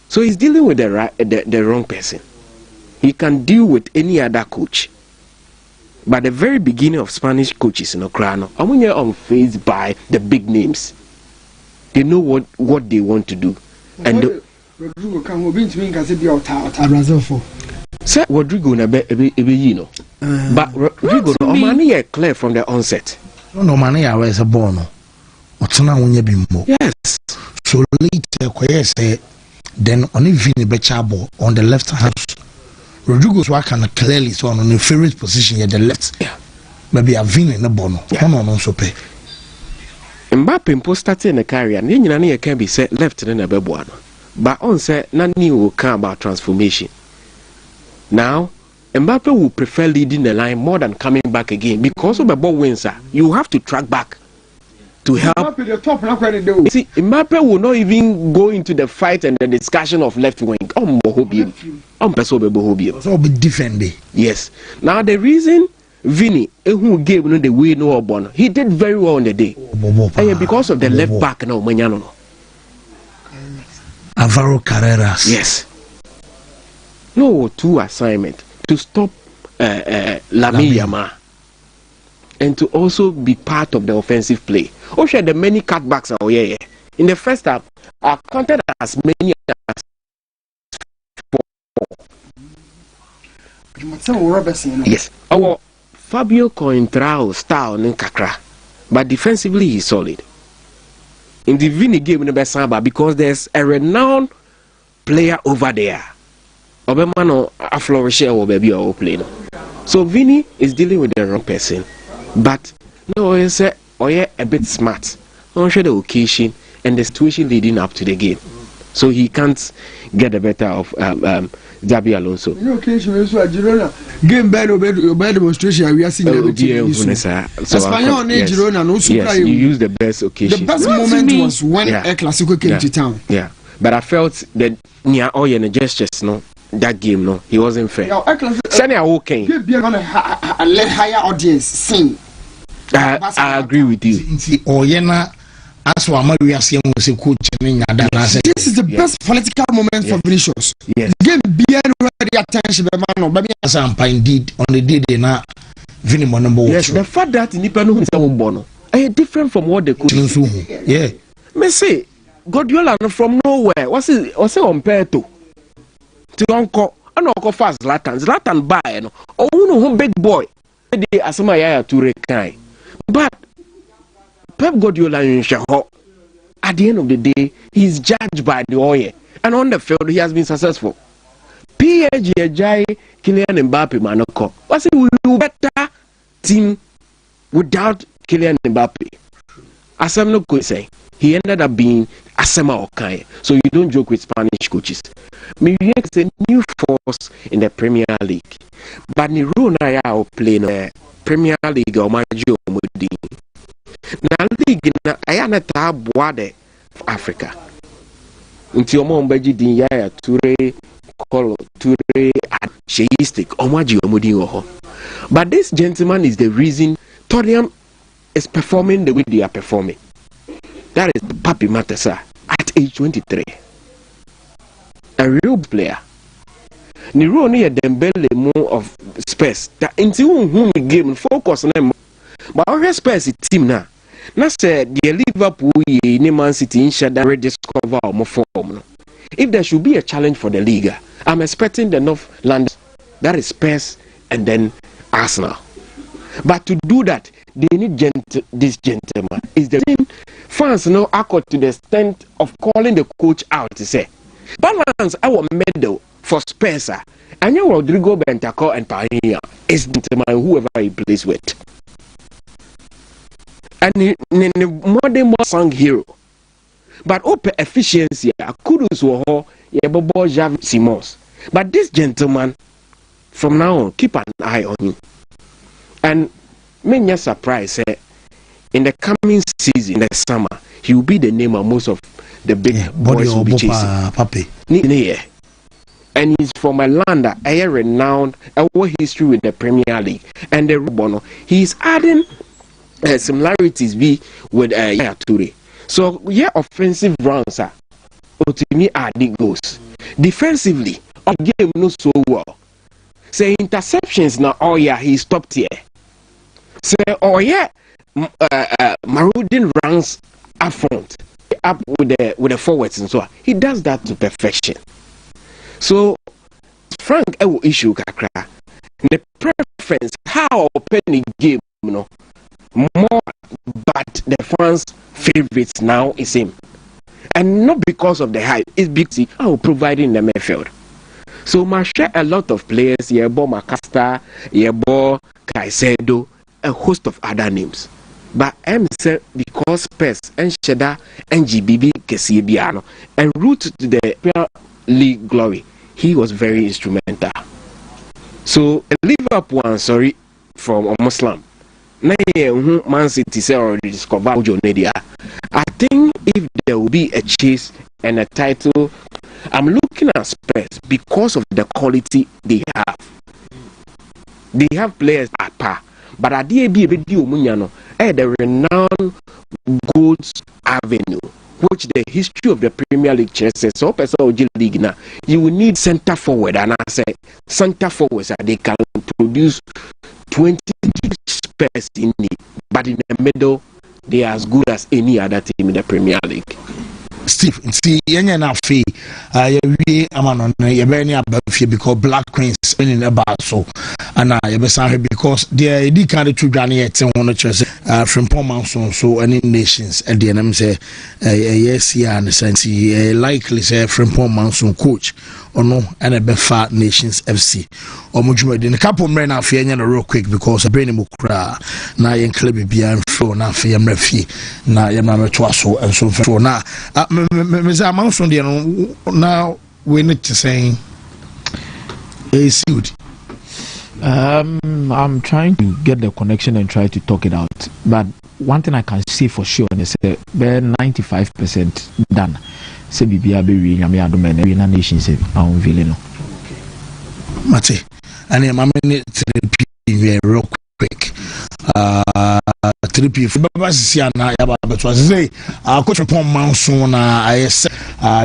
so he's dealing with the wrong person. He can deal with any other coach, but the very beginning of Spanish coaches in Ukraine, I'm when you're unfazed by the big names. They know what they want to do, and Rodrigo can be Brazil for. Say Rodrigo na be you know. But Rodrigo no money is clear from the onset. No money is a bono. What's now when you be more? Yes. So later, say then only Vini Bechabo on the left hand. Rodrigo's work can clearly so on the favorite position at the left. Yeah. Maybe a Vini in the bono. Come on, so pay. Mbappe posted in the career. Nini can be said left in the bebuano. But on say nani will come about transformation. Now, Mbappe will prefer leading the line more than coming back again because of the ball wins. You have to track back to help. You see, Mbappe will not even go into the fight and the discussion of left wing. So be defending. Yes. Now the reason Vini who gave the way no born, he did very well on the day. Because of the left back now, Alvaro Carreras. Yes. No, two assignment to stop Lamine Yamal and to also be part of the offensive play. Also, the many cutbacks are here. In the first half, I counted as many as 4. Yes. Our Fabio Coentrao style in Kakra, but defensively he's solid. In the Vini game in the best because there's a renowned player over there. Obemano a flourisher or baby or play. So Vini is dealing with the wrong person. But no, he said, oh yeah, a bit smart. On the occasion and the situation leading up to the game. So he can't get the better of Xabi Alonso. No occasion also a Girona game bad demonstration we are seeing Espanyol and Girona no super. Yes, you use the best occasion. The best moment was when El Clasico came to town. Yeah. But I felt that near all your gestures, no, that game, no, he wasn't fair. Sanya okay. Let higher audience sing. I agree with you. As we are seeing, this is the best political moment for Vinicius. Yes. Game beyond ready attention, indeed on the day they now Vinimo number one. Yes, the fact that Nipano is bono is different from what they could. Yeah. Me say Guardiola from nowhere. What's it compared to Uncle? I know Uncle fast Zlatan buy no. Oh no, big boy. They asema ya Toure kind. But Pep Guardiola at the end of the day, he's judged by the oil, and on the field he has been successful. PSG Jai Kylian Mbappe Manoko. What's it will better team without Kylian Mbappe? Asam could say he ended up being Asema Okai. So you don't joke with Spanish coaches. Maybe it's a new force in the Premier League, but Niruna ya play the Premier League or Majo Mudi. Na league na ayana ta boade Africa. Nti omo mbaji din ya Toure Kolo Toure Sheistic omaji omodi ho. But this gentleman is the reason Tottenham is performing the way they are performing. That is Papi Matesa at age 23. A real player. Niro ni a Dembele mo of Spurs. That into whom game focus on them. But our Spurs team now. Now say the Liverpool in Man City in Shada rediscover more form. If there should be a challenge for the league, I'm expecting the North London, that is Spurs and then Arsenal. But to do that, they need this gentleman. Is the same fans now accord to the extent of calling the coach out to say, balance our medal for Spurs. And you Rodrigo Bentancur and Pioneer is the gentleman whoever he plays with. and modern song hero. But open efficiency, kudos were Yebobo Javi Simons. But this gentleman, from now on, keep an eye on him. And many surprise, in the coming season, in the summer, he will be the name of most of the big boys will be chasing. And he's from a land that is renowned, a history with the Premier League. And the Rubono, he's adding similarities with Yaya Toure. So, yeah, offensive rounds are Wontumi adding goals. Defensively, our game not so well. Say interceptions now, oh yeah, he stopped here. Say, oh yeah, Marudin runs up front, up with the forwards and so on. He does that to perfection. So, Frank, I will issue kakra. The preference, how open the game, more, but the fans' favorites now is him. And not because of the hype, it's because I providing the midfield. So, I share a lot of players, Yebo Macasta, Yebo Caicedo, a host of other names. But I'm saying because Spurs and Sheda and GBB Kesibiano and route to the Premier League glory, he was very instrumental. So Liverpool, from Muslim. Man City say already discovered Ojonedia. I think if there will be a chase and a title, I'm looking at Spurs because of the quality they have. They have players at par. But at the the renowned Goals Avenue, which the history of the Premier League says, so league now, you will need centre forward, and I say centre forwards they can produce 20 Spurs in it, but in the middle they are as good as any other team in the Premier League. Steve, see, na fee. We amanon yebeni abafie because Black Queens in the so and yebesan because they kind to dwane yet on church from Pomanson so any nations at the NM say yes yeah and sense likely say from Pomanson coach or no and a befa Nations FC or mujuma in a couple men are fear real quick because a brain mukra na yen club bia flow na fear mrefi na yamama twaso and so for now Mr. Manson now we need to say a suit. I'm trying to get the connection and try to talk it out. But one thing I can say for sure is that we're 95% done. Say Bibia be we na nation say I'm feeling. Mate, and I'm real quick. 3P Baba Siana Yaba Betwas say coach upon Manson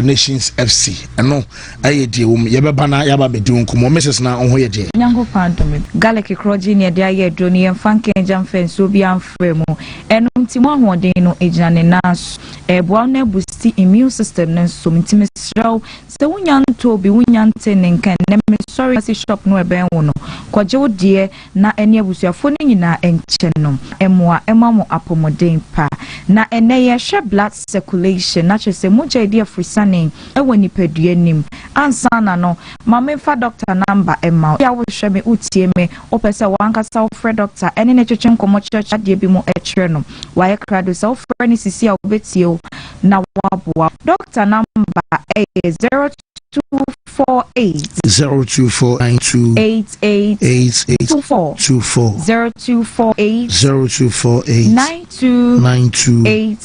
Nations FC and no I dear Yabana Yaba be doing come Mrs. now on where dear Yango Pantom Galaki Croji near Dia Johnny and Funky and Jamfen Subian Fremo and Timo Dino Ejan Nas a Buana Busti immune system and some intimate show so Winyan to be Winyan ten and can sorry as shop no a beano Quajo dear na any of your phone in a enchenom Emwa Emamo Apomodin pa na ene she blood circulation na chese moja idea frisane ewani peduanim ansana no mama fa doctor number emma ya wo hwe me utie me opese wankasa wo frɛ doctor ene ne twetwe nkomo church ade bi mo etwere no waye krado so frɛ ni sisi a obetie o na waboa doctor number is 0248 0248 24 0248 92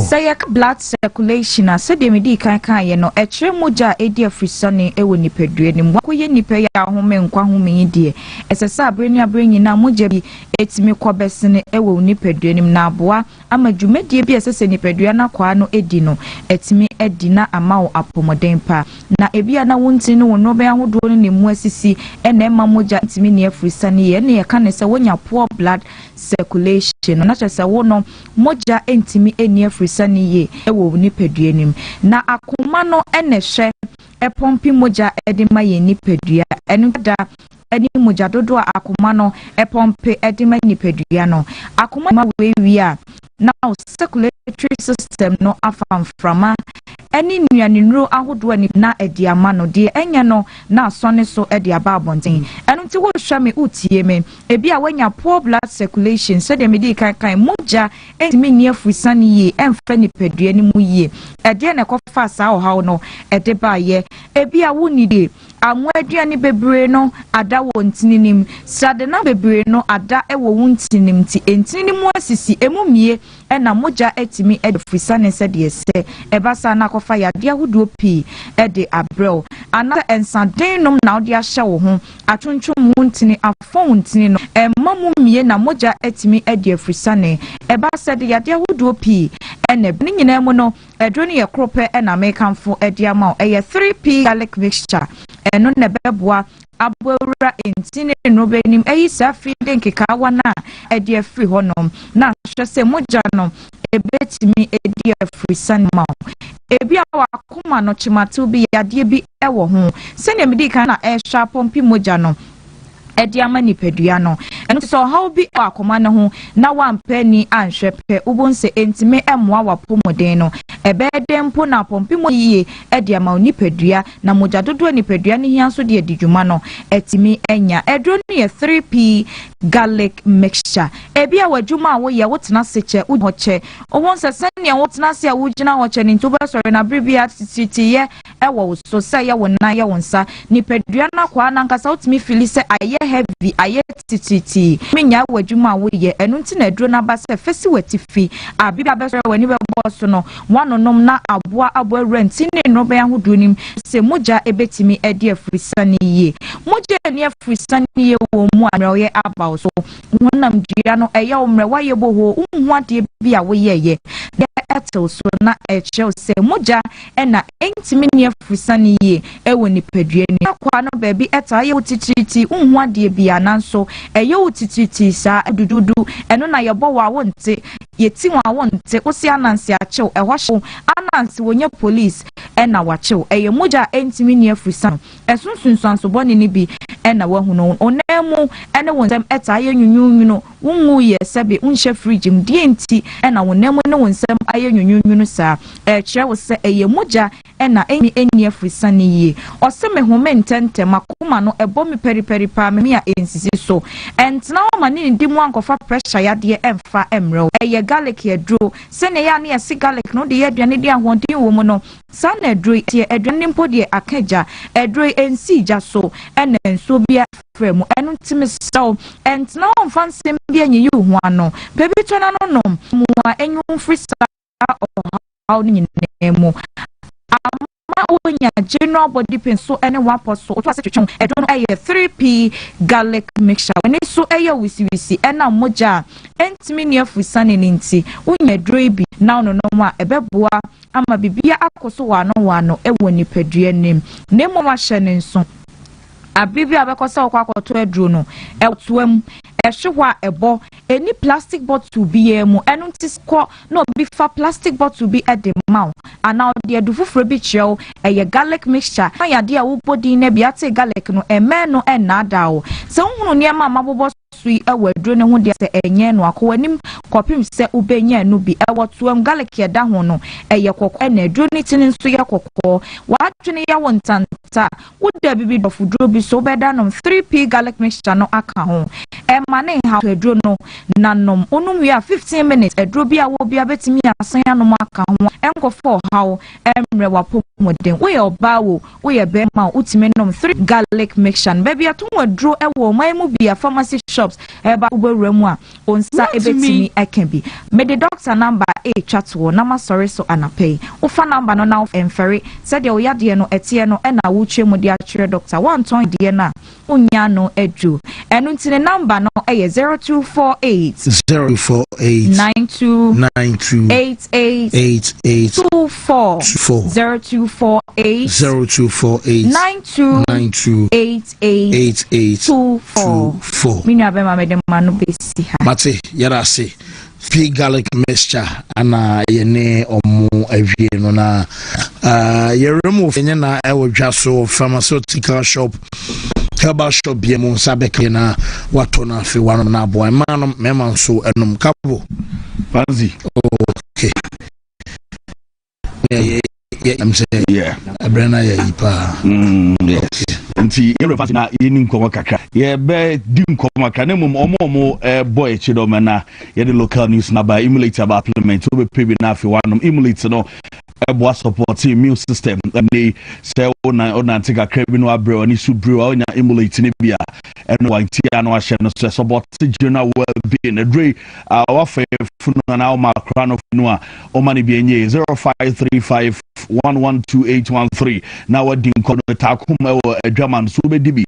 say blood circulation as said me kan ye no etwere moja edi afrisane ewo nipadua nim wakoye nipa ya home nkwa home die esesa abrenu abrenyi na moja bi etimi kwabesene ewo nipadua nim na aboa amadwumadie bi esese nipadua na kwa no edi no etimi edi na amawo apomoden pa na ebia na wonti no no be ahodo no nemu asisi ena ema moja etimi ne afrisane ye ne ye kan se wonya poor blood circulation na chese wo no moja entimi eni afrisane ye ewo nipadua nim na akoma no ene hwe epompi moja edima ye nipadua enu da eni moja dodo akoma no epompe edima nipadua no akoma ma we wi a now circulatory system no afam frama eni nuanenuro ahodo ani na edi ama no de enya no na asone so edi aba abonten eno nti wo hwa me utie me ebi a wanya poor blood circulation so de me di kan moja entimi ni afusane ye emfa ni padua ni mu ye ede na kofa sa ohaw no ede ba ye ebi a woni de anwa aduane bebre no ada wo ntininim sade na bebre no ada ewo wo ntininim ti ntininim asisi emumie na moja etimi edfusane se de se ebasa na kofa ya de ahodo pi ede abrel ana ensaden nom na ode ahye wo ho atwonchom wo ntini afon ntini no emamumie na moja etimi ede afusane ebasa de ya de ahodo pi ene bi nyina mu no edro ne ye krope na mekanfo ede ama eye 3p garlic mixture eno ne beboa abura entine no benim eyi safi de nkeka wana ede afri honom na hwese moja no ebetimi ede afri sanma ebi awa akoma no chimatu bi yade bi ewo ho sene medi kan na ehwa pompi moja no edi ama nipadua no eno so how bi akoma ne ho na wampa ni anhwepe ubonse entime emmoa wapomoden no ebeden po na pompi mo yiye edi ama nipadua na moja dodo nipadua ne hian so de adidwuma no etimi enya edro no ye 3p garlic mixture ebi a wadwuma a wo ye wotena seche uhoche obonse sane wotena se a wugina hoche ni nto besore na bribia titi ye ewo so se ye wona ye wonsa nipadua na kwa na nkasa wotimi fili se aye heavy aye titi menya wadwuma wo ye enu nti na aduro na ba se fesi watifi abibia besore wani be boss no wanonom na aboa rent ne no be ahodo nim se moja ebetimi ede afrisane ye moja ni afrisane ye wo mu amre ye aba so wonam dua no eya omre waye boho unhu ade bia wo ye de etel so na eche se moja na entimi ni afrisane ye ewo ni padua ni akwa no ba bi eta ye wotititi unhu ade bia nanso eye wotititi sa dududu eno na ye bo wa wonte yeti wa wonte osi anansi achew ehwo anansi wonye police na wachew eye moja entimi ni afrisane esunsunsanso boni ni bi na wahuno onemu ene wonsem eta ye nwunwunu wunwu ye sebe unhye fridge mdie nti na wonemu ne wonsem aye nwunwunu sa kire wo se eye moja na eni afrisane ye oseme home ntente makoma no ebo me periperi pa me a ensisi so entna o mani ndi mu ankofa pressure yade emfa emre eye garlic ye dro se ne ya na ye garlic no de ye aduane de ahonden wo mu no sa na edro tie aduane mpo de akaja edro ensi ja so ena enso bia fremu enu ntimi so entna o mfansem bia nyi hu ano bebi tona no no mu a enyu frisa o how ni nemu onya general body pain so any one so to assetwon edro no aye 3p garlic mixture when so aye wisi na moja entimi ne afusane ninti unya dro bi na no a ebeboa ama bibia akoso wano ewo nipadua nim nemo ma hye ne nso abibi abekosa okwakoto edro no etuam ehwa ebo eni plastic bottle bi emu enu ntisko no bi fa plastic bottle bi ede maw ana de adufufro bi chew eye garlic mixture na yade a wo body na bi ate garlic no eme no na dawo se hunu ne ma mabobo sui ewa adro ne ho de se enye no akowanim kopim se ubenya no bi ewo tuam garlic ye da ho no eye kokko na adro ni tin nso ye kokko wa twene ya wontanta wo da bibi dofudro bi so beda no 3p garlic mixture no aka ho mane ha adro no nanom onum wi a 15 minutes adro bi a wo bi abetimi asan anom aka ho enkofo hawo emre wapo moden we oba wo ye be ma utime nom 3 garlic mixture baby ato adro ewo maimu bi a pharmacy shops eba ubewura mu a onsa ebetimi aka bi me the doctor number a chat wo na ma sorry so anapay ufa number no na emfere said de oyade no etie no na wo twe mu de a kire doctor one ton de na unya no edu enu ntine number no 0248 92 88 24 0248 92 88 24 minya be ma me de manu besi ha mate yara se p garlic mixture ana yene omo awie no na yeremu fenye na ewo dwaso pharmaceutical shop herbal shop bi mo sabeke na wato na fe wano na boy manom mema so enum kabo Banzi okay I'm saying, yeah, a brand yes. Nti yɛrɛ fasi na yɛni nkɔmɔ kakra yɛbɛ di nkɔmɔ kakra ne mu ɔmo boy chidoma na yɛde local news na ba emulate about parliament obe pay bi na afi wanom emulate no ɛboa support immune system ne sɛ ona take kakra bi no abrɛ oni su brew onya emulate ne bia ɛno wanti ano ahyɛ no so support general well-being adre wafa funu na o makra no funu a o mani bi enye 0535 112813 na wadi nkɔmɔ takum ɛwɔ adwaman so be dibi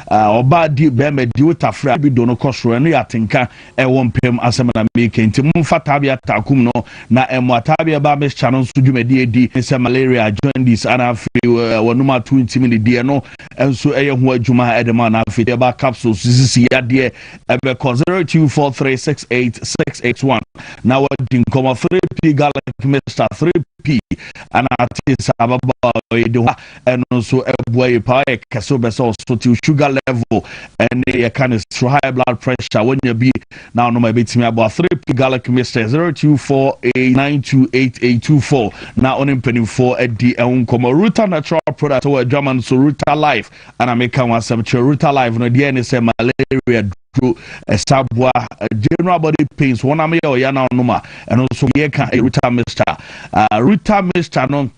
oba di be me di utafra bi do no kosoro no yatenka ɛwɔ mpem asɛm na make nti mumfa tabia takum no na emo tabia ba me channel so dwumadi edi sɛ malaria jaundice ana afi wonuma 20 minute die no enso ɛyɛ ho adwuma edema na afi de ba capsules sisi yade ebe 0243686681 na wadi nkɔmɔ 3p gallic mixture 3p ana atisa baba de ho eno so eboa yi pa so beso so to sugar level and you can high blood pressure when you be now no my bit me about 3p garlic mixture 0248928824 now on impending for a d come Ruta natural product or German so Ruta life and I make one some Ruta life no the say malaria a sabwa general body pains one am or yana noma and also ye can Ruta mixture no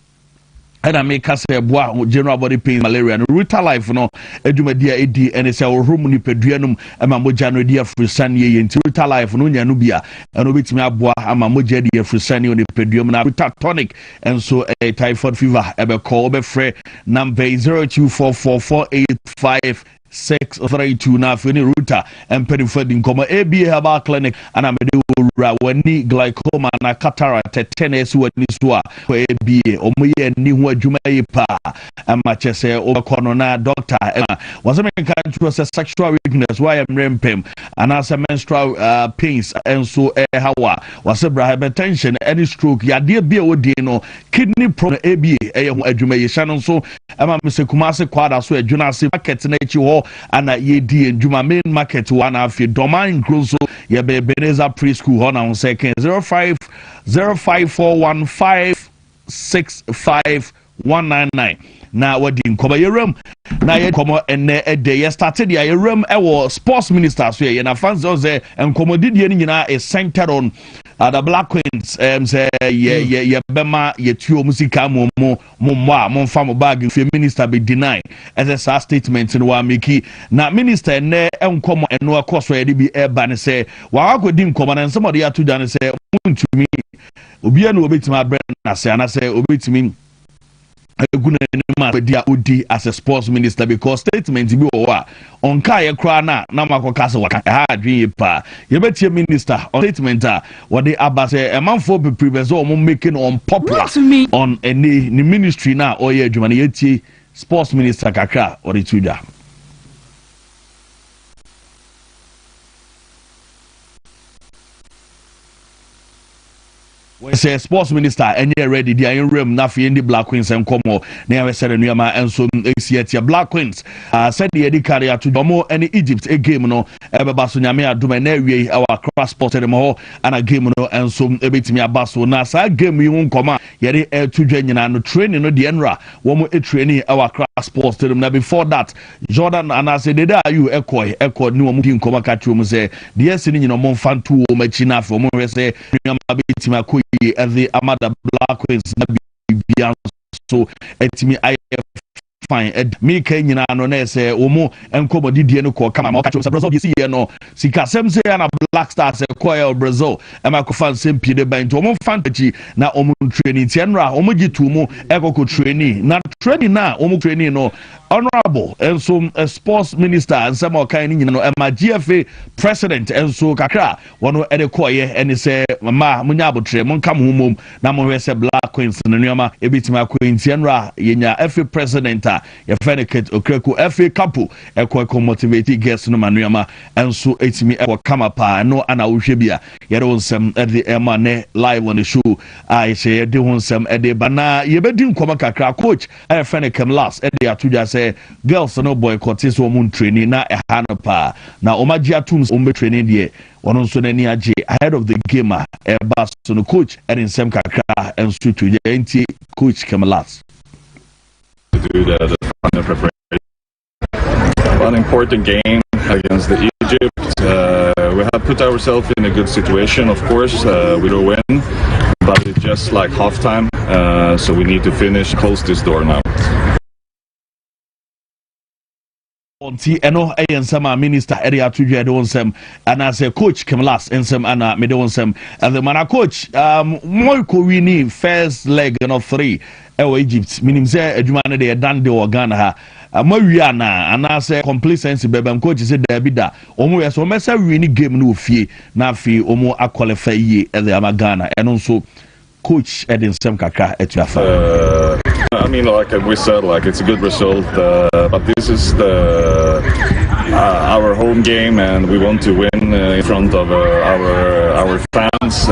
and I make us say bois general body pain malaria and Ruta life no edumadia edi and say room ni peduanum amamoja no dia frisan ye nti Ruta life no nya no bia and obetimi aboa amamoja dia frisan ye ni peduum na Ruta tonic and so a typhoid fever ebe call be free number 0244485632 na fini Ruta and pedifed koma AB herbal clinic and amede wani glaucoma na cataract 10s wani soa ko AB omoye ni ho adwuma yi pa ama chese obakono na doctor was me kan to sexual weakness why am rempem and as menstrual pains and so hawa was hypertension any stroke ya de bia odi no kidney problem AB ho adwuma yi sha so ama me se kumase kwada so adwuna se market na echi ho ana ye di adwuma main market one afi domain grosso ye be Beneza preschool ho na second 0504156519 na wadi nkoma yeram na ye komo enne ede ye started ya yeram ewo sports minister so ye na fans say enkomodidie ni nyina is centered on the Black Queens say ye bema ye tuo musika mo mfa mo bag fe minister be deny as a statement no wa make na minister enne enkomo eno akoso ye bi eba ne say wa akodi nkoma na somebody atu dan say Wontumi obia no obetima brand na say ana say obetimi Udi as a sports minister because statement be on kaya krana na makokasa waka ha adwin pa ye betie minister on statement what they abase a man for be previous or making unpopular on any ministry na or ye adwuma ye tie sports minister kakra or the tuda. We say sports minister and you're ready the iron room na fi the Black Queens and come na we said nneema and so esia Black Queens said the edi carry to domo any Egypt a game no ebeba so nyame adoma na awie our cross sport dem ho and a game no and so ebetimi abaso na sa game yi nkoma yere to dwa nyina no training no the enra wo mo training our cross sport dem na before that Jordan and I said there are you ekoi ni wo mo nkoma ka tro mo say the esi ni nyina mo mfanto wo machi na afo mo say nyama betimi akoyi the Amada Black Queens na bia so etimi I fine me kan nyina no na say omo enkomodidie no ko kama ma ka cho Brazil yesi no sika sem say na Black Stars koel Brazil e ma ko fan sem pie de ban to omo fantagy na omo training tienra omo gitu mu ekoko training na training na omo training no honorable and so sports minister and some kind nyina no ma GFA president and so kakra wono e de koye and say ma munya abotre mon kam humom na mo we say Black Queens no nyama e bitima akwantienra yenya FA president ye feniket okreku FA couple e ko motivate guests no manuama and so etimi e kama pa no ana wohwe bia ye don sem e de ema ne live on the show I say de hon sem e de bana ye bedi nkoma kakra coach e fenikem last e de atuja say girls no boycott so mo training na e ha no pa na o magia tools o me training de one also n'ani agye ahead of the game eba so no coach and in nsem kakra enso to enti coach Kamalas to do the final preparation. An important game against the Egypt. We have put ourselves in a good situation, of course, with a win, but it's just like halftime, so we need to close this door now. Onti eno ensema minister area to you onsem and as a coach Kamalas ensem ana me onsem and the man coach mo ko wini first leg of 3 Egypt minim say adwuma ne de dan de Ghana ha mawi ana say complacency bebem coach say da bi da omo yes o mesa wini game no ofie na afi omo qualify ye e the Ghana eno so coach Edin Sem Kaka etuafa. I mean, like we said, like it's a good result, but this is our home game, and we want to win in front of our fans.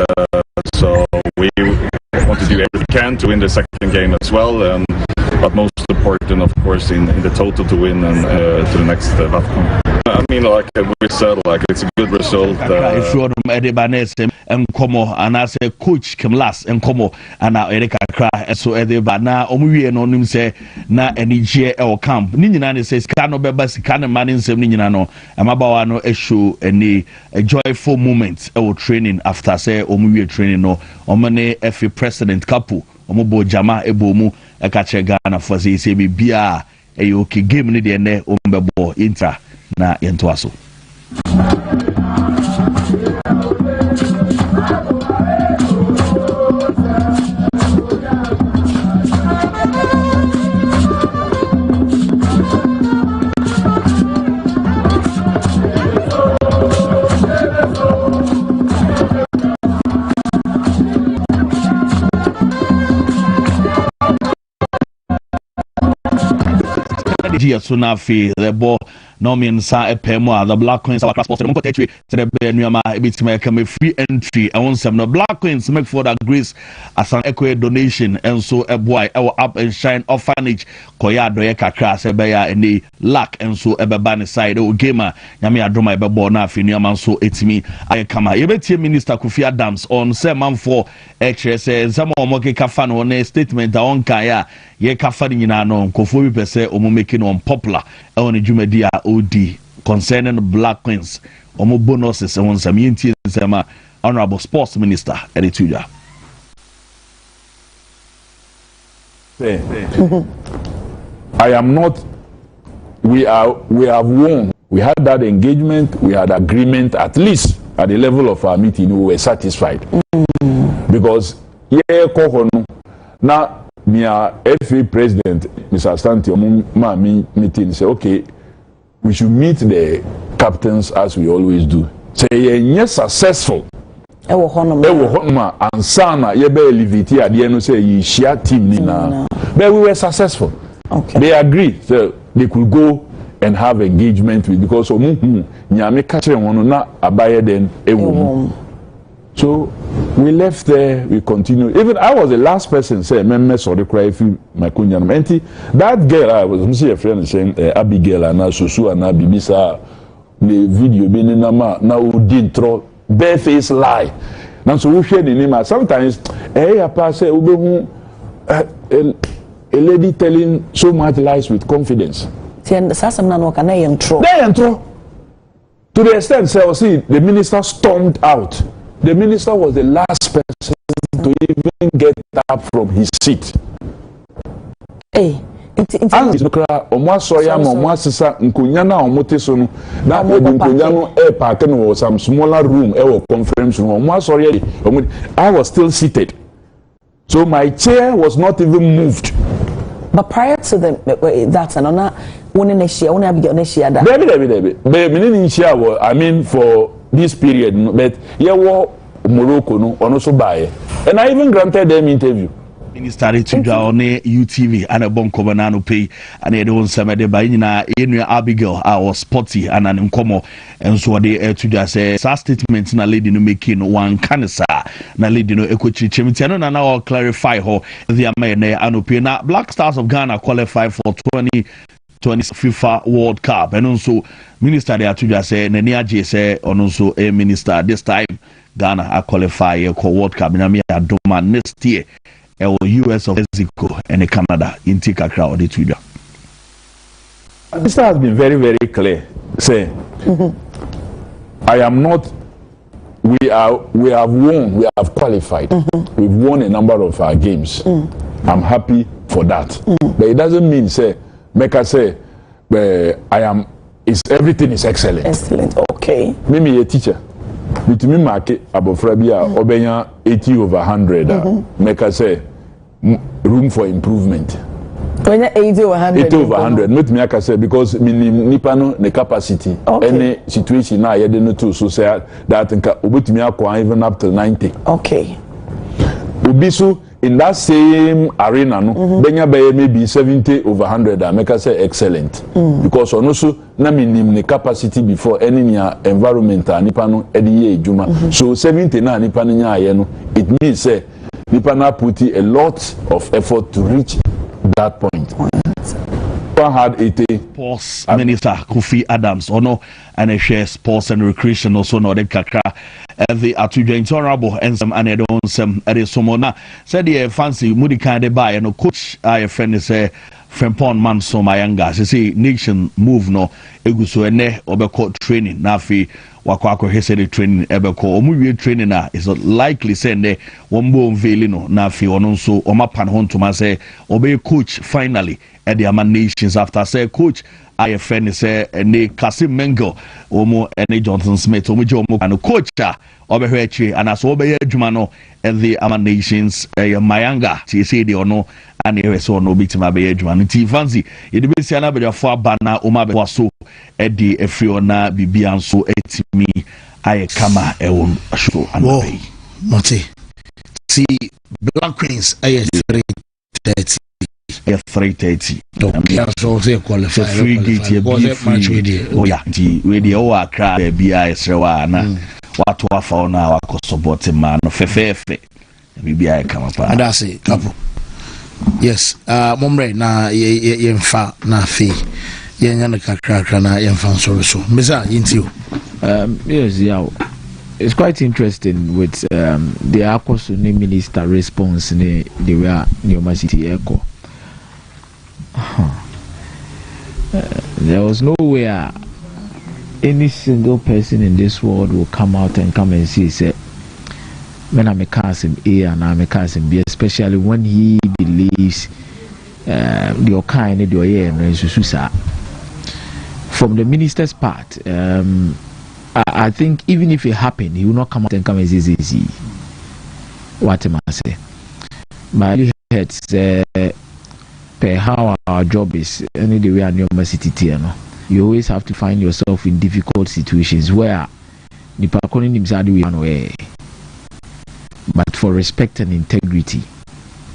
So we want to do everything we can to win the second game as well. But most important, of course, in the total to win and to the next battle. I mean, like we said, like it's a good result. If you and Como and I say coach Kamalas and Como and now Erika cry so Edeba na omuwie no nim say na enije e camp ni nyina says cano beba sika man nsem ni nyina no amabawa no show a joyful moment e training after say omuwie training no omane FA president couple omobo jama ebomu e ka che Ghana for say bia e okay game ni de ne ombebo intra na yento aso. So now the ball no means the Black Queens our transport to the Benuama bit make free entry. I want some the Black Queens make for that grace as an equity donation and so a boy our up and shine orphanage koya doye kakra se beya any lack and so ebe ban side o gamer nyame adoma ebe ball na afi nuama so etimi ayekama yebeti minister Kofi Adams on say man for say some omoke kafa no na statement on kaya ye kafa nyina no nkofo bi pese omo making on popular on jumadi a OD concerning Black Queens omo bonuses on some yenti nsema honorable sports minister Erituja. I am not. We have won. We had that engagement. We had agreement. At least at the level of our meeting, we were satisfied because now me FA president Mr. Asante meeting say okay, we should meet the captains as we always do. Say yes, successful. Ewo honoma ansana yebe elevate ade no say you share team ni na. But we were successful. Okay. They agreed so they could go and have engagement with because nyame ka kire won na abaye den ewo. So we left there, we continued. Even I was the last person say me sorry cry if my kunya no enti that girl I was see a friend saying Abigail and Susu and Bibisa the video be na ma na odi intro bareface lie. Now so we share the name. Sometimes I pass say a lady telling so much lies with confidence. They intro. To the extent say see the minister stormed out. The minister was the last person to even get up from his seat. Hey. Smaller room conference room. I was still seated, so my chair was not even moved. But prior to that, I mean for this period, but Morocco no also buy, and I even granted them interview. Minister Tuja on UTV and a bonko banano pay and they don't say de bayina enu Abigail our sporty and an incomo and so they Tuja say sa statement na lady no making one cancer na lady no ekochi chimitiano na now clarify ho the amene anope na Black Stars of Ghana qualify for FIFA World Cup. And also, Minister de Atuja say, Neniaji say, and also a minister this time, Ghana are qualify for World Cup. Nami Adoma next year, US of Mexico and Canada in Tika crowd. Minister has been very, very clear. Say, I am not. We have won. We have qualified. We've won a number of our games. I'm happy for that. But it doesn't mean say. Make us say, I am. Everything is excellent. Excellent. Okay. Me a teacher. Between market abofrabia obenya 80/100. Make us say room for improvement. When 80/100. 80/100. Not me I say because nipano the capacity. Okay. Any situation now you don't know so say that obutumi akwa even up to 90. Okay. Ubisu. In that same arena, no, Benya Baye maybe 70/100. I make us say excellent because also na minimum the capacity before any environment nipano ediye juma. So 70 na nipano nya no. It means say nipana put a lot of effort to reach that point. Had it Sports Minister Kofi Adams no and a share sports and recreation also no the kakra the atuja intolerable and some anedon some somona said the fancy moody kind of buy and coach I friend say Frempon man so my younger say nation move no eguso ene obeko training nafi wakwako hesed training ebeko omuwie training na is likely send wombo unveil no nafi ono so omapan hontoma say obey coach finally at the Aman Nations after say coach IFN say ne Kasim Mengo omo ene Johnson Smith omo jomo and coach obehwechi and as obey adwuma no at the Aman Nations Mayanga ti say the ono and the so no bitima be adwuma nti fancy ye de be sia na be fo abana o ma be waso e de efriona bibia nso etimi aye kama e won so anabe Monty see Black Queens aye 3:30 3:30 so say qualify free gate ye be free oh yeah the we dey o akra bia esrewa na watu afa na wako support man fefefe bibia kama pa and that's it couple yes momre na yemfa na fi yenya na kakra na yemfa so meza yintio yes yeah it's quite interesting with the Akoso minister response ne the way Neoma City Echo. There was nowhere any single person in this world will come out and come and say when I'm a cousin A and I'm a cousin B, especially when he believes the kind of the from the minister's part. I think even if it happened, he will not come out and come and say what am I say? But you heard per how our job is any the way at Neoma City you always have to find yourself in difficult situations where the parkoning himself one way. But for respect and integrity,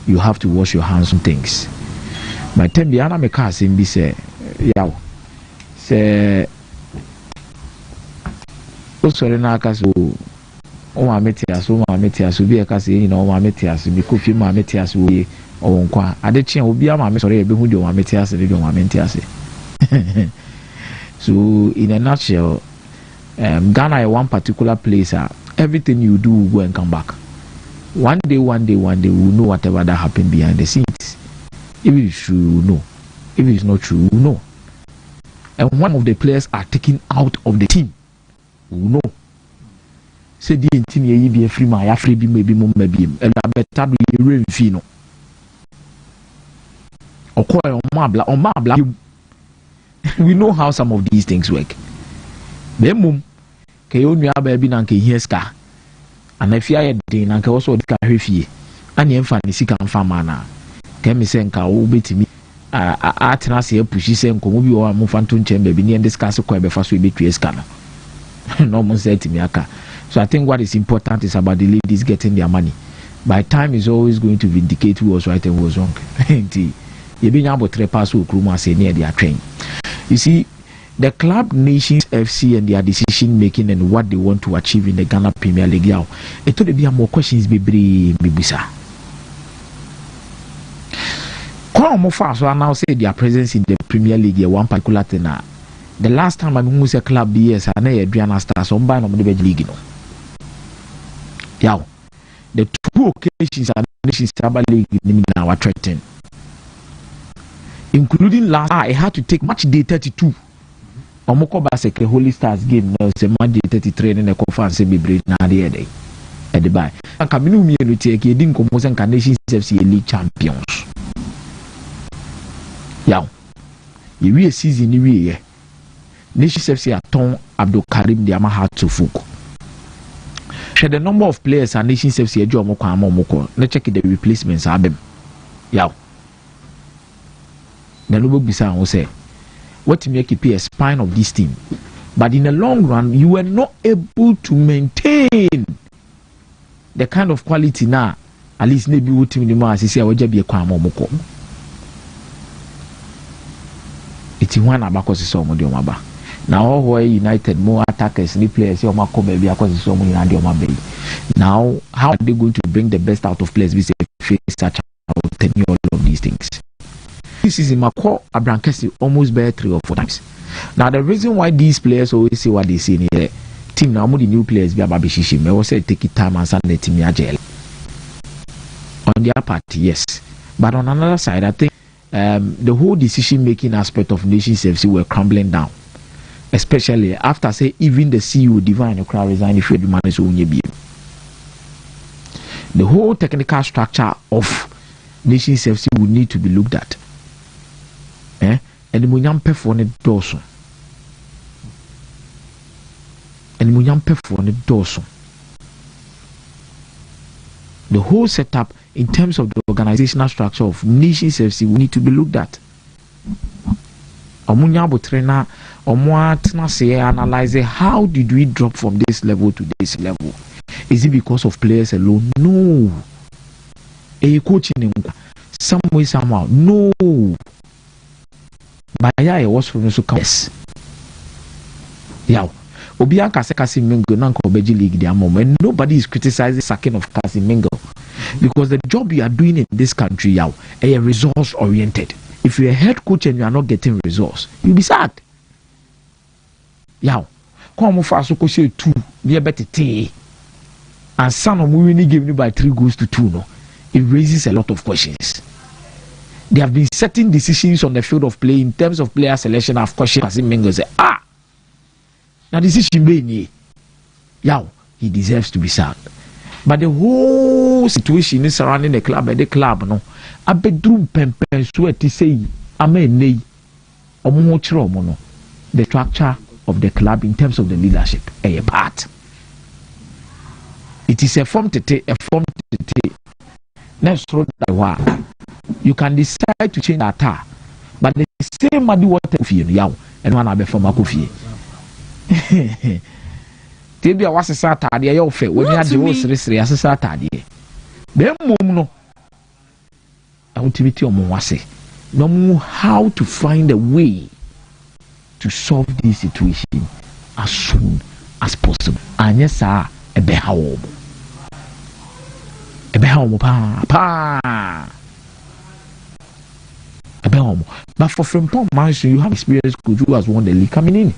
you have to wash your hands on things. My time the me cousin be say yeah say sorry na akaso o ma metiaso bi akase yin na o ma metiaso bi kofi ma metiaso we o nkwa ade chia obi ama me sorry e be hu de o ma metiaso de o ma metiaso. So in a nutshell, Ghana is one particular place everything you do will go and come back. One day we'll know whatever that happened behind the scenes. If it's true, we'll know. If it's not true, we'll know. And one of the players are taken out of the team, we'll know. Say the team ye be a free man, ya free be maybe and I better be rain fino. Or call on mabla. We know how some of these things work. Then ke onu aba bi na nke hieska. And if you are dey na nke also ka hwefie. Ani emfa ne sika mfa ma na. Ke me se nka wo betimi atena se apushi se nkomo bi wo amfa nto nchembe bi ne discuss ko ebe fa so ebetu eska na. No mo say timi aka. So I think what is important is about the ladies getting their money. By time is always going to vindicate who was right and who was wrong. You see, the Club Nations FC and their decision making and what they want to achieve in the Ghana Premier League. It would be more questions be bisa. Come far so now say their presence in the Premier League one particular thing. The last time I moved a club years and Adriana Stars on by the league. Yeah. The 2 occasions are Nations League in our threatening. Including last I had to take match day 32. Omoko Baseke Holy Stars game now say match day 33 in the conference be break na dey day. At the buy. And Kaminu me no take e din komo sen Nations FC League champions. Yeah. You a season you Nations FC aton Abdul Karim de Amaha to Fuku. Share the number of players and Nations FC ejo omoko amomoko. Let's check the replacements abem. Yeah. The Noble Bisa will say, what to make it a spine of this team. But in the long run, you were not able to maintain the kind of quality now. At least maybe what team the more as you say, I will just be a kwamomoko. It's one abacus is some of the now where United more attackers, new players, your Marco baby, because it's so many and your baby. Now, how are they going to bring the best out of players? We say face such out 10 all of these things. This is in Mako Abrankesi almost bare 3 or 4 times. Now the reason why these players always say what they say in the team now, the new players be about Bishishi. Me was say take it time and send the team jail. On their part, yes, but on another side, I think the whole decision making aspect of Nations FC were crumbling down, especially after say even the CEO Divine Okra resigned if you manage to win. The whole technical structure of Nations FC would need to be looked at. And the munyam pay for the dorsum. And the munyam pay for the dorsum. The whole setup in terms of the organizational structure of Nations FC will need to be looked at. Omunyabo trainer, Omuatna say analyze how did we drop from this level to this level? Is it because of players alone? No. A coaching some way somehow. No. But yeah, was from the yes. Yeah. Obian Kasi Mingo Nanko Beji League their moment. Nobody is criticizing the sacking of Kasi Mingo. Because the job you are doing in this country, yeah, is resource oriented. If you're a head coach and you are not getting results, you'll be sad. Yeah. Come for us to say 2, be a better tea. And some of Mourini gave you by 3 goals to 2, no. It raises a lot of questions. They have been setting decisions on the field of play in terms of player selection. Of course, Kasim Mengo say, now decision being yeah, he deserves to be sacked. But the whole situation is surrounding the club, no. A bedroom pempen sweaty say, the structure of the club in terms of the leadership, a part. It is a form to take. Let's throw that one. You can decide to change that, but the same madu water fee yaw and one abe from Akufi. Tibia was a Saturday, your fair when you had the most mystery as a Saturday. Then, no, I want to be to Mwase. No more how to find a way to solve this situation as soon as possible. And yes, sir, a behawm. A behawm, pa. But for Frimpong Mansion, you have experience coach who has won the league coming in.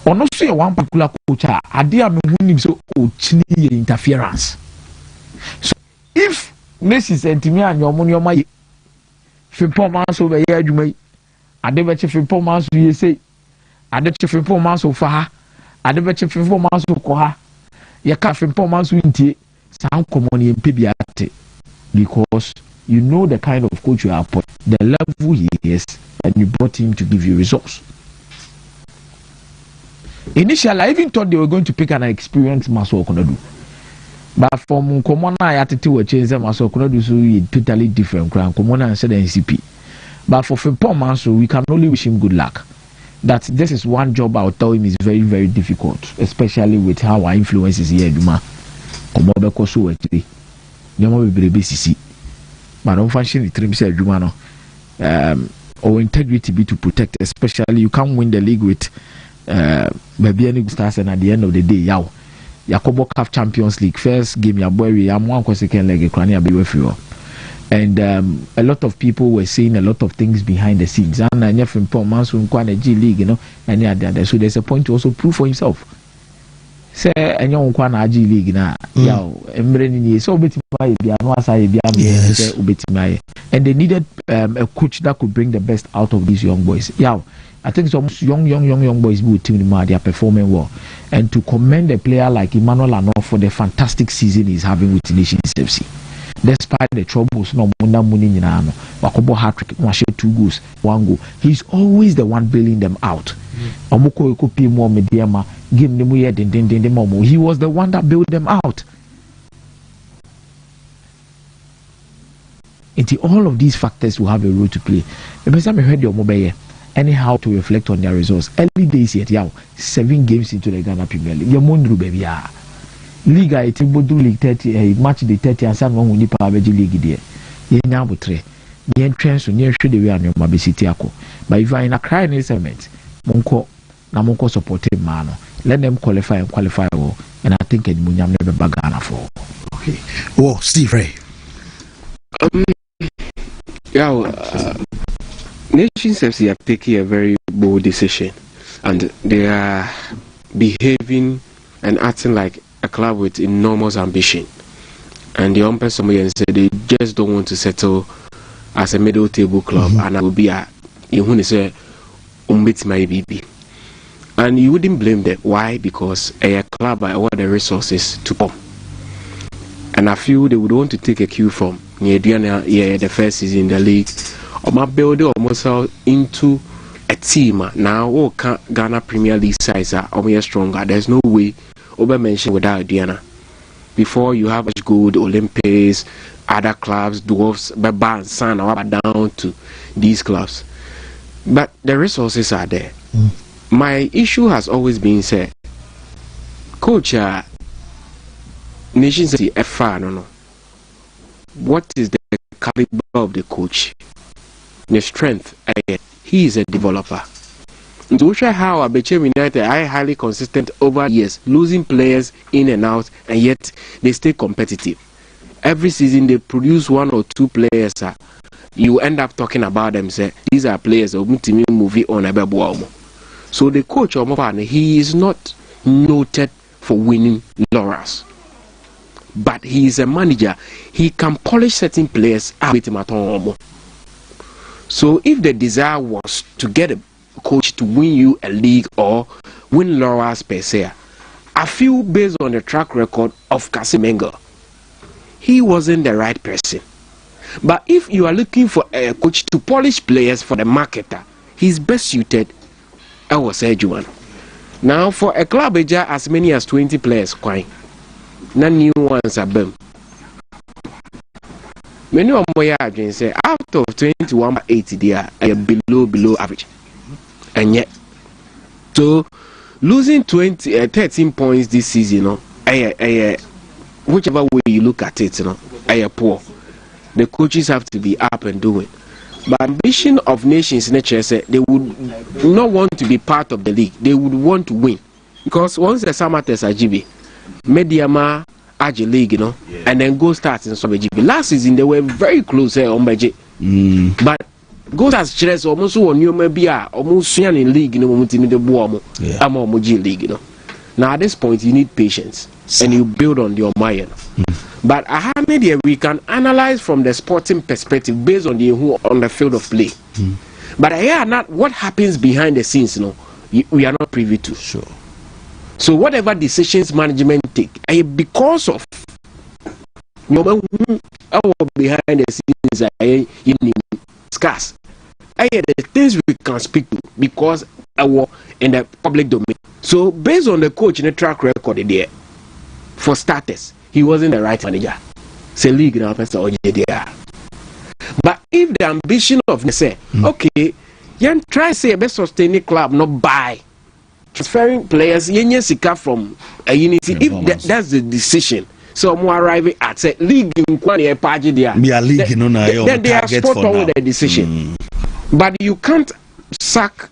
Or not say one particular coach, I dare me so interference. So if Messi and Timmy and your money on my Frimpong Mansion over here, you may I never check Frimpong Mansion, you say I don't check Frimpong Mansion for her. I never check Frimpong Mansion for her. You can't Frimpong Mansion in tea, sound common in PBAT because you know the kind of coach you are put, the level he is, and you brought him to give you results. Initially, I even thought they were going to pick an experienced Maso Okonodu. But from Komona, I had to change Maso Okonodu, so totally different. Komona and said NCP. But for Frimpong Manso, we can only wish him good luck. That this is one job I'll tell him is very, very difficult, especially with how our influence is here. Komobe Koso actually. Nyama be BCC. But don't function the trim said Jumano. Or integrity be to protect, especially you can't win the league with maybe any stars, and at the end of the day, Yakobo Cup Champions League first game, your boy, I'm one second leg, a crania be with you. And a lot of people were saying a lot of things behind the scenes. So there's a point to also prove for himself. Say and young Kwana G League na and they needed a coach that could bring the best out of these young boys. Yeah, I think some young boys who team they are performing well. And to commend a player like Emmanuel Ano for the fantastic season he's having with Nations FC. Despite the troubles, Wakobo hat-trick, 2 goals, 1 goal. He's always the one bailing them out. He was the one that bailed them out. And all of these factors will have a role to play. The time I heard your mobile, anyhow to reflect on their results. Early days yet, 7 games into the Ghana Premier League. Your Mondru baby, Liga it do League 30 match the 30 and some one nipa abeji league there. Ye nya botre. Ye entrance so near should we an your mabesiti ako. But if you are in a crying segment, monko support him man. Let them qualify well. And I think Munyam never bagana for. Okay. Oh, Steve Ray. Nations FC are taking a very bold decision, and they are behaving and acting like a club with enormous ambition. And the person said they just don't want to settle as a middle table club, and I will be a BB. And you wouldn't blame them. Why? Because a club I want the resources to come. And I feel they would want to take a cue from the first season in the league. Or my build almost into a team now. Ghana Premier League size are stronger. There's no way over mentioned without Diana. Before you have good Olympics, other clubs, Dwarfs, Baba and San are down to these clubs. But the resources are there. My issue has always been said, Coach, Nations FA, no. What is the caliber of the coach? The strength, he is a developer. To show how Abeche United are highly consistent over years, losing players in and out, and yet they stay competitive. Every season they produce 1 or 2 players. You end up talking about them. Say these are players of Wontumi movie on Ebebuamo. So the coach of Mopane, he is not noted for winning laurels, but he is a manager. He can polish certain players with him at home. So if the desire was to get a coach to win you a league or win laurels per se, I feel based on the track record of Kasimengo, he wasn't the right person. But if you are looking for a coach to polish players for the marketer, he's best suited. I was Edgewan. Now for a club as many as 20 players, quite none new ones are boom. Many of my agents say out of 21/80 they are below average. And yet, so losing 13 points this season, whichever way you look at it, poor. The coaches have to be up and doing. But ambition of Nations nature said they would not want to be part of the league. They would want to win. Because once the Samates are GB, Mediama Aji League, and then go start in Sobe GB. Last season they were very close on budget. But go as stress almost on you maybe almost in league, league, Now at this point you need patience and you build on your mind. But we can analyze from the sporting perspective based on the field of play. But not what happens behind the scenes. We are not privy to. Sure. So whatever decisions management take, because of behind the scenes, scarce. The things we can speak to because in the public domain. So based on the coach in the track record there, for starters, he wasn't the right manager. Say league now, But if the ambition of say, okay, you try say a best sustaining club, not buy transferring players, you sika from a unity. If that's the decision, so more arriving at say league in Kwani Paji there. Then they are spot on with the decision. But you can't sack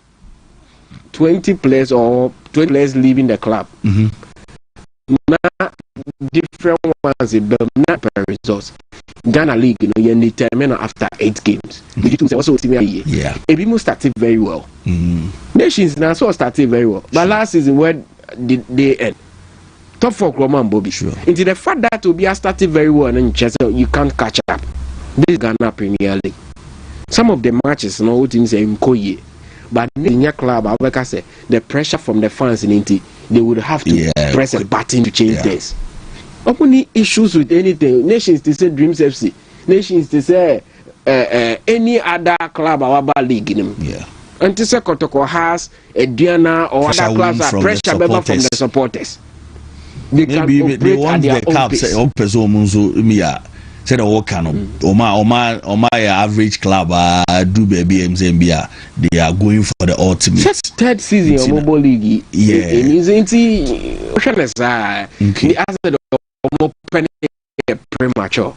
20 players or 20 players leaving the club. Now, different ones, not per results. Ghana League, you determine after 8 games. Yeah. Ebimu started very well. Nations now so started very well. But last season, where did they end? Top 4 Roman Bobby. Sure. Into the fact that Obi started very well and you can't catch up. This Ghana Premier League. Some of the matches, no teams say Mkoye. But in your club, I say the pressure from the fans in Inti, they would have to press a button to change this. Open issues with anything. Nations to say Dreams FC. Nations to say any other club or league in them. Yeah. And to say Kotoko has a Diana or pressure other clubs are pressure member from the supporters. They maybe they want the clubs say the Wakano Oma average club do baby MZMBA. They are going for the ultimate. Just third season of mobile league. Yeah. Isn't premature.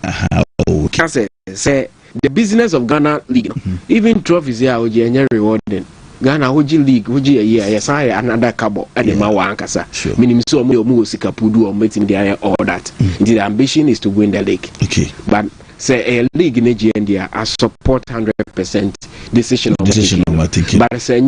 Say the business of Ghana League, even trophies here are rewarding. Ghana Hoji League, Hoji a year, yes, I another cabo and the Mawankasa. Meaning so Sikapudu or meeting the all that. The ambition is to win the league. Okay. But say a league in Nigeria, I support 100% decision making. But say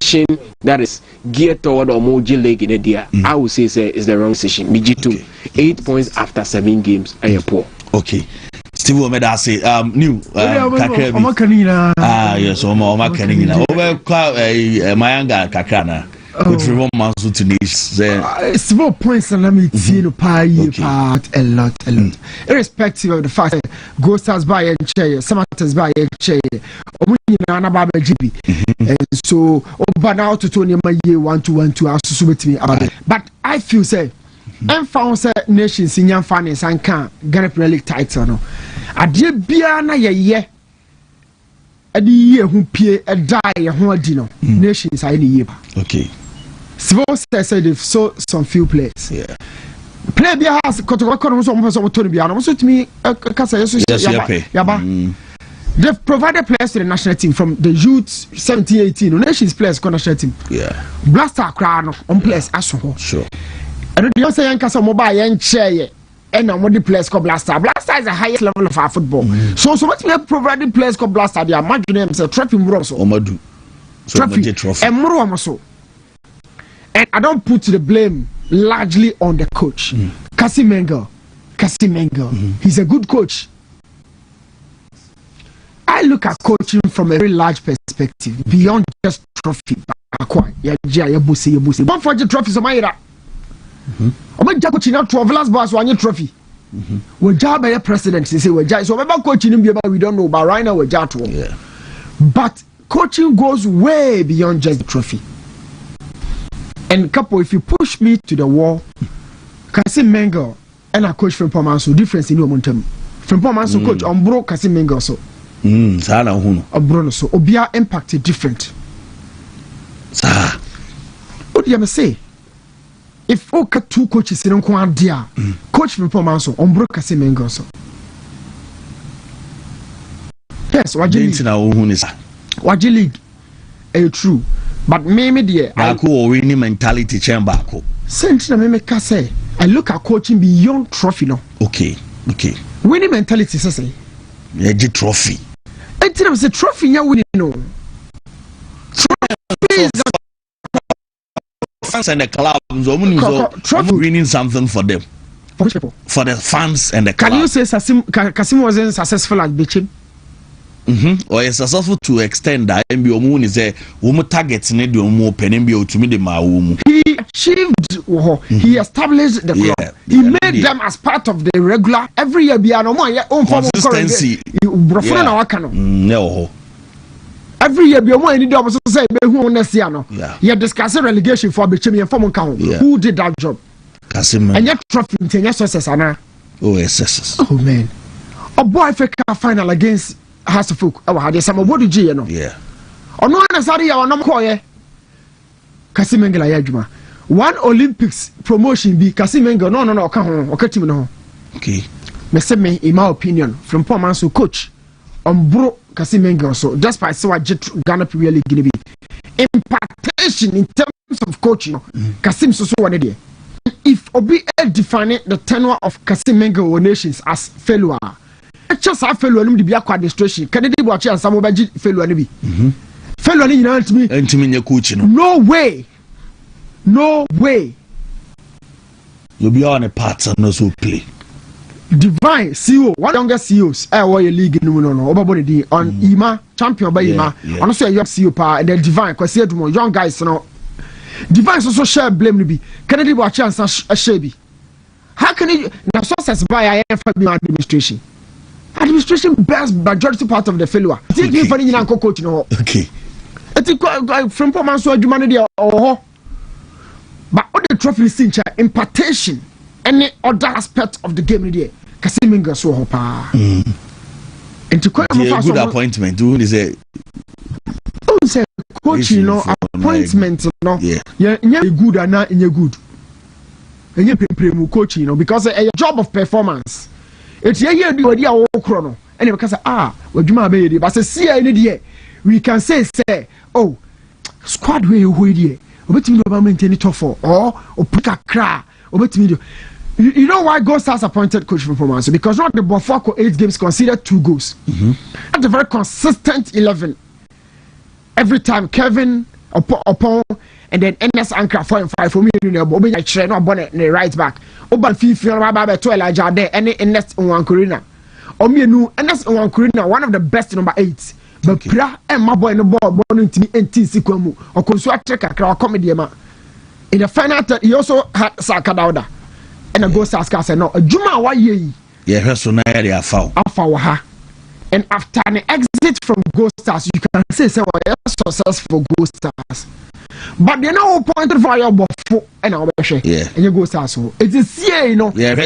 shin that is geared toward Omoji League in India, I would say is the wrong decision. BG2, 8 points after 7 games. I am poor. Okay. Steve Omeda say new kakra yes Oma Kanina over Mayanga Kakana with from months to niche small points and let me see no pie part a lot irrespective of the fact that Ghost has by a chair Samatas by a chair Baba GB and so but now to Tony my year 1-2-1-2 also with me about it but I feel say and found nations in young finance and can Ghana Premier League title no adie bia na ye adi ye hu pie e die ho adi no nations are in ye okay civil say they've sold some few players play bia has kotoko so mo so to bia no so timi kasa yeso yaba they've provided players to the national team from the youth 17-18 nations players to national team blaster crowd no on players aso sure and the say yankasa mobile yan chair and the players called Blaster. Blaster is the highest level of our football. So much we have provided players called Blaster. They are imagine themselves trophy Mroso. Omadu. Trophy. And Mroso. And I don't put the blame largely on the coach. Kassim Menga. He's a good coach. I look at coaching from a very large perspective, beyond just trophy. One for the trophies of my I'm coaching out 12 last boss one trophy. We job by a president. They say we job. So remember coaching him, we don't know, but right now we job. But coaching goes way beyond just the trophy. And couple, if you push me to the wall, Kassim Menga and a coach from Pomanso, difference in your momentum. From Pomanso coach on bro Kassim Menga so. Sala huno. Bruno so obia impacted different. Sa. What do you say? If okay 2 coaches in one dia, coach from Pomanso on bro Kassim Menga so. Yes, Waji League. True. But maybe dear I go winning mentality chamber. Sentina me say I look at coaching beyond trophy no. Okay. Winning mentality say. Yeah, trophy. I tell them say trophy ya winning no. Trophy fans and the club winning something for them. For which people? For the fans and the club. Can you say Kassim wasn't successful at Bichim? Or is successful to extend that MBO is a woman targets need your more pen MBO to me the Maumu. He achieved he established the club. He made them as part of the regular every year be no more own consistency. No. Every year be more any job so say be who next year no. You discuss relegation for Bichim and form count. Who did that job? Kassim. And yet trophy in success ana. Oh yes. Oh man. A boy Africa final against House of Folk. Oh, had some what do you know? Yeah. On one side, or no call Kassim Menga Yajuma. One Olympics promotion be Kassim Menga. No, come on, okay, no. Okay. Me, in my opinion, from Pomanso coach on bro Kassim Menga. So just by so I jet Ghana Premier League gonna be impartation in terms of coaching. Kassim so one idea. If Obi defining the tenure of Kassim Menga or nations as failure. just have failure no be administration Kennedy Boachi and some obaji failure no be failure ni nyina ntimi nya coach no no way you be on a part and also play Divine CEO one youngest CEOs were league no obabody di on Ima champion by Ima on so young CEO pa and then Divine kwase edumo young guys no Divine so share blame no be Kennedy Boachi and share bi how can you now success by administration bears majority part of the failure think for you coach no okay from Poman so adwuma no dey but all the trophy is impartation any other aspect of the game there Kasiminga so hopa and to quite a good appointment who is a coach appointment no yeah good and not good and you coach because a job of performance it's here do idea no and because wadwuma be but see any there we can say oh squad way who there obetimi do maintain it for or pick a cra obetimi you know why Ghost has appointed coach performance because not the Bofako 8 games considered 2 goals that's a very consistent 11 every time Kevin upon and then NS Anchor 4 and 5 for me obi I try no born the right back oban fifi no ba to Elijah there any NS Nwankorina omienu NS Nwankorina one of the best number 8 but pra and my boy no ball born into me 18 sikwamu okonso atreka kra comedy ma in the final third he also had Saka Dauda and a Ghost ask us no adwuma wa ye yeah so na area afa ha and after an exit from Ghost Stars you can say successful Ghost Stars but they now pointed for your bofo and our share and you Ghost Stars so it is here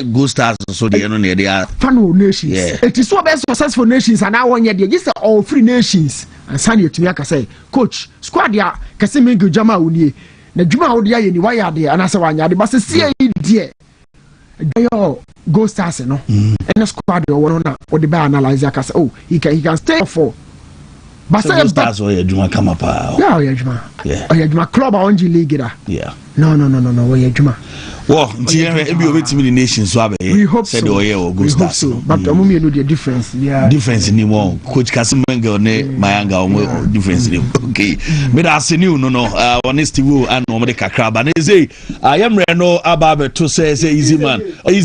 Ghost Stars so they no they are fan nations it is so best successful nations and now one year they just all free nations and sign you to me say coach squad ya Kasiminga jama unie na dwuma wo dia ye ni why ade anasa wanya de but see here yo Ghost Stars no and the squad you want na or the analyze akasa oh he can stay for but so Ghost Stars or Juma come up yeah club on G League yeah no we Juma well ebi obetimi the nations so abe we hope said so or Ghost Stars but omumi know the difference difference ni one coach Kasiminga ne Mayanga o difference ni okay me da senior no honesty will and no me kakra ba na say I am no aba be to say easy man